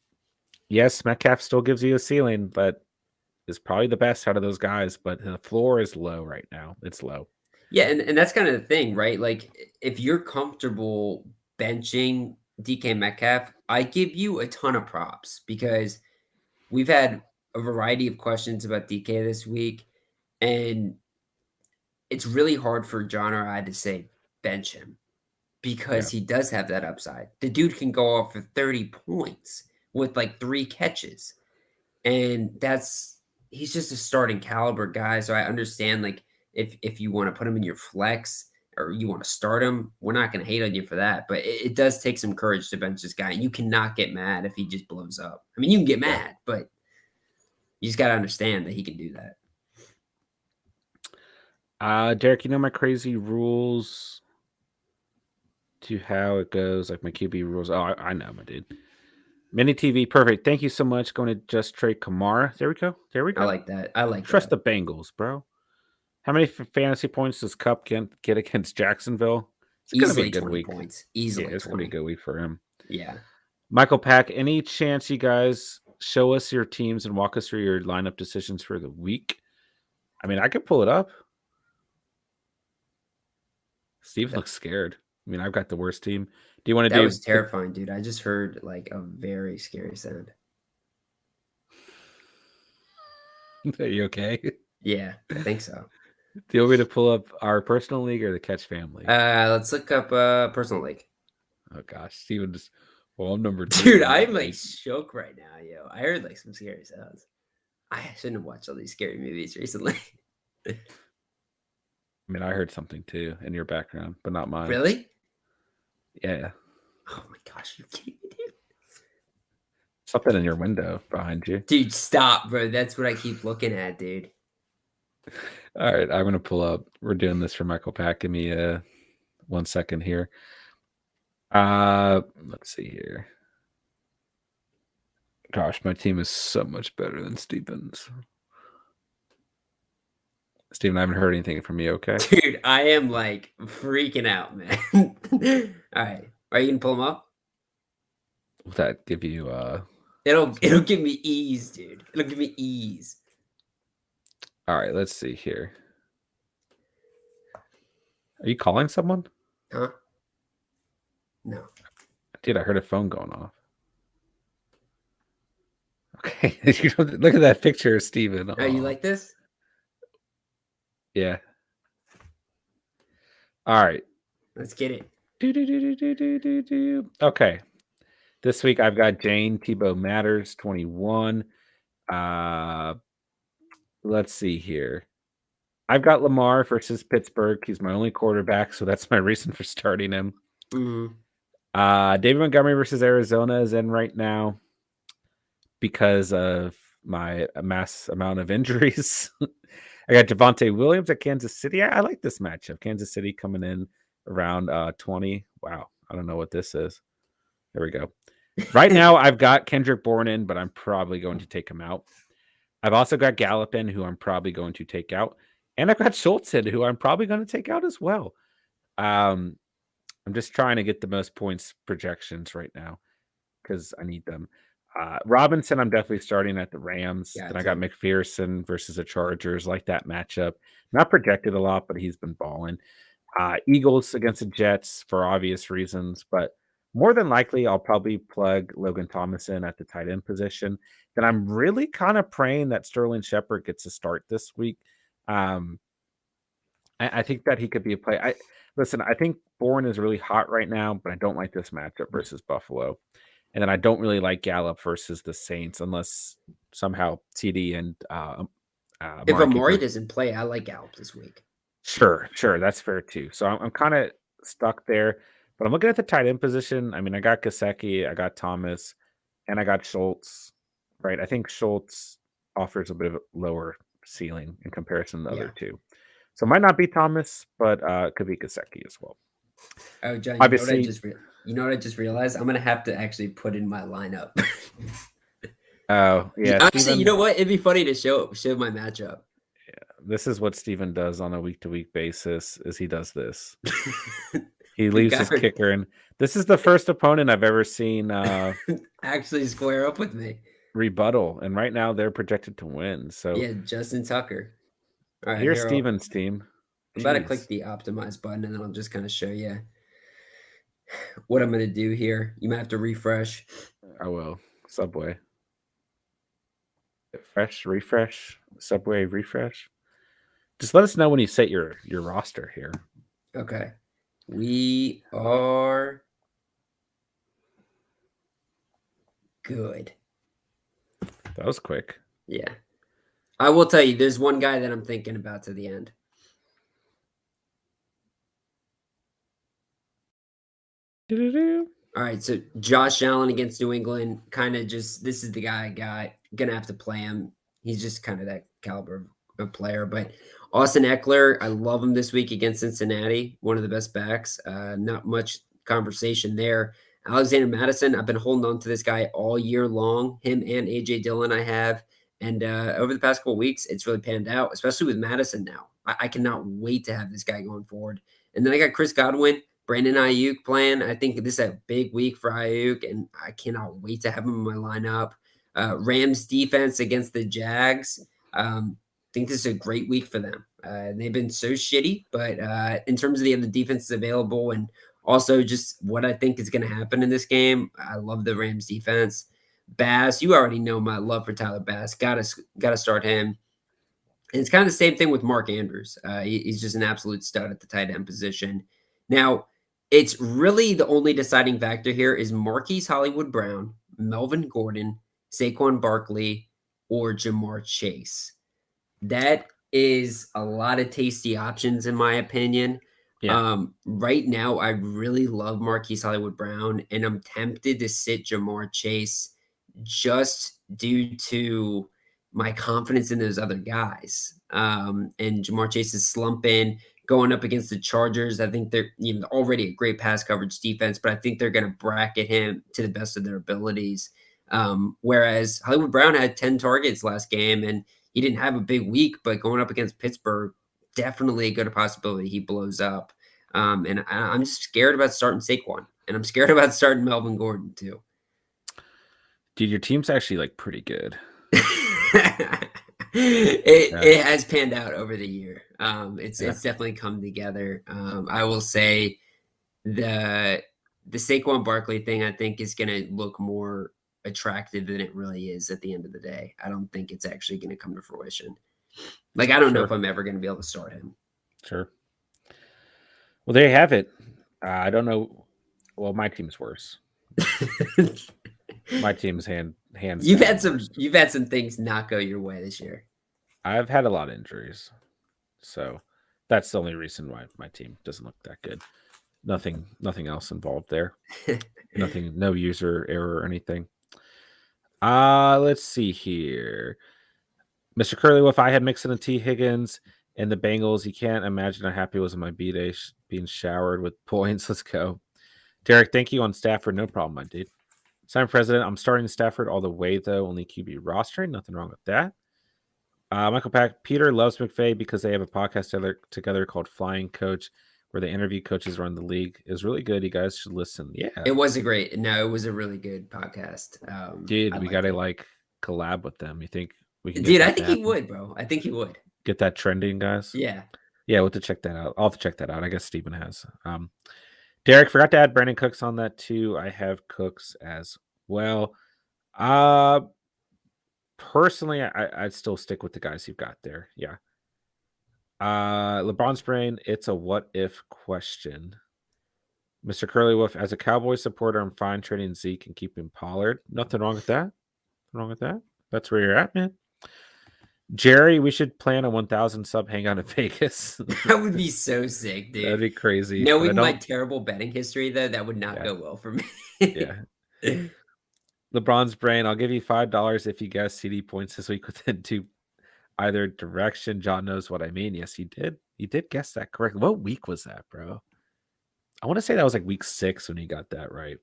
yes, Metcalf still gives you a ceiling, but is probably the best out of those guys. But the floor is low right now. It's low. Yeah, and that's kind of the thing, right? Like, if you're comfortable benching DK Metcalf, I give you a ton of props because we've had a variety of questions about DK this week, and it's really hard for John or I to say bench him because he does have that upside. The dude can go off for 30 points with like 3 catches, and he's just a starting caliber guy. So I understand like if you want to put him in your flex or you want to start him, we're not going to hate on you for that. But it does take some courage to bench this guy. You cannot get mad if he just blows up. I mean, you can get mad, but you just got to understand that he can do that. Derek, you know my crazy rules to how it goes, like my QB rules. Oh, I know, my dude. Mini TV, perfect. Thank you so much. Going to just trade Kamara. There we go. I like that. I like Trust that. the Bengals, bro. How many fantasy points does Cup get against Jacksonville? It's going to be a good 20 week. points. Easily. Yeah, it's going to be a good week for him. Yeah. Michael Pack, any chance you guys show us your teams and walk us through your lineup decisions for the week? I mean, I could pull it up. Steve looks scared. I mean, I've got the worst team. Do you want to do? That was terrifying, dude. I just heard like a very scary sound. Are you okay? Yeah, I think so. Do you want me to pull up our personal league or the Catch family? Let's look up personal league. Oh gosh, Steven just I'm number 2. Dude, I'm like shook right now, yo. I heard like some scary sounds. I shouldn't have watched all these scary movies recently. I mean, I heard something too in your background, but not mine. Really? Yeah. Oh my gosh, you're kidding me, dude. Something in your window behind you. Dude, stop, bro. That's what I keep looking at, dude. All right, I'm gonna pull up. We're doing this for Michael Pack. Give me 1 second here. Let's see here. Gosh, my team is so much better than Steven's. Steven, I haven't heard anything from you, okay? Dude, I am like freaking out, man. All right. Are you gonna pull them up? Will that give you It'll give me ease, dude. It'll give me ease. All right, let's see here. Are you calling someone? Huh? No. Dude, I heard a phone going off. Okay. Look at that picture of Steven. Oh, you like this? Yeah. All right. Let's get it. Okay. This week I've got Jane Tebow Matters 21. Let's see here. I've got Lamar versus Pittsburgh. He's my only quarterback, so that's my reason for starting him. Mm-hmm. David Montgomery versus Arizona is in right now because of my mass amount of injuries. I got Devonta Williams at Kansas City. I like this matchup. Kansas City coming in around 20. Wow. I don't know what this is. There we go. Right now, I've got Kendrick Bourne in, but I'm probably going to take him out. I've also got Gallup in, who I'm probably going to take out. And I've got Schultz in, who I'm probably going to take out as well. I'm just trying to get the most points projections right now because I need them. Robinson, I'm definitely starting at the Rams. Then I got McPherson versus the Chargers. Like that matchup. Not projected a lot, but he's been balling. Eagles against the Jets for obvious reasons, but more than likely I'll probably plug Logan Thomas in at the tight end position. Then I'm really kind of praying that Sterling Shepard gets a start this week. I think that he could be a play. I think Bourne is really hot right now, but I don't like this matchup versus Buffalo. And then I don't really like Gallup versus the Saints unless somehow TD and if Amari doesn't play, I like Gallup this week. Sure. That's fair too. So I'm kind of stuck there. But I'm looking at the tight end position. I mean, I got Gesicki, I got Thomas, and I got Schultz, right? I think Schultz offers a bit of a lower ceiling in comparison to the other two. So it might not be Thomas, but it could be Gesicki as well. Oh, John, obviously, you know what I just realized? I'm going to have to actually put in my lineup. Oh, yeah. Actually, Steven, you know what? It'd be funny to show my matchup. Yeah, this is what Steven does on a week-to-week basis, is he does this. He leaves his kicker in. This is the first opponent I've ever seen actually square up with me. Rebuttal, and right now they're projected to win. So yeah, Justin Tucker. All right, here's Steven's team. I'm about to click the optimize button, and then I'll just kind of show you what I'm going to do here. You might have to refresh. I will. Subway. Refresh. Subway, refresh. Just let us know when you set your roster here. Okay. We are good. That was quick. Yeah. I will tell you, there's one guy that I'm thinking about to the end. All right, so Josh Allen against New England, kind of just this is the guy I got. Gonna have to play him. He's just kind of that caliber of player. But Austin Eckler, I love him this week against Cincinnati. One of the best backs. Not much conversation there. Alexander Madison, I've been holding on to this guy all year long. Him and AJ Dillon, I have. And over the past couple of weeks, it's really panned out, especially with Madison now. I cannot wait to have this guy going forward. And then I got Chris Godwin. Brandon Ayuk playing. I think this is a big week for Ayuk, and I cannot wait to have him in my lineup. Rams defense against the Jags. I think this is a great week for them. They've been so shitty, but in terms of the other defenses available and also just what I think is going to happen in this game, I love the Rams defense. Bass, you already know my love for Tyler Bass. Gotta start him. And it's kind of the same thing with Mark Andrews. He's just an absolute stud at the tight end position. Now, it's really the only deciding factor here is Marquise Hollywood Brown, Melvin Gordon, Saquon Barkley, or Jamar Chase. That is a lot of tasty options, in my opinion. Yeah. Right now, I really love Marquise Hollywood Brown, and I'm tempted to sit Jamar Chase just due to my confidence in those other guys. And Jamar Chase is slumping, going up against the Chargers. I think they're already a great pass coverage defense, but I think they're going to bracket him to the best of their abilities. Whereas Hollywood Brown had 10 targets last game, and he didn't have a big week, but going up against Pittsburgh, definitely a good possibility he blows up. And I'm just scared about starting Saquon, and I'm scared about starting Melvin Gordon too. Dude, your team's actually like pretty good. It has panned out over the year. It's definitely come together. I will say the Saquon Barkley thing, I think, is going to look more attractive than it really is at the end of the day. I don't think it's actually going to come to fruition. Like, I don't know if I'm ever going to be able to start him. Sure. Well, there you have it. I don't know. Well, my team's worse. My team's hands. You've had some things not go your way this year. I've had a lot of injuries, so that's the only reason why my team doesn't look that good. Nothing else involved there. Nothing, no user error or anything. Let's see here. Mr. Curlywolf, I had Mixon and T. Higgins and the Bengals. You can't imagine how happy I was on my B-Day being showered with points. Let's go. Derek, thank you on Stafford. No problem, my dude. Simon President, I'm starting Stafford all the way, though. Only QB rostering. Nothing wrong with that. Michael Pack, Peter loves McVay because they have a podcast together called Flying Coach, where they interview coaches around the league. Is really good. You guys should listen. Yeah, it was a really good podcast. Dude, we gotta collab with them. You think we can? Dude, I think he would, bro. I think he would get that trending, guys. Yeah, we'll have to check that out. I'll have to check that out. I guess Steven has. Derek, forgot to add Brandon Cooks on that too. I have Cooks as well. Personally, I'd still stick with the guys you've got there. Yeah. LeBron's brain, it's a what if question. Mr. Curlywolf, as a Cowboy supporter, I'm fine trading Zeke and keeping Pollard. Nothing wrong with that. That's where you're at, man. Jerry, we should plan a 1,000 sub hangout in Vegas. That would be so sick, dude. That'd be crazy. Knowing my terrible betting history, though, that would not go well for me. Yeah. LeBron's brain, I'll give you $5 if you guess CD points this week within two either direction. John knows what I mean. Yes, he did. He did guess that correctly. What week was that, bro? I want to say that was like week 6 when he got that right.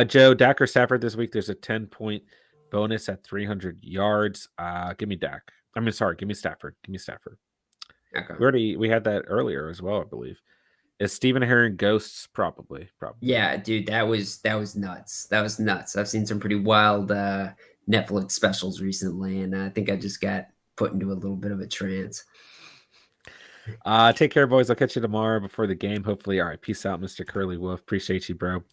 Joe, Dak or Stafford this week. There's a 10-point bonus at 300 yards. Give me Dak. Give me Stafford. Okay. We had that earlier as well, I believe. Is Stephen hearing ghosts? Probably. Yeah, dude, that was nuts. I've seen some pretty wild Netflix specials recently, and I think I just got put into a little bit of a trance. Take care, boys. I'll catch you tomorrow before the game, hopefully. All right, peace out, Mr. Curly Wolf. Appreciate you, bro.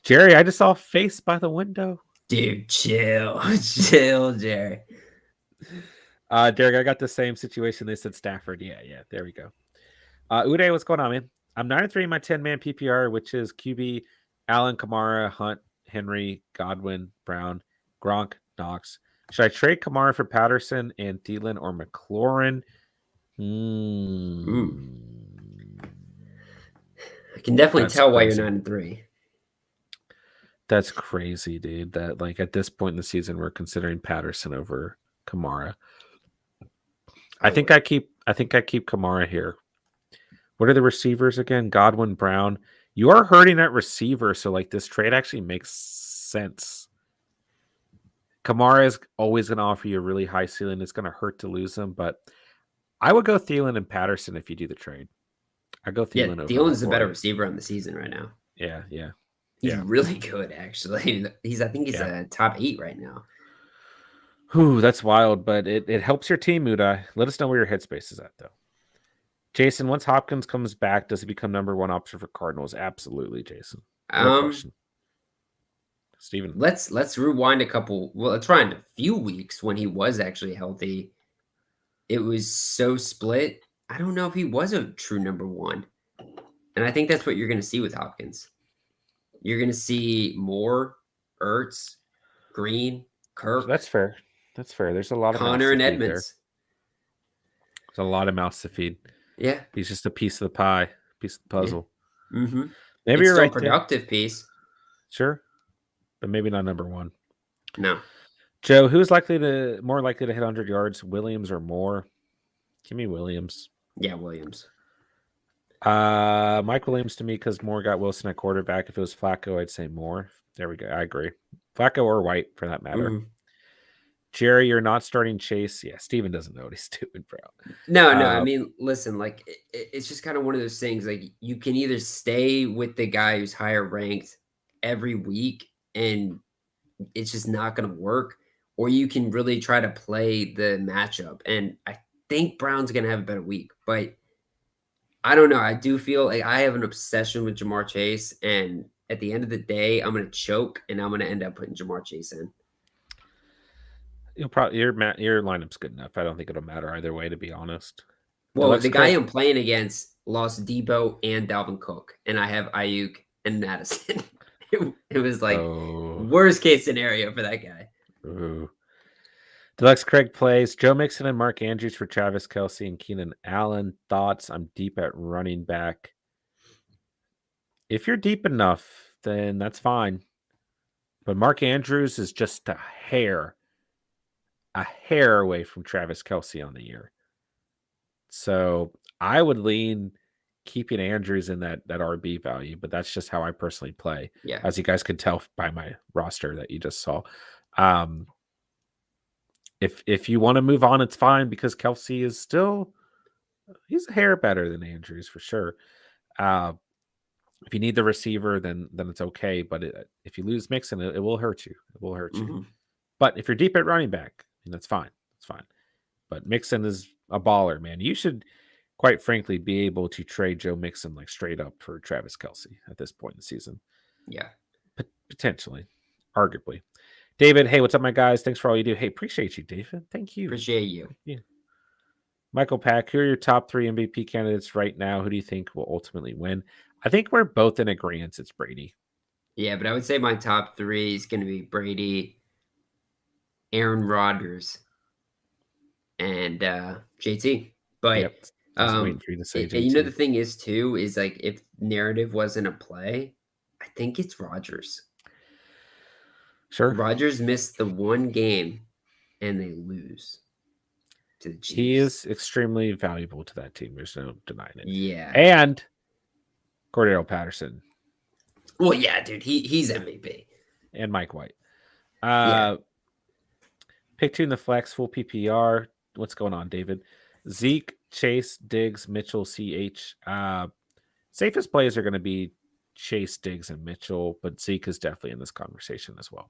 Jerry, I just saw a face by the window. Dude, chill, Jerry. Derek, I got the same situation. They said Stafford. Yeah, there we go. Uday, what's going on, man? I'm 9-3 in my 10-man PPR, which is QB, Allen, Kamara, Hunt, Henry, Godwin, Brown, Gronk, Knox. Should I trade Kamara for Patterson and Thielen or McLaurin? I can definitely tell why you're 9-3. That's crazy, dude. That like at this point in the season, we're considering Patterson over Kamara. I think I keep Kamara here. What are the receivers again? Godwin, Brown. You are hurting at receiver, so like this trade actually makes sense. Kamara is always going to offer you a really high ceiling. It's going to hurt to lose him, but I would go Thielen and Patterson if you do the trade. I go Thielen over. Thielen's the better receiver on the season right now. Yeah. He's really good, actually. I think he's a top 8 right now. Ooh, that's wild, but it helps your team, Udai. Let us know where your headspace is at, though. Jason, once Hopkins comes back, does he become number 1 option for Cardinals? Absolutely, Jason. No question. Steven. Let's rewind a couple. Well, let's rewind a few weeks when he was actually healthy. It was so split. I don't know if he was a true number 1. And I think that's what you're going to see with Hopkins. You're going to see Moore, Ertz, Green, Kirk. That's fair. There's a lot of Connor and Edmonds. There's a lot of mouths to feed. Yeah. He's just a piece of the pie, piece of the puzzle. Yeah. Mm-hmm. Maybe you're right. Productive piece. Sure. But maybe not number 1. No. Joe, who's more likely to hit 100 yards, Williams or Moore? Give me Williams. Yeah, Williams. Mike Williams to me because Moore got Wilson at quarterback. If it was Flacco, I'd say Moore. There we go. I agree. Flacco or White for that matter. Mm-hmm. Jerry, you're not starting Chase. Yeah, Steven doesn't know what he's doing, bro. No. I mean, listen, like it's just kind of one of those things. Like you can either stay with the guy who's higher ranked every week, and it's just not going to work, or you can really try to play the matchup. And I think Brown's going to have a better week, but I don't know. I do feel like I have an obsession with Jamar Chase, and at the end of the day, I'm going to choke, and I'm going to end up putting Jamar Chase in. You'll probably your lineup's good enough. I don't think it'll matter either way, to be honest. Well, the guy I'm playing against lost Debo and Dalvin Cook, and I have Ayuk and Madison. It was like worst case scenario for that guy. Ooh. Deluxe Craig plays Joe Mixon and Mark Andrews for Travis Kelce and Keenan Allen. Thoughts? I'm deep at running back. If you're deep enough, then that's fine. But Mark Andrews is just a hair away from Travis Kelce on the year. So I would lean keeping Andrews in that RB value, but that's just how I personally play. Yeah. As you guys could tell by my roster that you just saw. If you want to move on, it's fine because Kelce is he's a hair better than Andrews for sure. If you need the receiver, then it's okay. But if you lose Mixon, it will hurt you. It will hurt you. But if you're deep at running back, that's fine. It's fine. But Mixon is a baller, man. You should, quite frankly, be able to trade Joe Mixon like straight up for Travis Kelce at this point in the season. Yeah. Potentially. Arguably. David, hey, what's up, my guys? Thanks for all you do. Hey, appreciate you, David. Thank you. Appreciate you. Yeah. Michael Pack, who are your top 3 MVP candidates right now? Who do you think will ultimately win? I think we're both in agreement. It's Brady. Yeah, but I would say my top 3 is going to be Brady, Aaron Rodgers, and JT. But yep. Waiting for you to say JT. You know, the thing is too is like if narrative wasn't a play, I think it's Rodgers. Sure. Rodgers missed the one game and they lose to the Chiefs. He is extremely valuable to that team. There's no denying it. Yeah. And Cordero Patterson. Well, yeah, dude. He's MVP. And Mike White. Pick 2 in the flex, full PPR. What's going on, David? Zeke, Chase, Diggs, Mitchell, CH. Safest plays are going to be Chase, Diggs, and Mitchell, but Zeke is definitely in this conversation as well.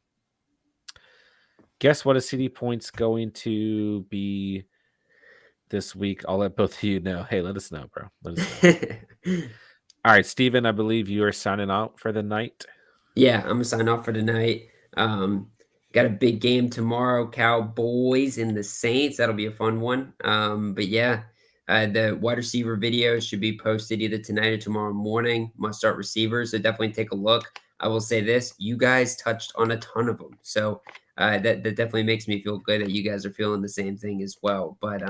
Guess what a CD point's going to be this week? I'll let both of you know. Hey, let us know, bro. Let us know. All right, Steven, I believe you are signing out for the night. Yeah, I'm going to sign off for tonight. Got a big game tomorrow, Cowboys and the Saints. That'll be a fun one. But yeah, the wide receiver video should be posted either tonight or tomorrow morning. Must start receivers, so definitely take a look. I will say this, you guys touched on a ton of them. So that definitely makes me feel good that you guys are feeling the same thing as well. But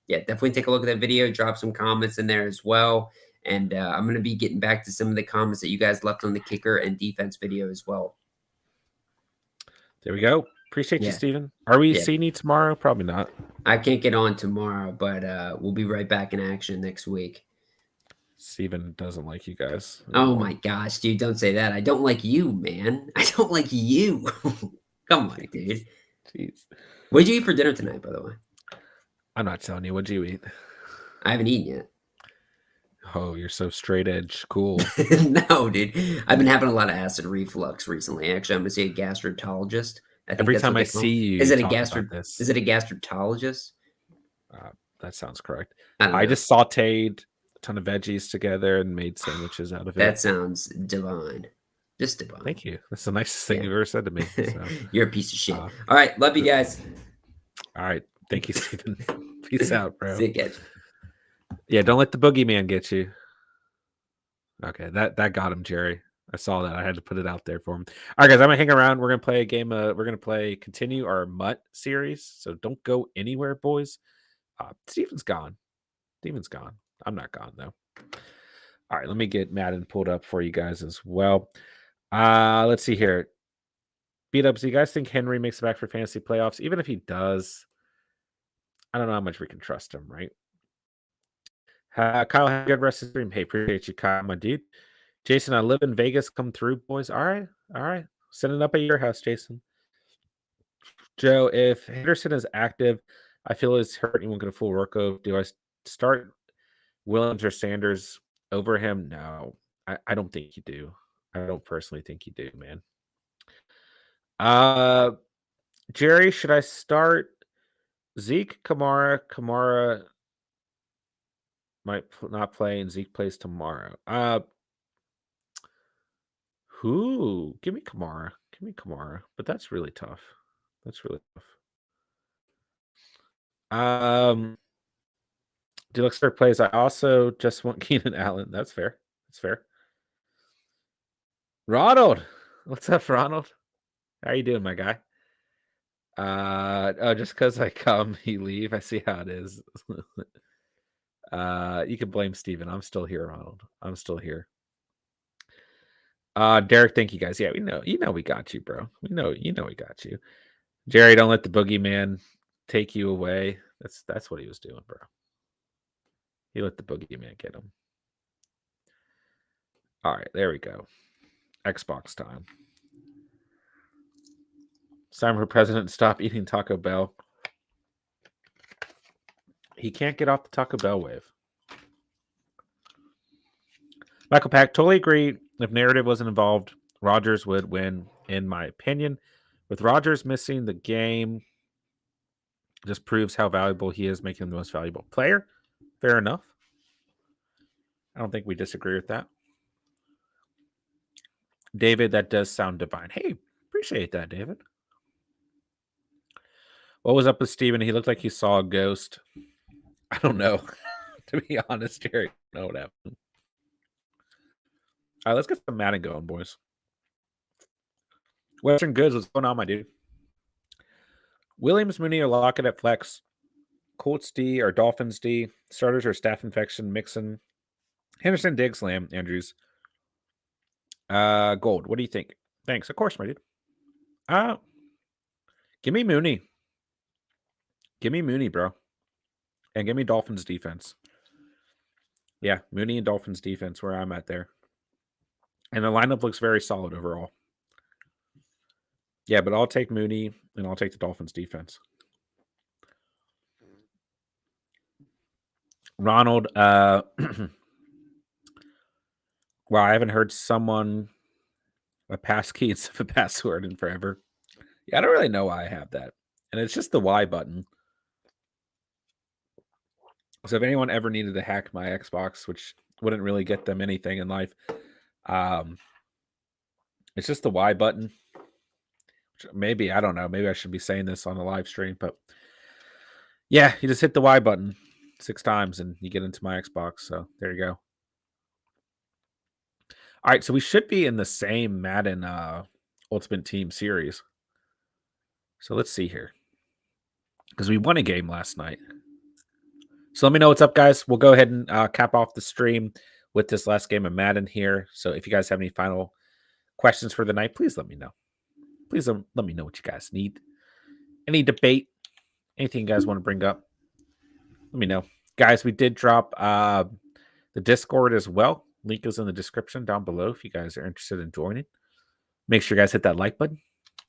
yeah, definitely take a look at that video. Drop some comments in there as well. And I'm going to be getting back to some of the comments that you guys left on the kicker and defense video as well. There we go. Appreciate you, Yeah. Steven. Are we Yeah. seeing you tomorrow? Probably not. I can't get on tomorrow, but we'll be right back in action next week. Steven doesn't like you guys Oh anymore. my gosh, dude, don't say that. I don't like you, man. I don't like you. Come on, dude. Jeez. What'd you eat for dinner tonight, by the way? I'm not telling you. What'd you eat? I haven't eaten yet. Oh, you're so straight edge. Cool. No, dude. I've been having a lot of acid reflux recently. Actually, I'm gonna see a gastrologist. I think Every that's time what I they call see them. you, Is it a talk gastro? about this. Is it a gastrologist? That sounds correct. I don't know. I just sauteed a ton of veggies together and made sandwiches out of it. That sounds divine. Just divine. Thank you. That's the nicest thing Yeah. you've ever said to me. So, You're a piece of shit. All right, love you guys. all right. Thank you, Steven. Peace out, bro. See you guys. Yeah, don't let the boogeyman get you. Okay, that got him, Jerry. I saw that. I had to put it out there for him. All right, guys, I'm gonna hang around. We're gonna play a game. We're gonna continue our Mutt series. So don't go anywhere, boys. Steven's gone. Steven's gone. I'm not gone though. All right, let me get Madden pulled up for you guys as well. Let's see here. Beat ups. Do you guys think Henry makes it back for fantasy playoffs? Even if he does, I don't know how much we can trust him, right? Kyle, have a good rest of the stream. Hey, appreciate you, Kyle, my dude. Jason, I live in Vegas. Come through, boys. All right. Send it up at your house, Jason. Joe, if Henderson is active, I feel he's hurt. He won't get a full workout. Do I start Williams or Sanders over him? No, I don't think you do. I don't personally think you do, man. Jerry, should I start Zeke, Kamara? Kamara might not play, and Zeke plays tomorrow. Give me Kamara. But that's really tough. Deluxe plays. I also just want Keenan Allen. That's fair. Ronald, what's up, Ronald? How you doing, my guy? Just because I come, you leave. I see how it is. You can blame Steven. I'm still here, Ronald. I'm still here. Derek, thank you guys. Yeah, we know. We got you, bro. We know we got you. Jerry, don't let the boogeyman take you away. That's what he was doing, bro. He let the boogeyman get him. All right, there we go. Xbox time. It's time for President to stop eating Taco Bell. He can't get off the Taco Bell wave. Michael Pack, totally agree. If narrative wasn't involved, Rodgers would win, in my opinion. With Rodgers missing the game, just proves how valuable he is, making him the most valuable player. Fair enough. I don't think we disagree with that. David, that does sound divine. Hey, appreciate that, David. What was up with Steven? He looked like he saw a ghost. I don't know. To be honest, Jerry, I don't know what happened. All right, let's get some Madden going, boys. Western Goods, what's going on, my dude? Williams, Mooney, or Lockett at flex. Colts D or Dolphins D. Starters or staph infection, Mixon. Henderson, Diggs, Lamb, Andrews. Gold, what do you think? Thanks. Of course, my dude. Give me Mooney. Give me Mooney, bro. And give me Dolphins defense. Yeah, Mooney and Dolphins defense, where I'm at there. And the lineup looks very solid overall. Yeah, but I'll take Mooney and I'll take the Dolphins defense. Ronald, wow, I haven't heard someone a passkey instead of a password in forever. Yeah, I don't really know why I have that. And it's just the Y button. So if anyone ever needed to hack my Xbox, which wouldn't really get them anything in life, it's just the Y button. Maybe, I don't know. Maybe I should be saying this on a live stream, but yeah, you just hit the Y button 6 times and you get into my Xbox. So there you go. All right, so we should be in the same Madden Ultimate Team series. So let's see here. Because we won a game last night. So let me know what's up, guys. We'll go ahead and cap off the stream with this last game of Madden here. So if you guys have any final questions for the night, please let me know. Please let me know what you guys need. Any debate, anything you guys want to bring up, let me know. Guys, we did drop the Discord as well. Link is in the description down below if you guys are interested in joining. Make sure you guys hit that like button.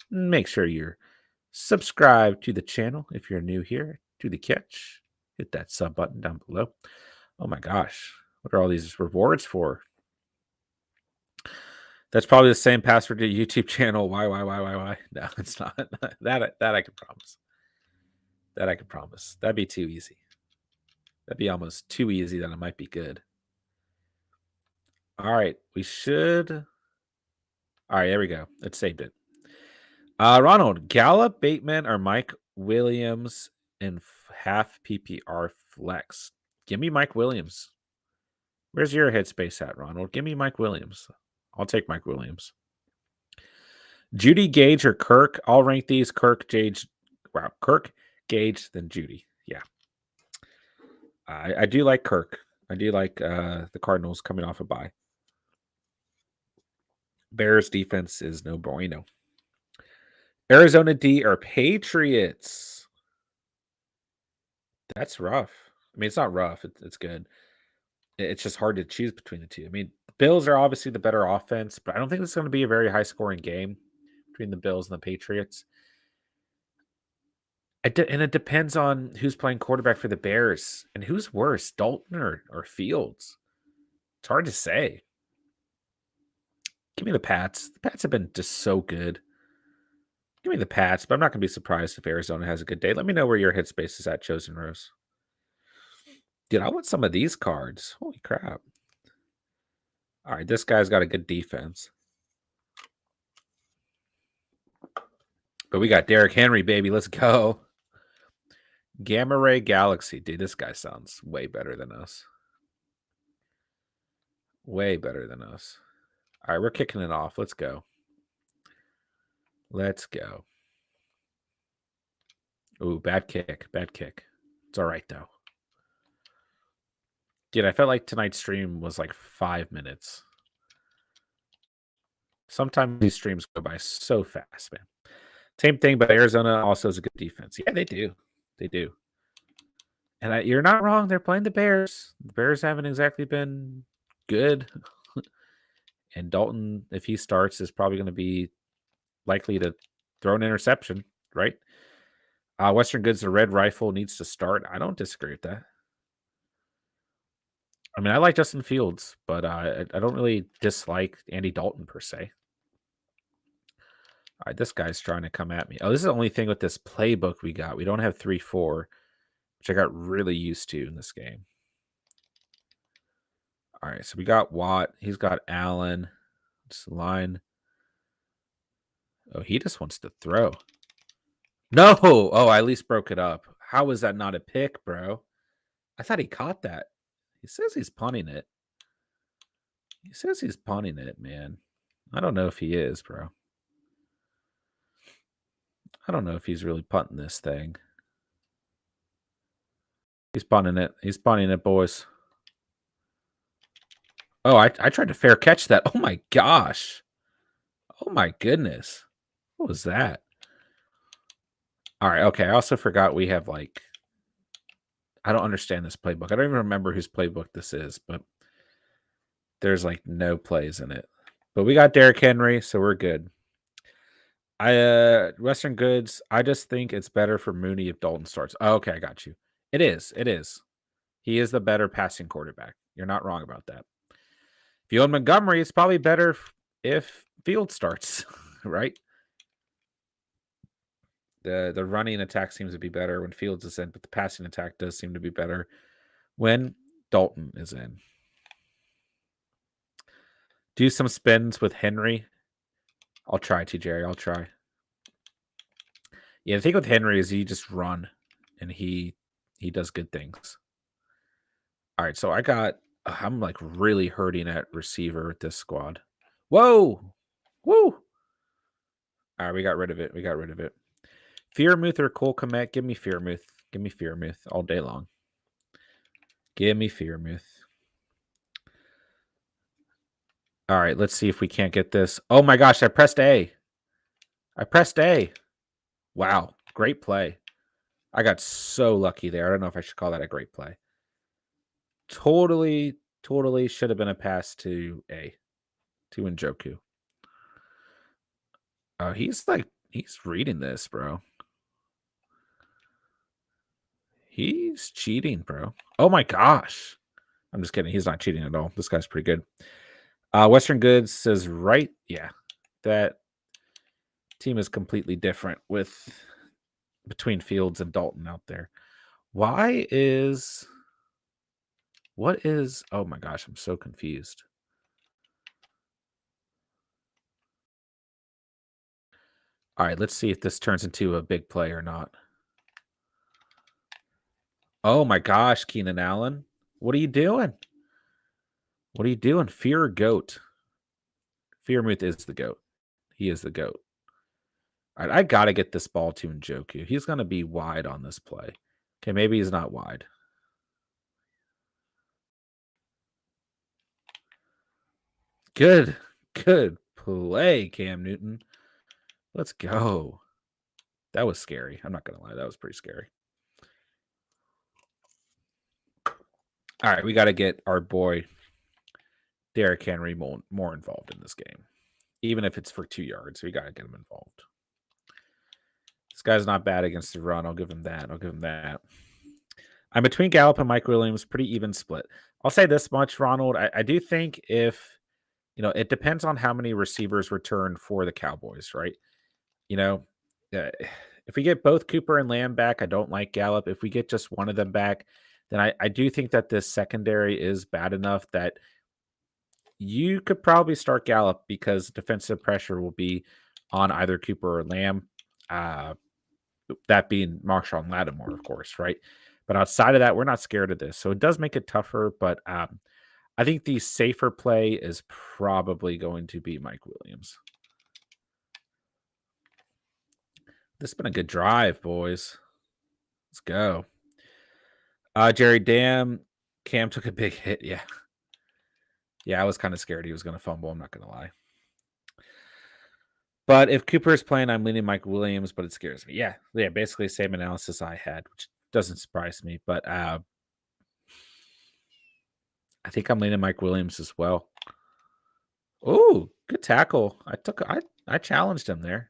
Make sure you're subscribed to the channel if you're new here to the catch. Hit that sub button down below. Oh my gosh, what are all these rewards for? That's probably the same password to YouTube channel. Why? No, it's not. that I can promise. That I can promise. That'd be too easy. That'd be almost too easy that it might be good. All right, we should. All right, there we go. It saved it. Ronald, Gallup, Bateman, or Mike Williams in half PPR flex. Give me Mike Williams. Where's your headspace at, Ronald? Give me Mike Williams. I'll take Mike Williams. Judy, Gage, or Kirk. I'll rank these Kirk, Gage. Wow, Kirk, Gage, then Judy. Yeah. I do like Kirk. I do like the Cardinals coming off a bye. Bears defense is no bueno. Arizona D or Patriots. That's rough. I mean, it's not rough. It's good. It's just hard to choose between the two. I mean, the Bills are obviously the better offense, but I don't think it's going to be a very high-scoring game between the Bills and the Patriots. And it depends on who's playing quarterback for the Bears and who's worse, Dalton or Fields. It's hard to say. Give me the Pats. The Pats have been just so good. Give me the Pats, but I'm not going to be surprised if Arizona has a good day. Let me know where your headspace is at, Chosen Rose. Dude, I want some of these cards. Holy crap. All right, this guy's got a good defense. But we got Derrick Henry, baby. Let's go. Gamma Ray Galaxy. Dude, this guy sounds way better than us. Way better than us. All right, we're kicking it off. Let's go. Let's go. Ooh, bad kick. Bad kick. It's all right, though. Dude, I felt like tonight's stream was like 5 minutes. Sometimes these streams go by so fast, man. Same thing, but Arizona also has a good defense. Yeah, they do. They do. And you're not wrong. They're playing the Bears. The Bears haven't exactly been good. And Dalton, if he starts, is probably going to be likely to throw an interception, right? Western Goods, the red rifle needs to start. I don't disagree with that. I mean, I like Justin Fields, but I don't really dislike Andy Dalton per se. All right, this guy's trying to come at me. Oh, this is the only thing with this playbook we got. We don't have 3-4, which I got really used to in this game. All right, so we got Watt. He's got Allen. This line. Oh, he just wants to throw. No! Oh, I at least broke it up. How is that not a pick, bro? I thought he caught that. He says he's punting it. He says he's punting it, man. I don't know if he is, bro. I don't know if he's really punting this thing. He's punting it. He's punting it, boys. Oh, I tried to fair catch that. Oh, my gosh. Oh, my goodness. What was that? All right, okay. I also forgot we have, like... I don't understand this playbook. I don't even remember whose playbook this is, but there's, like, no plays in it. But we got Derrick Henry, so we're good. Western Goods, I just think it's better for Mooney if Dalton starts. Oh, okay, I got you. It is. It is. He is the better passing quarterback. You're not wrong about that. If you own Montgomery, it's probably better if Field starts, right? The running attack seems to be better when Fields is in, but the passing attack does seem to be better when Dalton is in. Do some spins with Henry. I'll try, Jerry. I'll try. Yeah, the thing with Henry is he just run, and he does good things. All right, so I'm like really hurting at receiver with this squad. Whoa! Woo! All right, we got rid of it. We got rid of it. Fearmouth or Cole Kmet? Give me Fearmouth. Give me Fearmouth all day long. Give me Fearmouth. All right, let's see if we can't get this. Oh my gosh, I pressed A. I pressed A. Wow, great play. I got so lucky there. I don't know if I should call that a great play. Totally should have been a pass to A, to Njoku. He's reading this, bro. He's cheating, bro. Oh my gosh. I'm just kidding. He's not cheating at all. This guy's pretty good. Western Goods says, right. Yeah, that team is completely different between Fields and Dalton out there. What is, oh my gosh, I'm so confused. All right, let's see if this turns into a big play or not. Oh my gosh, Keenan Allen. What are you doing? What are you doing? Fear or goat? Fearmouth is the goat. He is the goat. All right, I got to get this ball to Njoku. He's going to be wide on this play. Okay, maybe he's not wide. Good play, Cam Newton. Let's go. That was scary. I'm not going to lie. That was pretty scary. All right, we got to get our boy Derrick Henry more involved in this game. Even if it's for 2 yards, we got to get him involved. This guy's not bad against the run. I'll give him that. I'm between Gallup and Mike Williams. Pretty even split. I'll say this much, Ronald. I do think if, it depends on how many receivers return for the Cowboys, right? If we get both Cooper and Lamb back, I don't like Gallup. If we get just one of them back, then I do think that this secondary is bad enough that you could probably start Gallup because defensive pressure will be on either Cooper or Lamb. That being Marshawn Lattimore, of course, right? But outside of that, we're not scared of this. So it does make it tougher, but I think the safer play is probably going to be Mike Williams. This has been a good drive, boys. Let's go. Jerry, damn, Cam took a big hit. Yeah. Yeah, I was kind of scared he was going to fumble. I'm not going to lie. But if Cooper is playing, I'm leaning Mike Williams, but it scares me. Yeah, basically same analysis I had, which doesn't surprise me. But I think I'm leaning Mike Williams as well. Oh, good tackle. I challenged him there.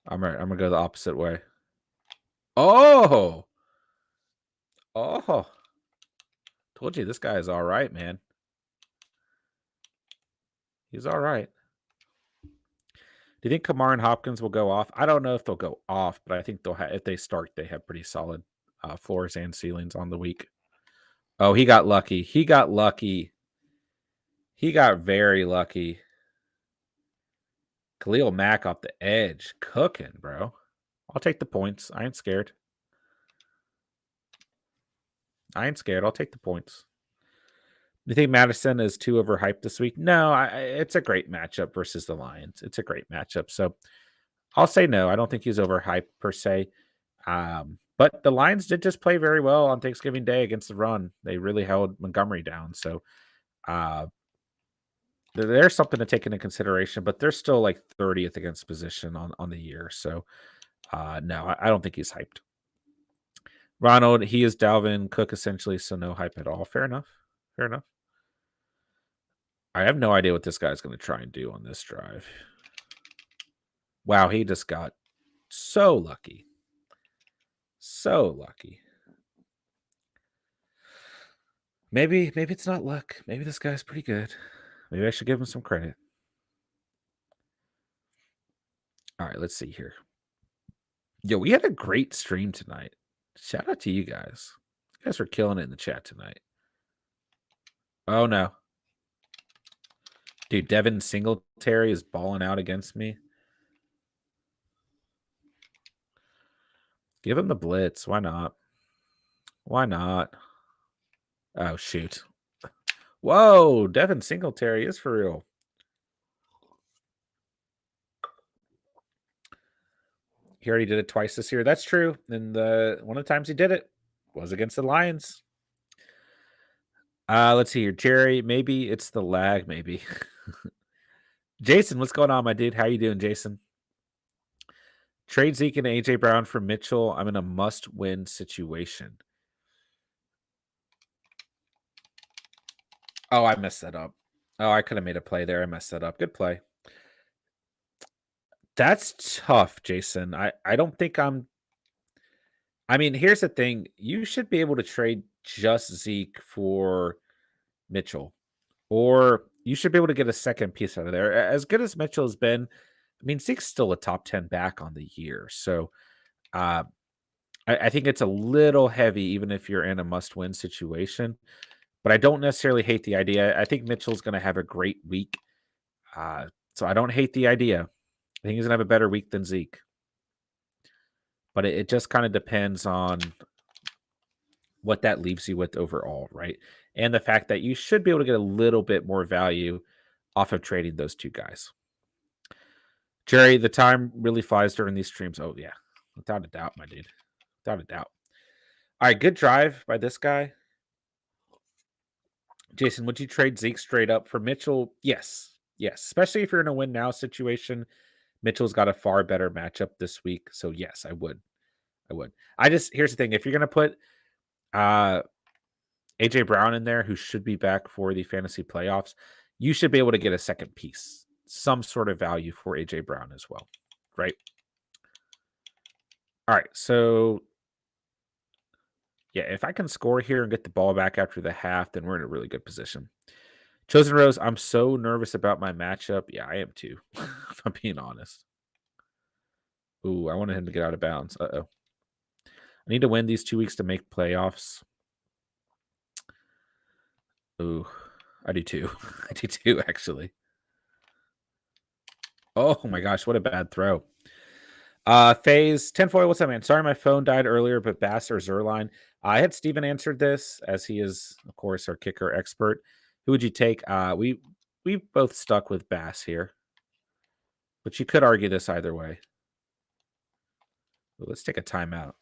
I'm gonna go the opposite way. Oh, told you this guy is all right, man. He's all right. Do you think Kamar and Hopkins will go off? I don't know if they'll go off, but I think they'll have, if they start, they have pretty solid floors and ceilings on the week. Oh, he got lucky. He got very lucky. Khalil Mack off the edge. Cooking, bro. I'll take the points. I ain't scared. I'll take the points. Do you think Madison is too overhyped this week? No, it's a great matchup versus the Lions. It's a great matchup. So I'll say no. I don't think he's overhyped per se. But the Lions did just play very well on Thanksgiving Day against the run. They really held Montgomery down. So there's something to take into consideration, but they're still like 30th against position on the year. So no, I don't think he's hyped. Ronald, he is Dalvin Cook essentially, so no hype at all. Fair enough. I have no idea what this guy's going to try and do on this drive. Wow, he just got so lucky. Maybe it's not luck. Maybe this guy's pretty good. Maybe I should give him some credit. All right, let's see here. Yo, we had a great stream tonight. Shout out to you guys. You guys are killing it in the chat tonight. Oh, no. Dude, Devin Singletary is balling out against me. Give him the blitz. Why not? Oh, shoot. Whoa, Devin Singletary is for real. He already did it twice this year. That's true. And one of the times he did it was against the Lions. Let's see here. Jerry, maybe it's the lag, maybe. Jason, what's going on, my dude? How you doing, Jason? Trade Zeke and AJ Brown for Mitchell. I'm in a must-win situation. Oh, I messed that up. Oh, I could have made a play there. I messed that up. Good play. That's tough, Jason. I don't think I mean, here's the thing. You should be able to trade just Zeke for Mitchell. Or you should be able to get a second piece out of there. As good as Mitchell has been, I mean, Zeke's still a top 10 back on the year. So uh, I think it's a little heavy, even if you're in a must-win situation. But I don't necessarily hate the idea. I think Mitchell's going to have a great week. So I don't hate the idea. I think he's going to have a better week than Zeke. But it just kind of depends on what that leaves you with overall, right? And the fact that you should be able to get a little bit more value off of trading those two guys. Jerry, the time really flies during these streams. Oh, yeah. Without a doubt, my dude. Without a doubt. All right, good drive by this guy. Jason, would you trade Zeke straight up for Mitchell? Yes. Yes. Especially if you're in a win now situation. Mitchell's got a far better matchup this week. So, yes, I would. Here's the thing. If you're going to put AJ Brown in there, who should be back for the fantasy playoffs, you should be able to get a second piece, some sort of value for AJ Brown as well, right? All right, so yeah, if I can score here and get the ball back after the half, then we're in a really good position. Chosen Rose, I'm so nervous about my matchup. Yeah, I am too, if I'm being honest. Ooh, I wanted him to get out of bounds. Uh-oh. I need to win these 2 weeks to make playoffs. Ooh, I do too. I do too, actually. Oh my gosh, what a bad throw. Phase Tinfoil, what's up, man? Sorry my phone died earlier, but Bass or Zerline. I had Steven answered this, as he is, of course, our kicker expert. Who would you take? We both stuck with Bass here. But you could argue this either way. Well, let's take a timeout.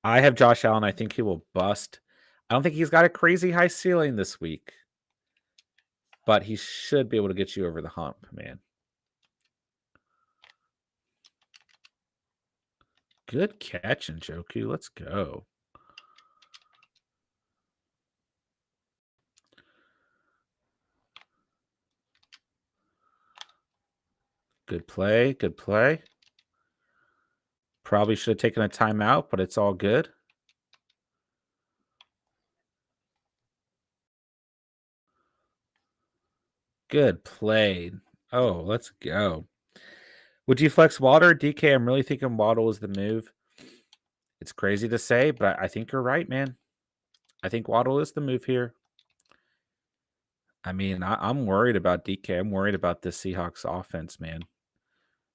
I have Josh Allen. I think he will bust. I don't think he's got a crazy high ceiling this week. But he should be able to get you over the hump, man. Good catch, Njoku. Let's go. Good play. Good play. Probably should have taken a timeout, but it's all good. Good play. Oh, let's go. Would you flex Waddle or DK? I'm really thinking Waddle is the move. It's crazy to say, but I think you're right, man. I think Waddle is the move here. I mean, I'm worried about DK. I'm worried about the Seahawks offense, man.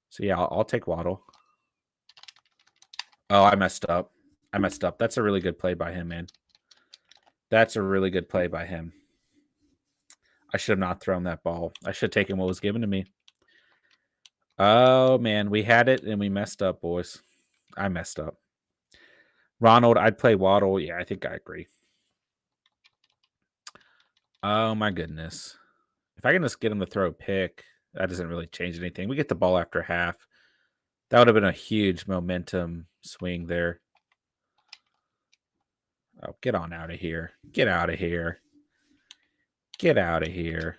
So, yeah, I'll take Waddle. Oh, I messed up. That's a really good play by him, man. That's a really good play by him. I should have not thrown that ball. I should have taken what was given to me. Oh, man. We had it, and we messed up, boys. I messed up. Ronald, I'd play Waddle. Yeah, I think I agree. Oh, my goodness. If I can just get him to throw a pick, that doesn't really change anything. We get the ball after half. That would have been a huge momentum swing there. Oh, get on out of here. Get out of here. Get out of here.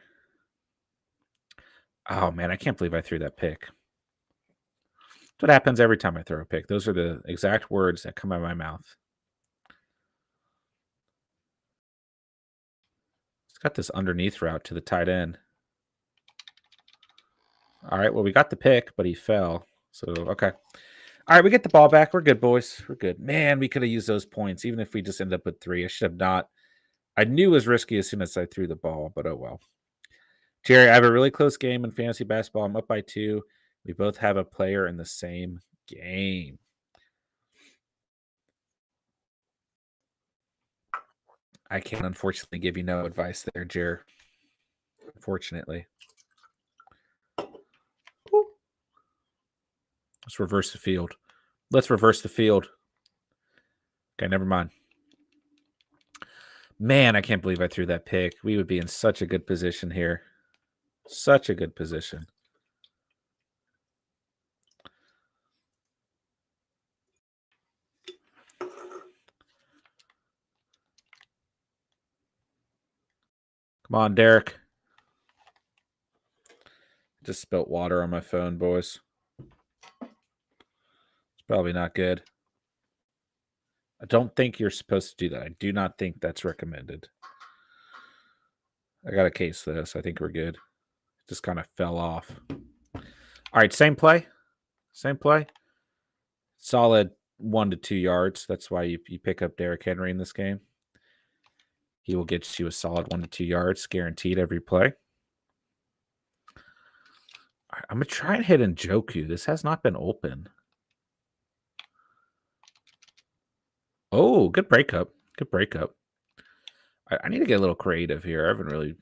Oh, man, I can't believe I threw that pick. That's what happens every time I throw a pick. Those are the exact words that come out of my mouth. It's got this underneath route to the tight end. All right, well, we got the pick, but he fell. So, okay. All right, we get the ball back. We're good, boys. We're good. Man, we could have used those points, even if we just ended up with 3. I should have not. I knew it was risky as soon as I threw the ball, but oh well. Jerry, I have a really close game in fantasy basketball. I'm up by 2. We both have a player in the same game. I can't, unfortunately, give you no advice there, Jer. Unfortunately. Let's reverse the field. Okay, never mind. Man, I can't believe I threw that pick. We would be in such a good position here. Such a good position. Come on, Derek. Just spilt water on my phone, boys. It's probably not good. I don't think you're supposed to do that. I do not think that's recommended. I got a case this. I think we're good. Just kind of fell off. All right, same play. Same play. Solid 1 to 2 yards. That's why you pick up Derrick Henry in this game. He will get you a solid 1 to 2 yards, guaranteed every play. All right, I'm going to try and hit Njoku. This has not been open. Oh, good breakup. Good breakup. I need to get a little creative here. I haven't really...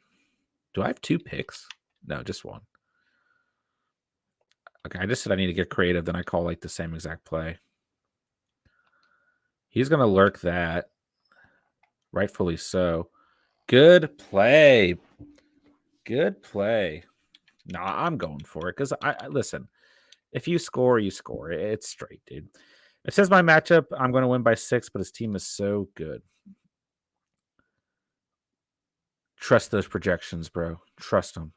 Do I have 2 picks? No, just 1. Okay, I just said I need to get creative. Then I call like the same exact play. He's going to lurk that. Rightfully so. Good play. Good play. Nah, I'm going for it because I listen. If you score, you score. It's straight, dude. It says my matchup. I'm going to win by 6, but his team is so good. Trust those projections, bro. Trust them.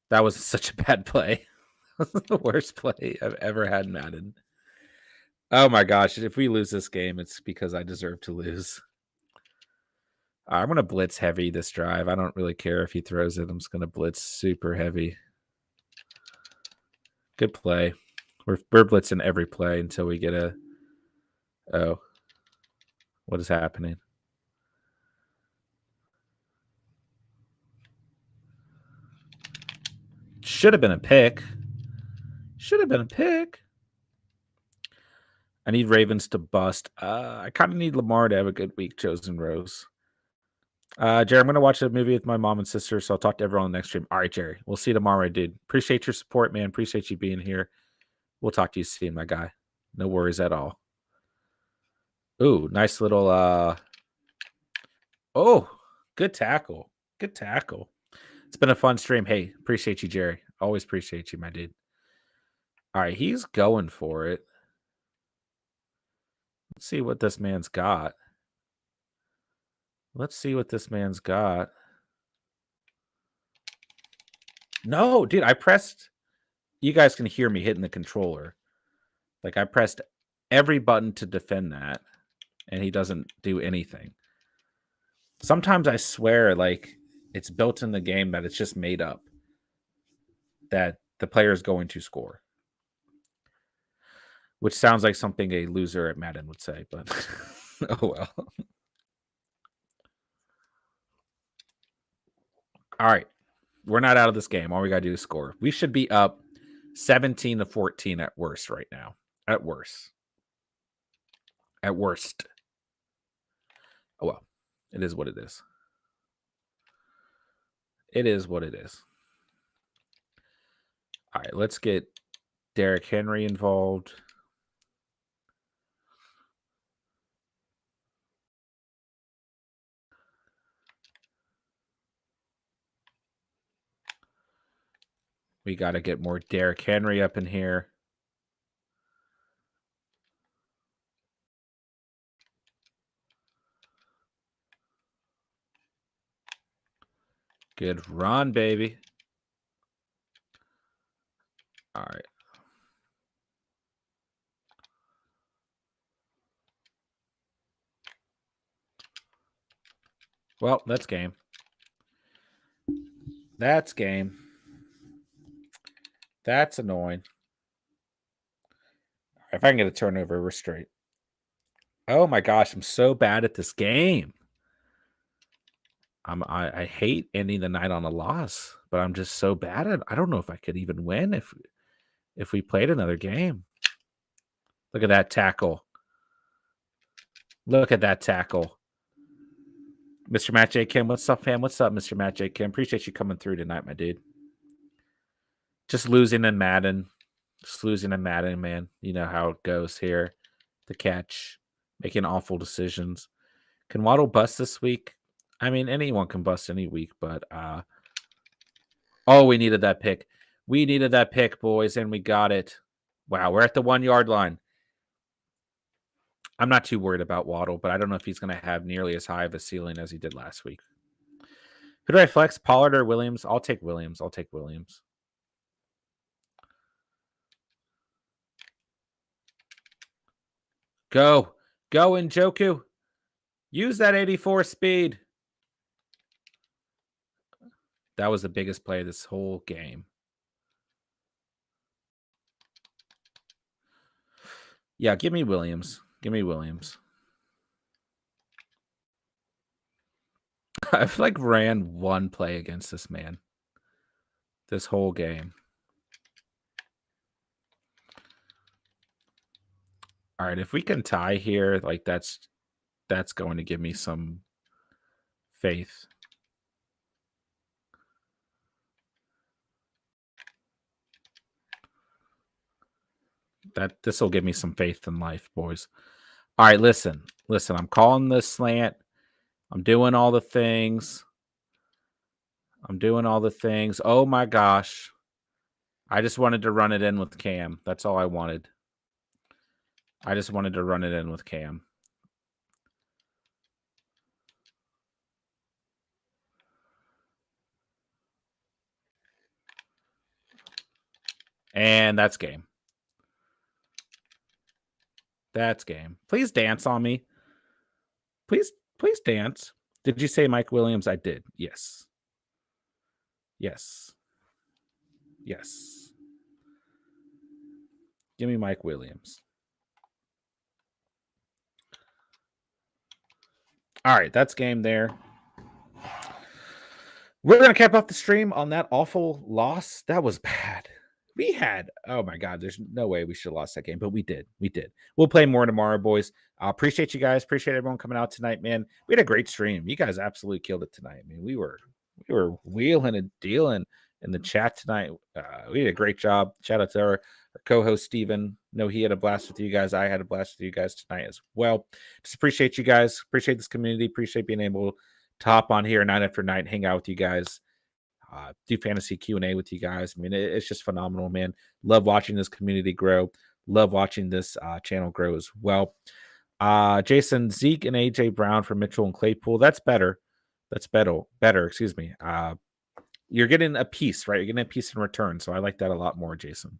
That was such a bad play. The worst play I've ever had in Madden. Oh my gosh. If we lose this game, it's because I deserve to lose. I'm going to blitz heavy this drive. I don't really care if he throws it. I'm just going to blitz super heavy. Good play. We're blitzing every play until we get a... Oh. What is happening? Should have been a pick. Should have been a pick. I need Ravens to bust. I kind of need Lamar to have a good week, Chosen Rose. Jerry, I'm going to watch a movie with my mom and sister, so I'll talk to everyone on the next stream. All right, Jerry. We'll see you tomorrow, dude. Appreciate your support, man. Appreciate you being here. We'll talk to you soon, my guy. No worries at all. Ooh, nice little... Oh, good tackle. Good tackle. It's been a fun stream. Hey, appreciate you, Jerry. Always appreciate you, my dude. All right, he's going for it. Let's see what this man's got. Let's see what this man's got. No, dude, I pressed... You guys can hear me hitting the controller. Like, I pressed every button to defend that, and he doesn't do anything. Sometimes I swear, like, it's built in the game that it's just made up. That the player is going to score. Which sounds like something a loser at Madden would say, but oh well. All right. We're not out of this game. All we got to do is score. We should be up 17-14 at worst right now. At worst. At worst. Oh, well. It is what it is. It is what it is. All right. Let's get Derrick Henry involved. We got to get more Derrick Henry up in here. Good run, baby. All right. Well, that's game. That's game. That's annoying. If I can get a turnover, we're straight. Oh my gosh, I'm so bad at this game. I hate ending the night on a loss, but I'm just so bad at it. I don't know if I could even win if we played another game. Look at that tackle. Look at that tackle. Mr. Matt J. Kim, what's up, fam? What's up, Mr. Matt J. Kim? Appreciate you coming through tonight, my dude. Just losing in Madden. Just losing in Madden, man. You know how it goes here. the catch, making awful decisions. Can Waddle bust this week? I mean, anyone can bust any week, but oh, we needed that pick. We needed that pick, boys, and we got it. Wow, we're at the 1 yard line. I'm not too worried about Waddle, but I don't know if he's going to have nearly as high of a ceiling as he did last week. Who do I flex, Pollard or Williams? I'll take Williams. Go. Go, Njoku. Use that 84 speed. That was the biggest play of this whole game. Yeah, give me Williams. I've ran one play against this man this whole game. All right, if we can tie here, that's going to give me some faith. This will give me some faith in life, boys. All right, listen. I'm calling this slant. I'm doing all the things. Oh my gosh. I just wanted to run it in with Cam. That's all I wanted. And that's game. Please dance on me. Please dance. Did you say Mike Williams? I did. Yes. Give me Mike Williams. All right, that's game there. We're going to cap off the stream on that awful loss. That was bad. We had, oh my God, there's no way we should have lost that game, but we did. We'll play more tomorrow, boys. Appreciate you guys. Appreciate everyone coming out tonight, man. We had a great stream. You guys absolutely killed it tonight. I mean, we were wheeling and dealing in the chat tonight. We did a great job. Shout out to our co-host, Steven. No, he had a blast with you guys. I had a blast with you guys tonight as well. Just appreciate you guys. Appreciate this community. Appreciate being able to hop on here night after night, hang out with you guys. Do fantasy Q&A with you guys. I mean, it's just phenomenal, man. Love watching this community grow. Love watching this channel grow as well. Jason, Zeke and AJ Brown for Mitchell and Claypool. That's better. Excuse me. You're getting a piece, right? You're getting a piece in return. So I like that a lot more, Jason.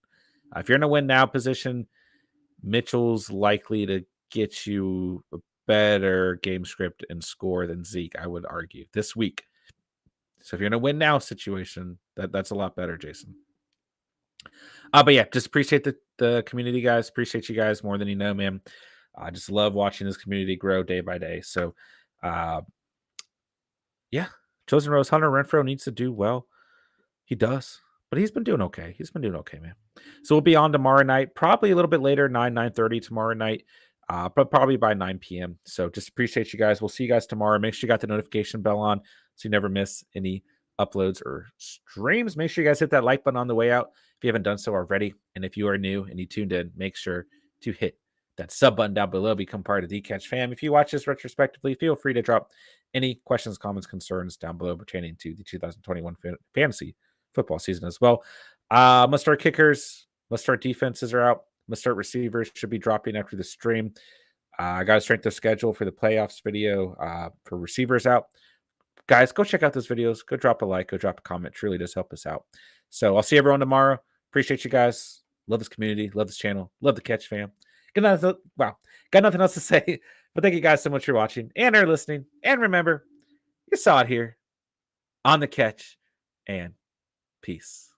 If you're in a win now position, Mitchell's likely to get you a better game script and score than Zeke, I would argue, this week. So if you're in a win now situation, that's a lot better, Jason. But yeah, just appreciate the community, guys. Appreciate you guys more than you know, man. I just love watching this community grow day by day. So yeah, Chosen Rose, Hunter Renfro needs to do well. He does, but he's been doing okay. Man. So we'll be on tomorrow night, probably a little bit later, 9:30 tomorrow night, but probably by 9 p.m. So just appreciate you guys. We'll see you guys tomorrow. Make sure you got the notification bell on so you never miss any uploads or streams. Make sure you guys hit that like button on the way out if you haven't done so already. And if you are new and you tuned in, make sure to hit that sub button down below. Become part of the Catch fam. If you watch this retrospectively, feel free to drop any questions, comments, concerns down below pertaining to the 2021 fantasy football season as well. Must start kickers, must start defenses are out, must start receivers should be dropping after the stream. I got a strength of schedule for the playoffs video for receivers out. Guys, go check out those videos. Go drop a like. Go drop a comment. It truly does help us out. So I'll see everyone tomorrow. Appreciate you guys. Love this community. Love this channel. Love the Catch fam. Got nothing else to say. But thank you guys so much for watching and are listening. And remember, you saw it here on the Catch. And peace.